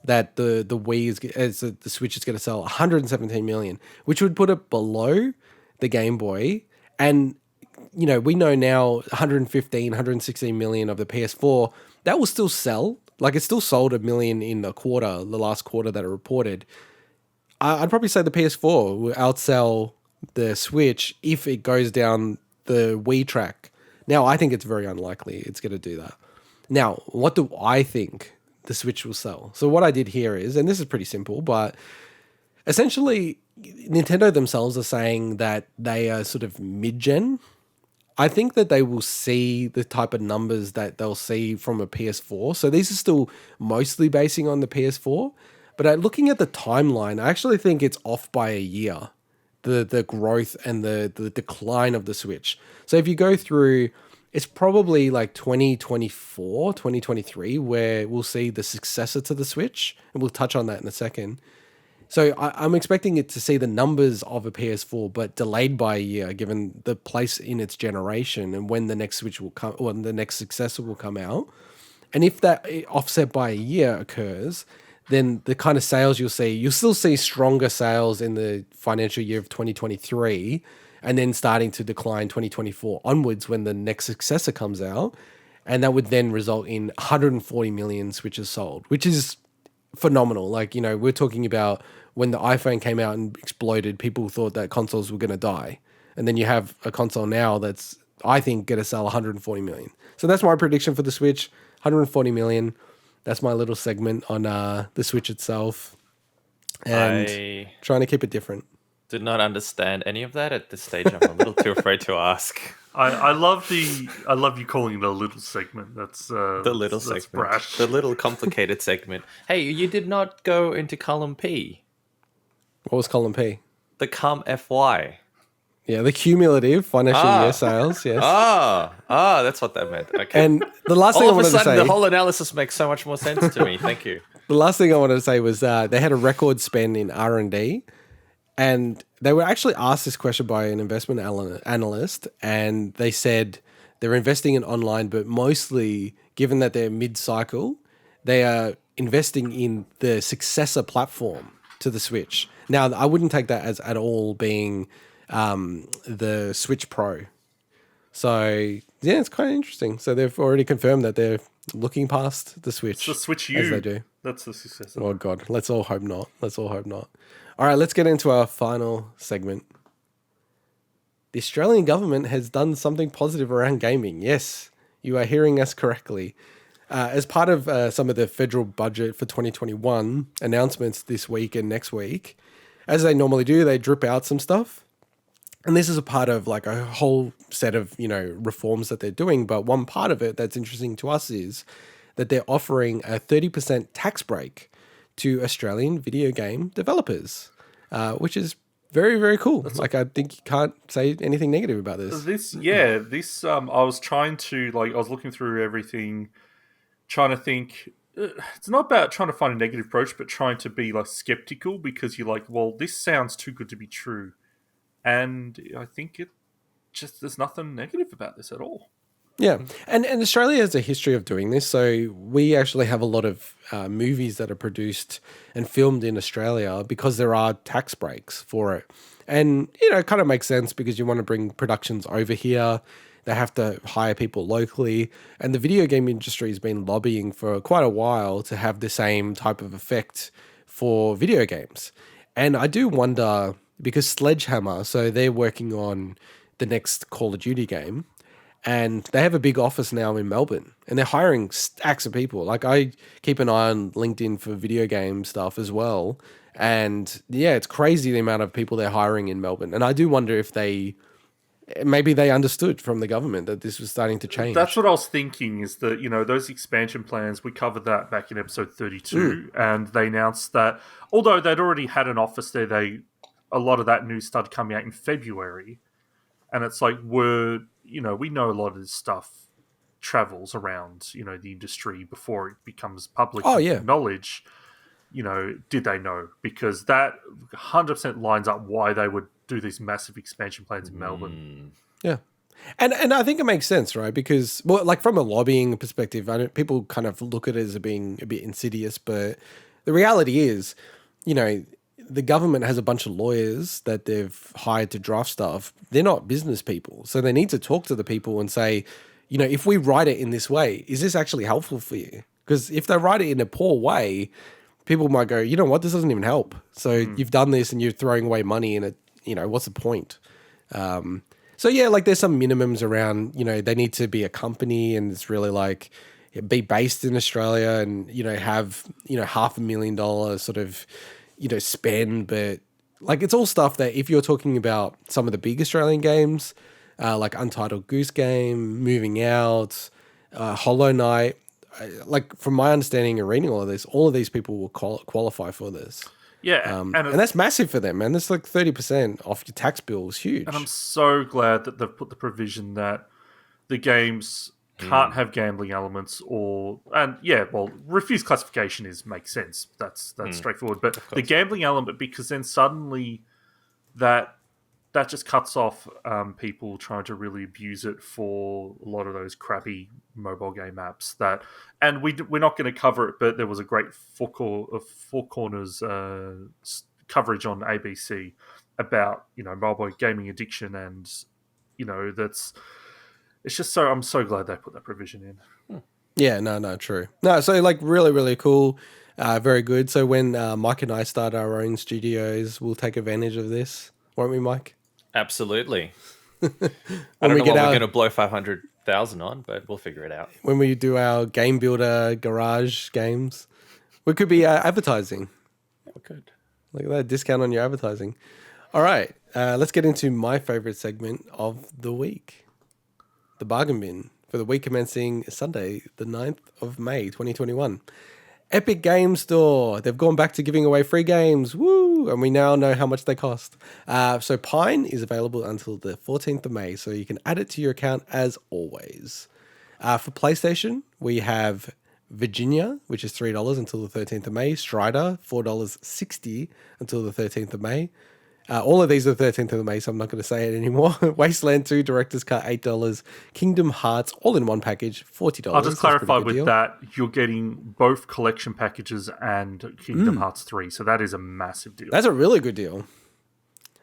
that the Switch is going to sell 117 million, which would put it below the Game Boy. And, we know now 115, 116 million of the PS4, that will still sell. Like it still sold 1 million in the last quarter that it reported. I'd probably say the PS4 will outsell the Switch if it goes down the Wii track. Now, I think it's very unlikely it's going to do that. Now, what do I think the Switch will sell? So what I did here is, and this is pretty simple, but essentially Nintendo themselves are saying that they are sort of mid-gen. I think that they will see the type of numbers that they'll see from a PS4. So these are still mostly basing on the PS4. But looking at the timeline, I actually think it's off by a year. The growth and the decline of the Switch. So if you go through, it's probably like 2024, 2023, where we'll see the successor to the Switch. And we'll touch on that in a second. So I'm expecting it to see the numbers of a PS4, but delayed by a year, given the place in its generation and when the next Switch will come, or the next successor will come out. And if that offset by a year occurs, then the kind of sales you'll still see stronger sales in the financial year of 2023, and then starting to decline 2024 onwards when the next successor comes out. And that would then result in 140 million Switches sold, which is phenomenal. Like, we're talking about when the iPhone came out and exploded, people thought that consoles were going to die. And then you have a console now that's, I think, going to sell 140 million. So that's my prediction for the Switch, 140 million. That's my little segment on the Switch itself. And trying to keep it different. Did not understand any of that at this stage. I'm a little too afraid to ask. I love you calling it a little segment. That's the little that's segment, brash. The little complicated segment. Hey, you did not go into column P. What was column P? The cum FY. Yeah, the cumulative financial year sales. Yes. That's what that meant. Okay. And the last thing I wanted to say, the whole analysis makes so much more sense to me. Thank you. The last thing I wanted to say was they had a record spend in R&D. And they were actually asked this question by an investment analyst, and they said they're investing in online, but mostly, given that they're mid-cycle, they are investing in the successor platform to the Switch. Now, I wouldn't take that as at all being the Switch Pro. So yeah, it's kind of interesting. So they've already confirmed that they're looking past the Switch. It's the Switch U. As they do. That's the success. Oh God, let's all hope not. All right, let's get into our final segment. The Australian government has done something positive around gaming. Yes, you are hearing us correctly. As part of some of the federal budget for 2021 announcements this week and next week, as they normally do, they drip out some stuff. And this is a part of like a whole set of, reforms that they're doing. But one part of it that's interesting to us is that they're offering a 30% tax break to Australian video game developers, which is very, very cool. Like, I think you can't say anything negative about this. I was trying to, I was looking through everything, trying to think. It's not about trying to find a negative approach, but trying to be, skeptical because you're like, well, this sounds too good to be true. And I think there's nothing negative about this at all. Yeah. And Australia has a history of doing this. So we actually have a lot of movies that are produced and filmed in Australia because there are tax breaks for it. And, it kind of makes sense because you want to bring productions over here. They have to hire people locally. And the video game industry has been lobbying for quite a while to have the same type of effect for video games. And I do wonder, because Sledgehammer, so they're working on the next Call of Duty game, and they have a big office now in Melbourne, and they're hiring stacks of people. Like, I keep an eye on LinkedIn for video game stuff as well. And yeah, it's crazy the amount of people they're hiring in Melbourne. And I do wonder if maybe they understood from the government that this was starting to change. That's what I was thinking, is that, those expansion plans, we covered that back in episode 32, and they announced that although they'd already had an office there, a lot of that news started coming out in February. And it's like, we know a lot of this stuff travels around, the industry before it becomes public knowledge. Did they know? Because that 100% lines up why they would do these massive expansion plans in Melbourne. Yeah. And I think it makes sense, right? Because, from a lobbying perspective, people kind of look at it as being a bit insidious, but the reality is, the government has a bunch of lawyers that they've hired to draft stuff. They're not business people. So they need to talk to the people and say, if we write it in this way, is this actually helpful for you? Because if they write it in a poor way, people might go, you know what, this doesn't even help. So you've done this and you're throwing away money and what's the point? So yeah, there's some minimums around, they need to be a company and it's really be based in Australia and, have, $500,000 sort of, spend, but it's all stuff that if you're talking about some of the big Australian games, like Untitled Goose Game, Moving Out, Hollow Knight, from my understanding and reading all of these people will qualify for this. Yeah, and that's massive for them, man. That's 30% off your tax bill is huge. And I'm so glad that they've put the provision that the games can't have gambling elements refuse classification makes sense. That's straightforward. But the gambling element, because then suddenly that just cuts off people trying to really abuse it for a lot of those crappy mobile game apps. And we're not going to cover it, but there was a great Four Corners coverage on ABC about mobile gaming addiction, and that's. It's just I'm so glad they put that provision in. Yeah, no, true. No, so really, really cool. Very good. So when Mike and I start our own studios, we'll take advantage of this, won't we, Mike? Absolutely. I don't know what we're going to blow 500,000 on, but we'll figure it out. When we do our game builder garage games, we could be advertising. We could. Look at that, discount on your advertising. All right, let's get into my favorite segment of the week. The bargain bin for the week commencing Sunday, the 9th of May, 2021. Epic Games Store. They've gone back to giving away free games. Woo! And we now know how much they cost. So Pine is available until the 14th of May, so you can add it to your account as always. For PlayStation, we have Virginia, which is $3 until the 13th of May. Strider, $4.60 until the 13th of May. All of these are the 13th of May, so I'm not going to say it anymore. Wasteland 2, Director's Cut, $8. Kingdom Hearts, all in one package, $40. I'll just clarify with that, you're getting both collection packages and Kingdom Hearts 3, so that is a massive deal. That's a really good deal.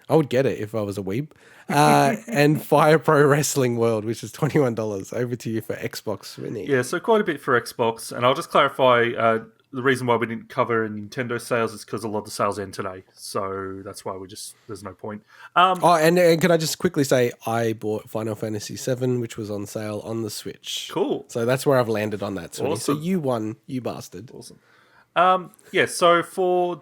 I would get it if I was a weeb. And Fire Pro Wrestling World, which is $21. Over to you for Xbox, Vinny. Yeah, so quite a bit for Xbox. And I'll just clarify, the reason why we didn't cover Nintendo sales is because a lot of the sales end today. So that's why there's no point. And could I just quickly say, I bought Final Fantasy VII, which was on sale on the Switch. Cool. So that's where I've landed on that. Awesome. So you won, you bastard. Awesome. So for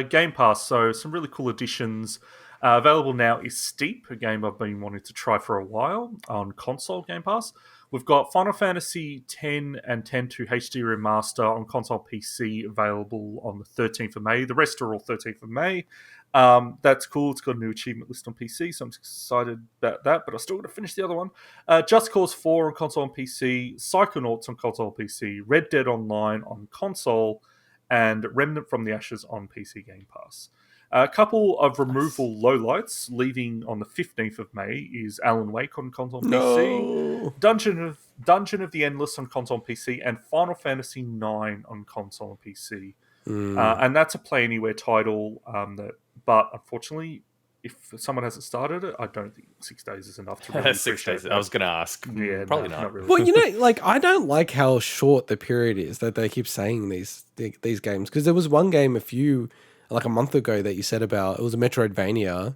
Game Pass, so some really cool additions. Available now is Steep, a game I've been wanting to try for a while on console Game Pass. We've got Final Fantasy X and X-2 HD Remaster on console PC available on the 13th of May. The rest are all 13th of May. That's cool. It's got a new achievement list on PC, so I'm excited about that, but I still got to finish the other one. Just Cause 4 on console and PC, Psychonauts on console and PC, Red Dead Online on console, and Remnant from the Ashes on PC Game Pass. A couple of removal lowlights leaving on the 15th of May is Alan Wake on console and PC, Dungeon of the Endless on console and PC, and Final Fantasy IX on console and PC. And that's a Play Anywhere title, but unfortunately, if someone hasn't started it, I don't think 6 days is enough to really 6 days. I was going to ask. Yeah, probably not. Really. Well, I don't like how short the period is that they keep saying these games, because there was one game a month ago that you said about, it was a Metroidvania,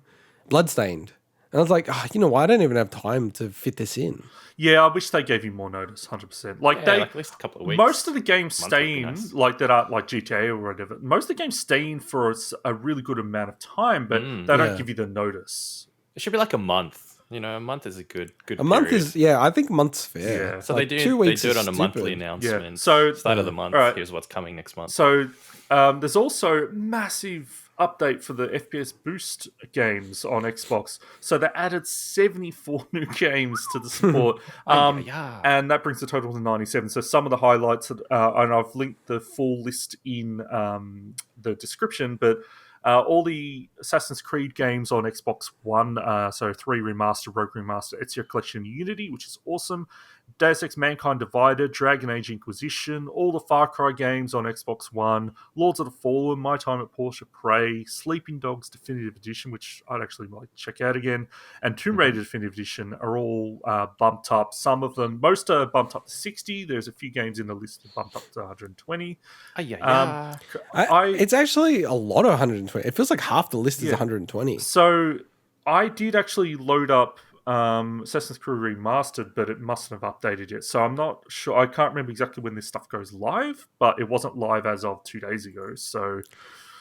Bloodstained. And I was like, you know what? I don't even have time to fit this in. Yeah, I wish they gave you more notice, 100%. At least a couple of weeks. Most of the games stay in, that are like GTA or whatever, most of the games stay in for a really good amount of time, but they don't give you the notice. It should be like a month. A month is a good A month period. is, I think month's fair. Yeah. So they do it on a monthly announcement. Yeah. So start of the month, right. Here's what's coming next month. So there's also massive update for the FPS Boost games on Xbox. So they added 74 new games to the support. And that brings the total to 97. So some of the highlights, and I've linked the full list in the description, but all the Assassin's Creed games on Xbox One, so 3 Remaster, Rogue Remaster, Ezio Collection Unity, which is awesome. Deus Ex Mankind Divided, Dragon Age Inquisition, all the Far Cry games on Xbox One, Lords of the Fallen, My Time at Portia, Prey, Sleeping Dogs Definitive Edition, which I'd actually like to check out again, and Tomb Raider Definitive Edition are all bumped up. Some of them, most are bumped up to 60. There's a few games in the list that bumped up to 120. It's actually a lot of 120. It feels like half the list is 120. So I did actually load up Assassin's Creed Remastered, but it mustn't have updated yet. So I'm not sure. I can't remember exactly when this stuff goes live, but it wasn't live as of 2 days ago. So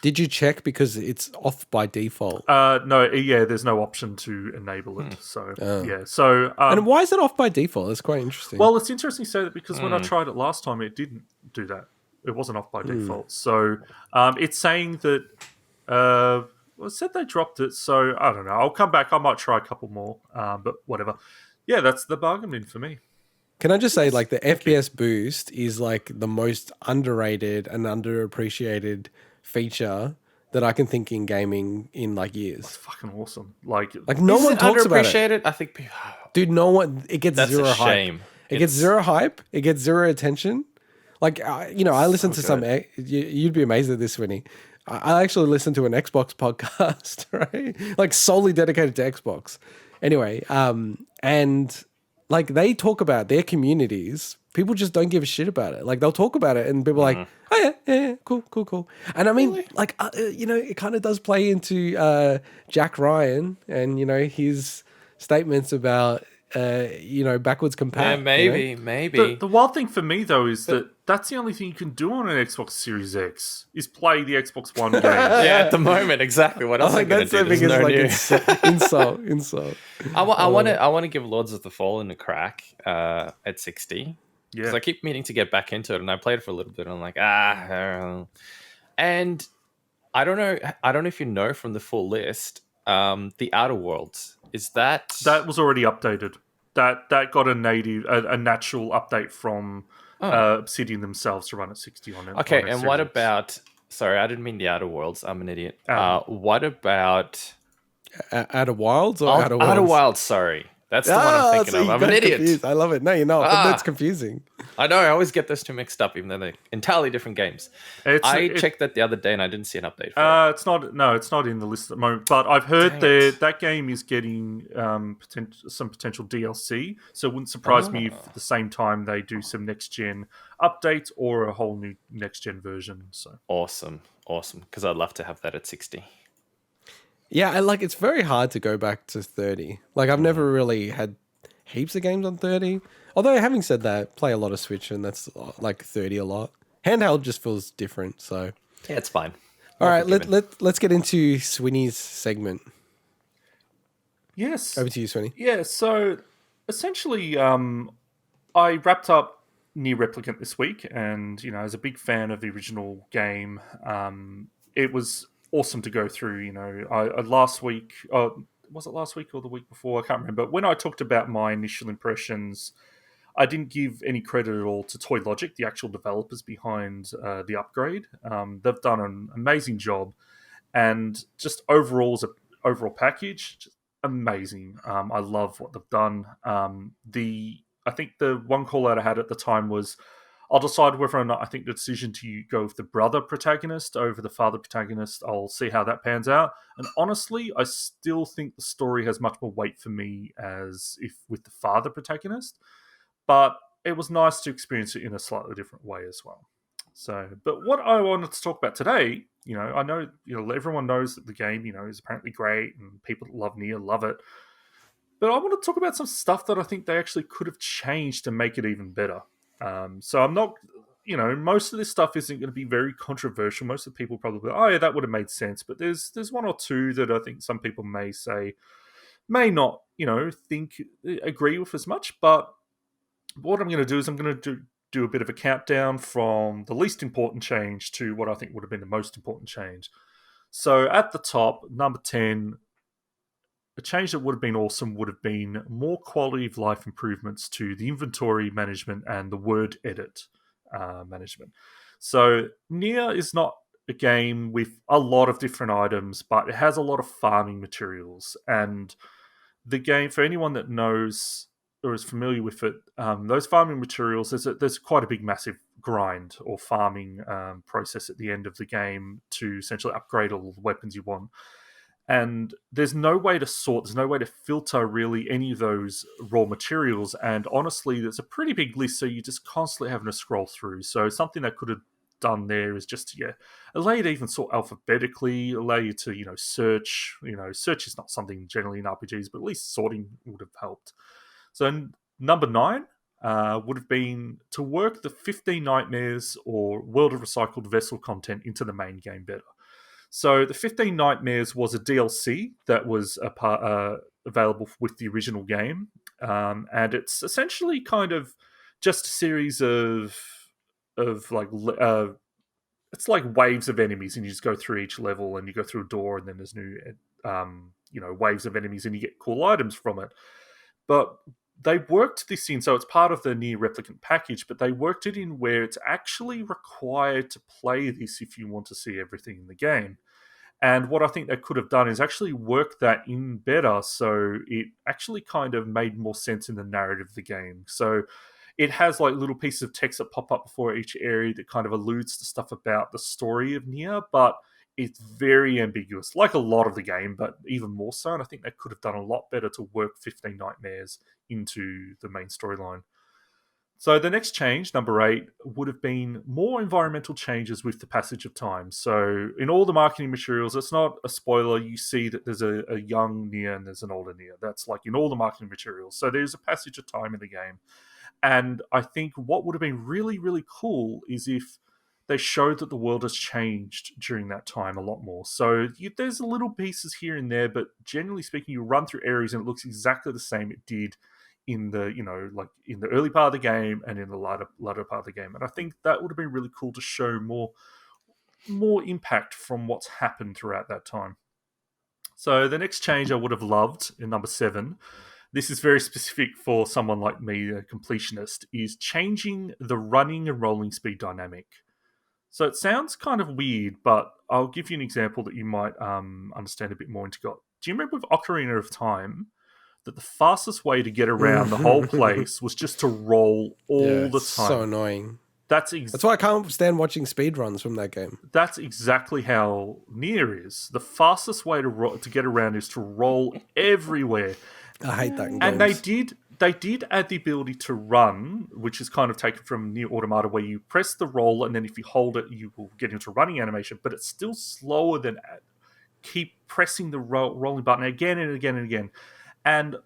did you check, because it's off by default? No, there's no option to enable it. So So and why is it off by default? That's quite interesting. Well, it's interesting to say that because when I tried it last time, it didn't do that. It wasn't off by default. So it's saying that. Well, it said they dropped it, so I don't know. I'll come back. I might try a couple more, but whatever. Yeah, that's the bargain bin for me. Can I just say, the FPS Boost is the most underrated and underappreciated feature that I can think in gaming in years. It's fucking awesking. No one talks about it. I think, dude, no one. It gets that's zero a hype. shame. It gets zero hype. It gets zero attention. I listen to some. You'd be amazed at this, Vinny. I actually listen to an Xbox podcast, right? Solely dedicated to Xbox. Anyway, and they talk about their communities. People just don't give a shit about it. They'll talk about it, and people are like, oh yeah, cool. And I mean, it kind of does play into Jack Ryan and his statements about backwards compat. Yeah, maybe. The wild thing for me though is that that's the only thing you can do on an Xbox Series X is play the Xbox One game. Yeah, at the moment, exactly. What else are you going to do? There's no new. Insult. I want to give Lords of the Fallen a crack at 60. Because I keep meaning to get back into it, and I played it for a little bit, and I'm like, and I don't know if you know from the full list, the Outer Worlds. Is that was already updated? That got a natural update from Obsidian themselves to run at 60 on it. Okay, and what about? Sorry, I didn't mean the Outer Worlds. I'm an idiot. What about Outer Wilds or Outer Wilds? Sorry, that's the one I'm thinking of. I'm an idiot. Confused. I love it. No, you're not. But that's confusing. I know, I always get those two mixed up, even though they're entirely different games. I checked that the other day and I didn't see an update for it. It's not in the list at the moment, but I've heard that game is getting some potential DLC, so it wouldn't surprise me if at the same time they do some next-gen updates or a whole new next-gen version. So Awesome, because I'd love to have that at 60. Yeah, and it's very hard to go back to 30. I've never really had heaps of games on 30. Although, having said that, play a lot of Switch, and that's 30 a lot. Handheld just feels different, so... Yeah, it's fine. All right, let's get into Swinny's segment. Yes. Over to you, Swinny. Yeah, so essentially, I wrapped up NieR Replicant this week, and, as a big fan of the original game, it was awesome to go through. I last week... was it last week or the week before? I can't remember. When I talked about my initial impressions, I didn't give any credit at all to Toy Logic, the actual developers behind the upgrade. They've done an amazing job, and just overall as an overall package, just amazing. I love what they've done. I think the one call out I had at the time was, I'll decide whether or not I think the decision to go with the brother protagonist over the father protagonist, I'll see how that pans out. And honestly, I still think the story has much more weight for me as if with the father protagonist. But it was nice to experience it in a slightly different way as well. So, but what I wanted to talk about today, I know, everyone knows that the game, is apparently great and people that love NieR love it. But I want to talk about some stuff that I think they actually could have changed to make it even better. So I'm not, most of this stuff isn't going to be very controversial. Most of the people probably, oh yeah, that would have made sense. But there's one or two that I think some people may may not, agree with as much. But what I'm going to do is I'm going to do a bit of a countdown from the least important change to what I think would have been the most important change. So at the top, number 10, a change that would have been awesome would have been more quality of life improvements to the inventory management and the word edit management. So NieR is not a game with a lot of different items, but it has a lot of farming materials. And the game, for anyone that knows or is familiar with it, those farming materials, there's quite a big, massive grind or farming process at the end of the game to essentially upgrade all the weapons you want. And there's no way to sort, there's no way to filter really any of those raw materials. And honestly, there's a pretty big list, so you're just constantly having to scroll through. So something that could have done there is just, allow you to even sort alphabetically, allow you to, search. Search is not something generally in RPGs, but at least sorting would have helped. So number 9 would have been to work the 15 Nightmares or World of Recycled Vessel content into the main game better. So the 15 Nightmares was a DLC that was available with the original game, and it's essentially kind of just a series of it's like waves of enemies, and you just go through each level, and you go through a door, and then there's new waves of enemies, and you get cool items from it. But they worked this in, so it's part of the NieR Replicant package, but they worked it in where it's actually required to play this if you want to see everything in the game. And what I think they could have done is actually work that in better, so it actually kind of made more sense in the narrative of the game. So it has little pieces of text that pop up before each area that kind of alludes to stuff about the story of NieR, but it's very ambiguous, like a lot of the game, but even more so. And I think they could have done a lot better to work 15 Nightmares into the main storyline. So the next change, number 8, would have been more environmental changes with the passage of time. So in all the marketing materials, it's not a spoiler. You see that there's a young NieR and there's an older NieR. That's in all the marketing materials. So there's a passage of time in the game. And I think what would have been really, really cool is if they showed that the world has changed during that time a lot more. So there's little pieces here and there, but generally speaking, you run through areas and it looks exactly the same it did in the in the early part of the game and in the latter part of the game. And I think that would have been really cool to show more impact from what's happened throughout that time. So the next change I would have loved in number 7, this is very specific for someone like me, a completionist, is changing the running and rolling speed dynamic. So it sounds kind of weird, but I'll give you an example that you might understand a bit more into. Do you remember with Ocarina of Time, that the fastest way to get around the whole place was just to roll all the time. So annoying. That's why I can't stand watching speedruns from that game. That's exactly how NieR is. The fastest way to get around is to roll everywhere. I hate that in games. And they did add the ability to run, which is kind of taken from NieR Automata, where you press the roll and then if you hold it, you will get into running animation. But it's still slower than keep pressing the rolling button again and again and again. And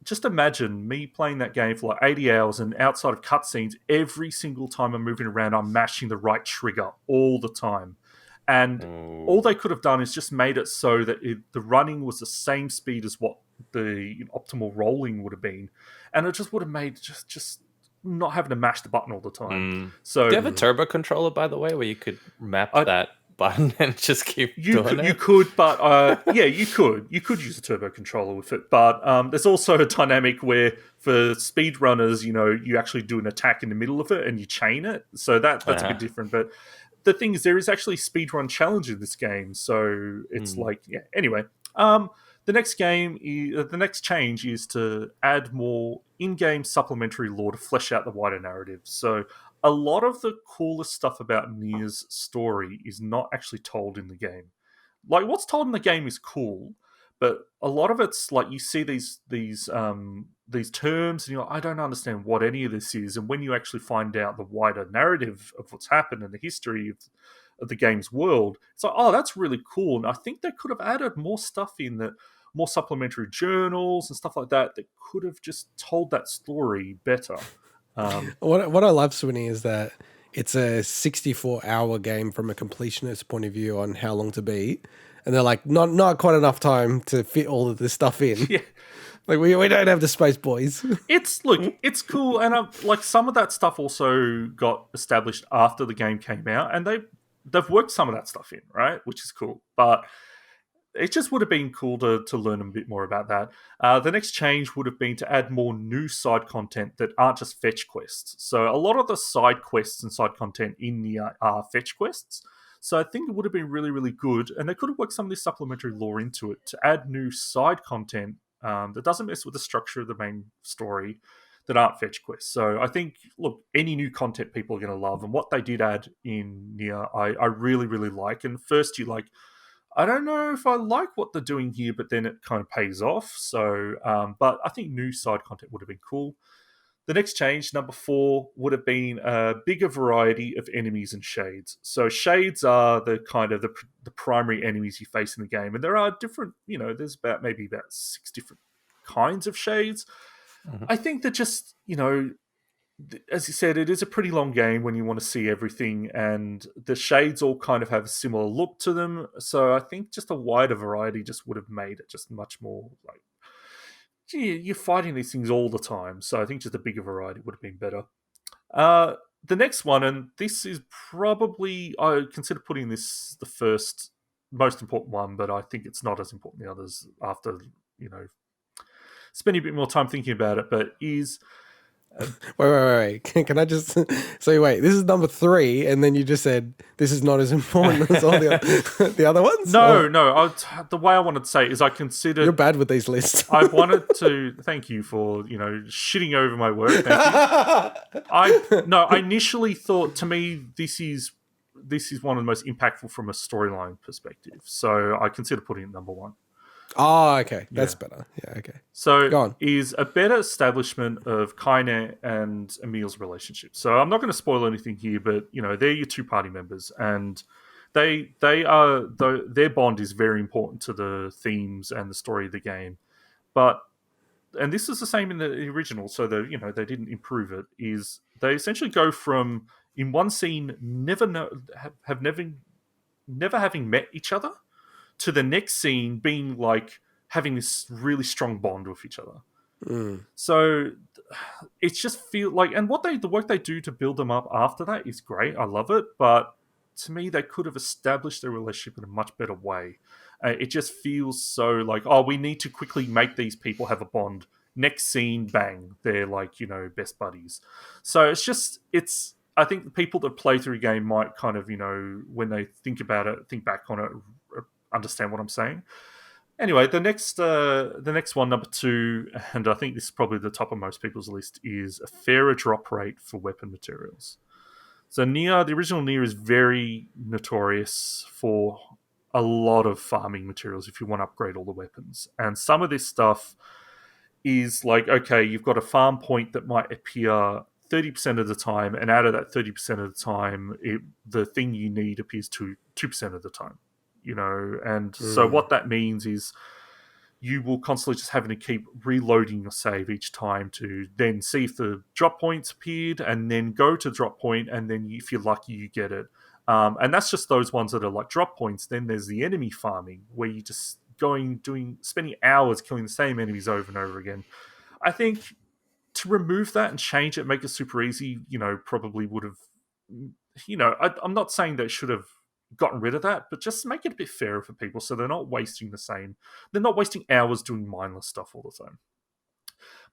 just imagine me playing that game for like 80 hours and outside of cutscenes, every single time I'm moving around, I'm mashing the right trigger all the time. And all they could have done is just made it so that the running was the same speed as what the optimal rolling would have been. And it just would have made just not having to mash the button all the time. So, do you have a turbo controller, by the way, where you could map that button and just keep doing it? You could, but you could use a turbo controller with it. But there's also a dynamic where for speedrunners, you actually do an attack in the middle of it and you chain it. So that's a bit different. But the thing is, there is actually speedrun challenge in this game. So it's anyway. The next change is to add more in-game supplementary lore to flesh out the wider narrative. So a lot of the coolest stuff about NieR's story is not actually told in the game. Like, what's told in the game is cool, but a lot of it's like you see these terms and you're like, I don't understand what any of this is. And when you actually find out the wider narrative of what's happened and the history of the game's world, it's like, oh, that's really cool. And I think they could have added more stuff in that, more supplementary journals and stuff like that could have just told that story better. What I love, Swinny, is that it's a 64-hour game from a completionist point of view on how long to beat, and they're like, not quite enough time to fit all of this stuff in. Yeah, like we don't have the space, boys. It's cool, and like some of that stuff also got established after the game came out, and they've worked some of that stuff in, right, which is cool, but it just would have been cool to learn a bit more about that. The next change would have been to add more new side content that aren't just fetch quests. So a lot of the side quests and side content in NieR are fetch quests. So I think it would have been really, really good. And they could have worked some of this supplementary lore into it to add new side content that doesn't mess with the structure of the main story that aren't fetch quests. So I think, look, any new content people are going to love. And what they did add in NieR, I really, really like. And first you like, I don't know if I like what they're doing here, but then it kind of pays off. So, but I think new side content would have been cool. The next change, number 4, would have been a bigger variety of enemies and shades. So shades are the kind of the primary enemies you face in the game. And there are different, there's maybe about 6 different kinds of shades. Mm-hmm. I think that just, as you said, it is a pretty long game when you want to see everything, and the shades all kind of have a similar look to them. So I think just a wider variety just would have made it just much more like, you're fighting these things all the time. So I think just a bigger variety would have been better. The next one, and this is probably, I consider putting this the first most important one, but I think it's not as important as the others after, spending a bit more time thinking about it, but is... Wait. Can I just say, wait, this is number 3, and then you just said this is not as important as all the other ones? No. The way I wanted to say it is I considered... You're bad with these lists. I wanted to... Thank you for, shitting over my work. Thank you. I initially thought, to me, this is one of the most impactful from a storyline perspective. So I consider putting it number 1. Oh, okay. That's better. Yeah, okay. So go on. Is a better establishment of Kaine and Emil's relationship. So I'm not going to spoil anything here, but they're your 2 party members, and their bond is very important to the themes and the story of the game. And this is the same in the original, so they didn't improve it. Is they essentially go from in one scene never having met each other, to the next scene being like having this really strong bond with each other. So it's just feel like, and the work they do to build them up after that is great. I love it, but to me, they could have established their relationship in a much better way. It just feels so like, oh, we need to quickly make these people have a bond. Next scene, bang, they're like, best buddies. So I think the people that play through a game might kind of, when they think about it, think back on it, understand what I'm saying. Anyway, the next one, number 2, and I think this is probably the top of most people's list, is a fairer drop rate for weapon materials. So NieR, the original NieR, is very notorious for a lot of farming materials if you want to upgrade all the weapons. And some of this stuff is like, okay, you've got a farm point that might appear 30% of the time, and out of that 30% of the time, the thing you need appears 2% of the time. And so what that means is you will constantly just having to keep reloading your save each time to then see if the drop point's appeared, and then go to the drop point, and then if you're lucky, you get it. And that's just those ones that are like drop points. Then there's the enemy farming, where you just spending hours killing the same enemies over and over again. I think to remove that and change it, make it super easy, probably would have, I'm not saying they should have gotten rid of that, but just make it a bit fairer for people so they're not wasting hours doing mindless stuff all the time.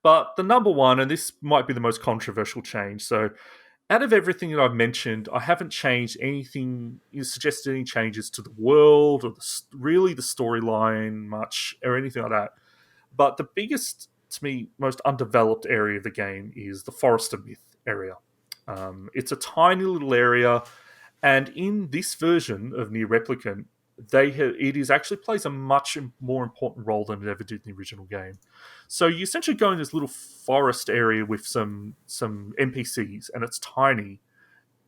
But the number one, and this might be the most controversial change, so out of everything that I've mentioned, I haven't changed anything, suggested any changes to the world or really the storyline much or anything like that. But the biggest, to me, most undeveloped area of the game is the Forest of Myth area. It's a tiny little area, and in this version of NieR Replicant, it actually plays a much more important role than it ever did in the original game. So you essentially go in this little forest area with some NPCs, and it's tiny.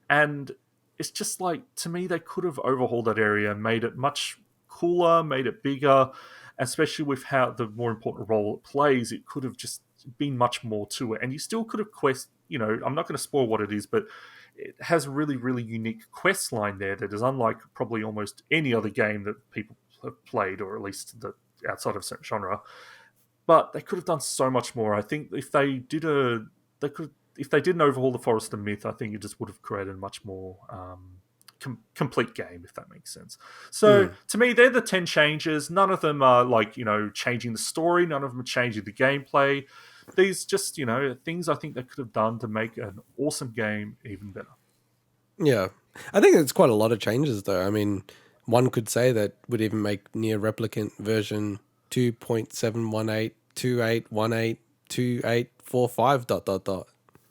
And it's just like, to me, they could have overhauled that area and made it much cooler, made it bigger, especially with how the more important role it plays. It could have just been much more to it. And you still could have I'm not going to spoil what it is, but it has a really, really unique quest line there that is unlike probably almost any other game that people have played, or at least outside of a certain genre. But they could have done so much more. I think if they didn't overhaul the Forest of Myth, I think it just would have created a much more complete game, if that makes sense. So to me, they're the 10 changes. None of them are changing the story. None of them are changing the gameplay. These just, things I think they could have done to make an awesome game even better. Yeah. I think it's quite a lot of changes, though. I mean, one could say that would even make NieR Replicant version 2.71828182845 ...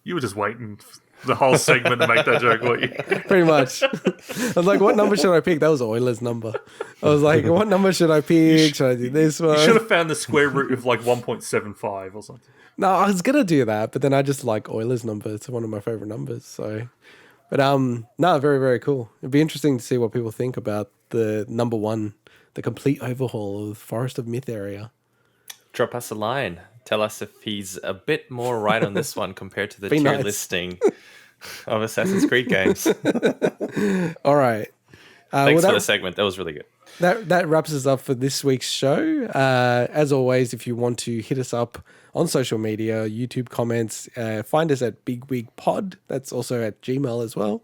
You were just waiting the whole segment to make that joke, weren't you? Pretty much. I was like, what number should I pick? That was Euler's number. I was like, what number should I pick? Should I do this one? You should have found the square root of 1.75 or something. No, I was going to do that, but then I just like Euler's number. It's one of my favorite numbers. So, but no, very, very cool. It'd be interesting to see what people think about the number one, the complete overhaul of Forest of Myth area. Drop us a line. Tell us if he's a bit more right on this one compared to the tier listing of Assassin's Creed games. All right. Thanks for the segment. That was really good. That wraps us up for this week's show. As always, if you want to hit us up on social media, YouTube comments, find us at bigwigpod. That's also at Gmail as well.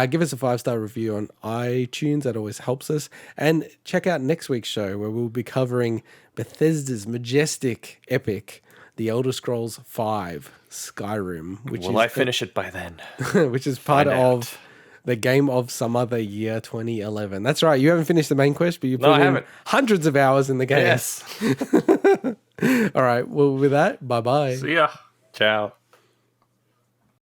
Give us a 5-star review on iTunes. That always helps us. And check out next week's show, where we'll be covering Bethesda's majestic epic, The Elder Scrolls V Skyrim. Will I finish it by then? Which is part of the Game of Some Other Year 2011. That's right. You haven't finished the main quest, but you put in hundreds of hours in the game. Yes. All right. Well, with that, bye-bye. See ya. Ciao.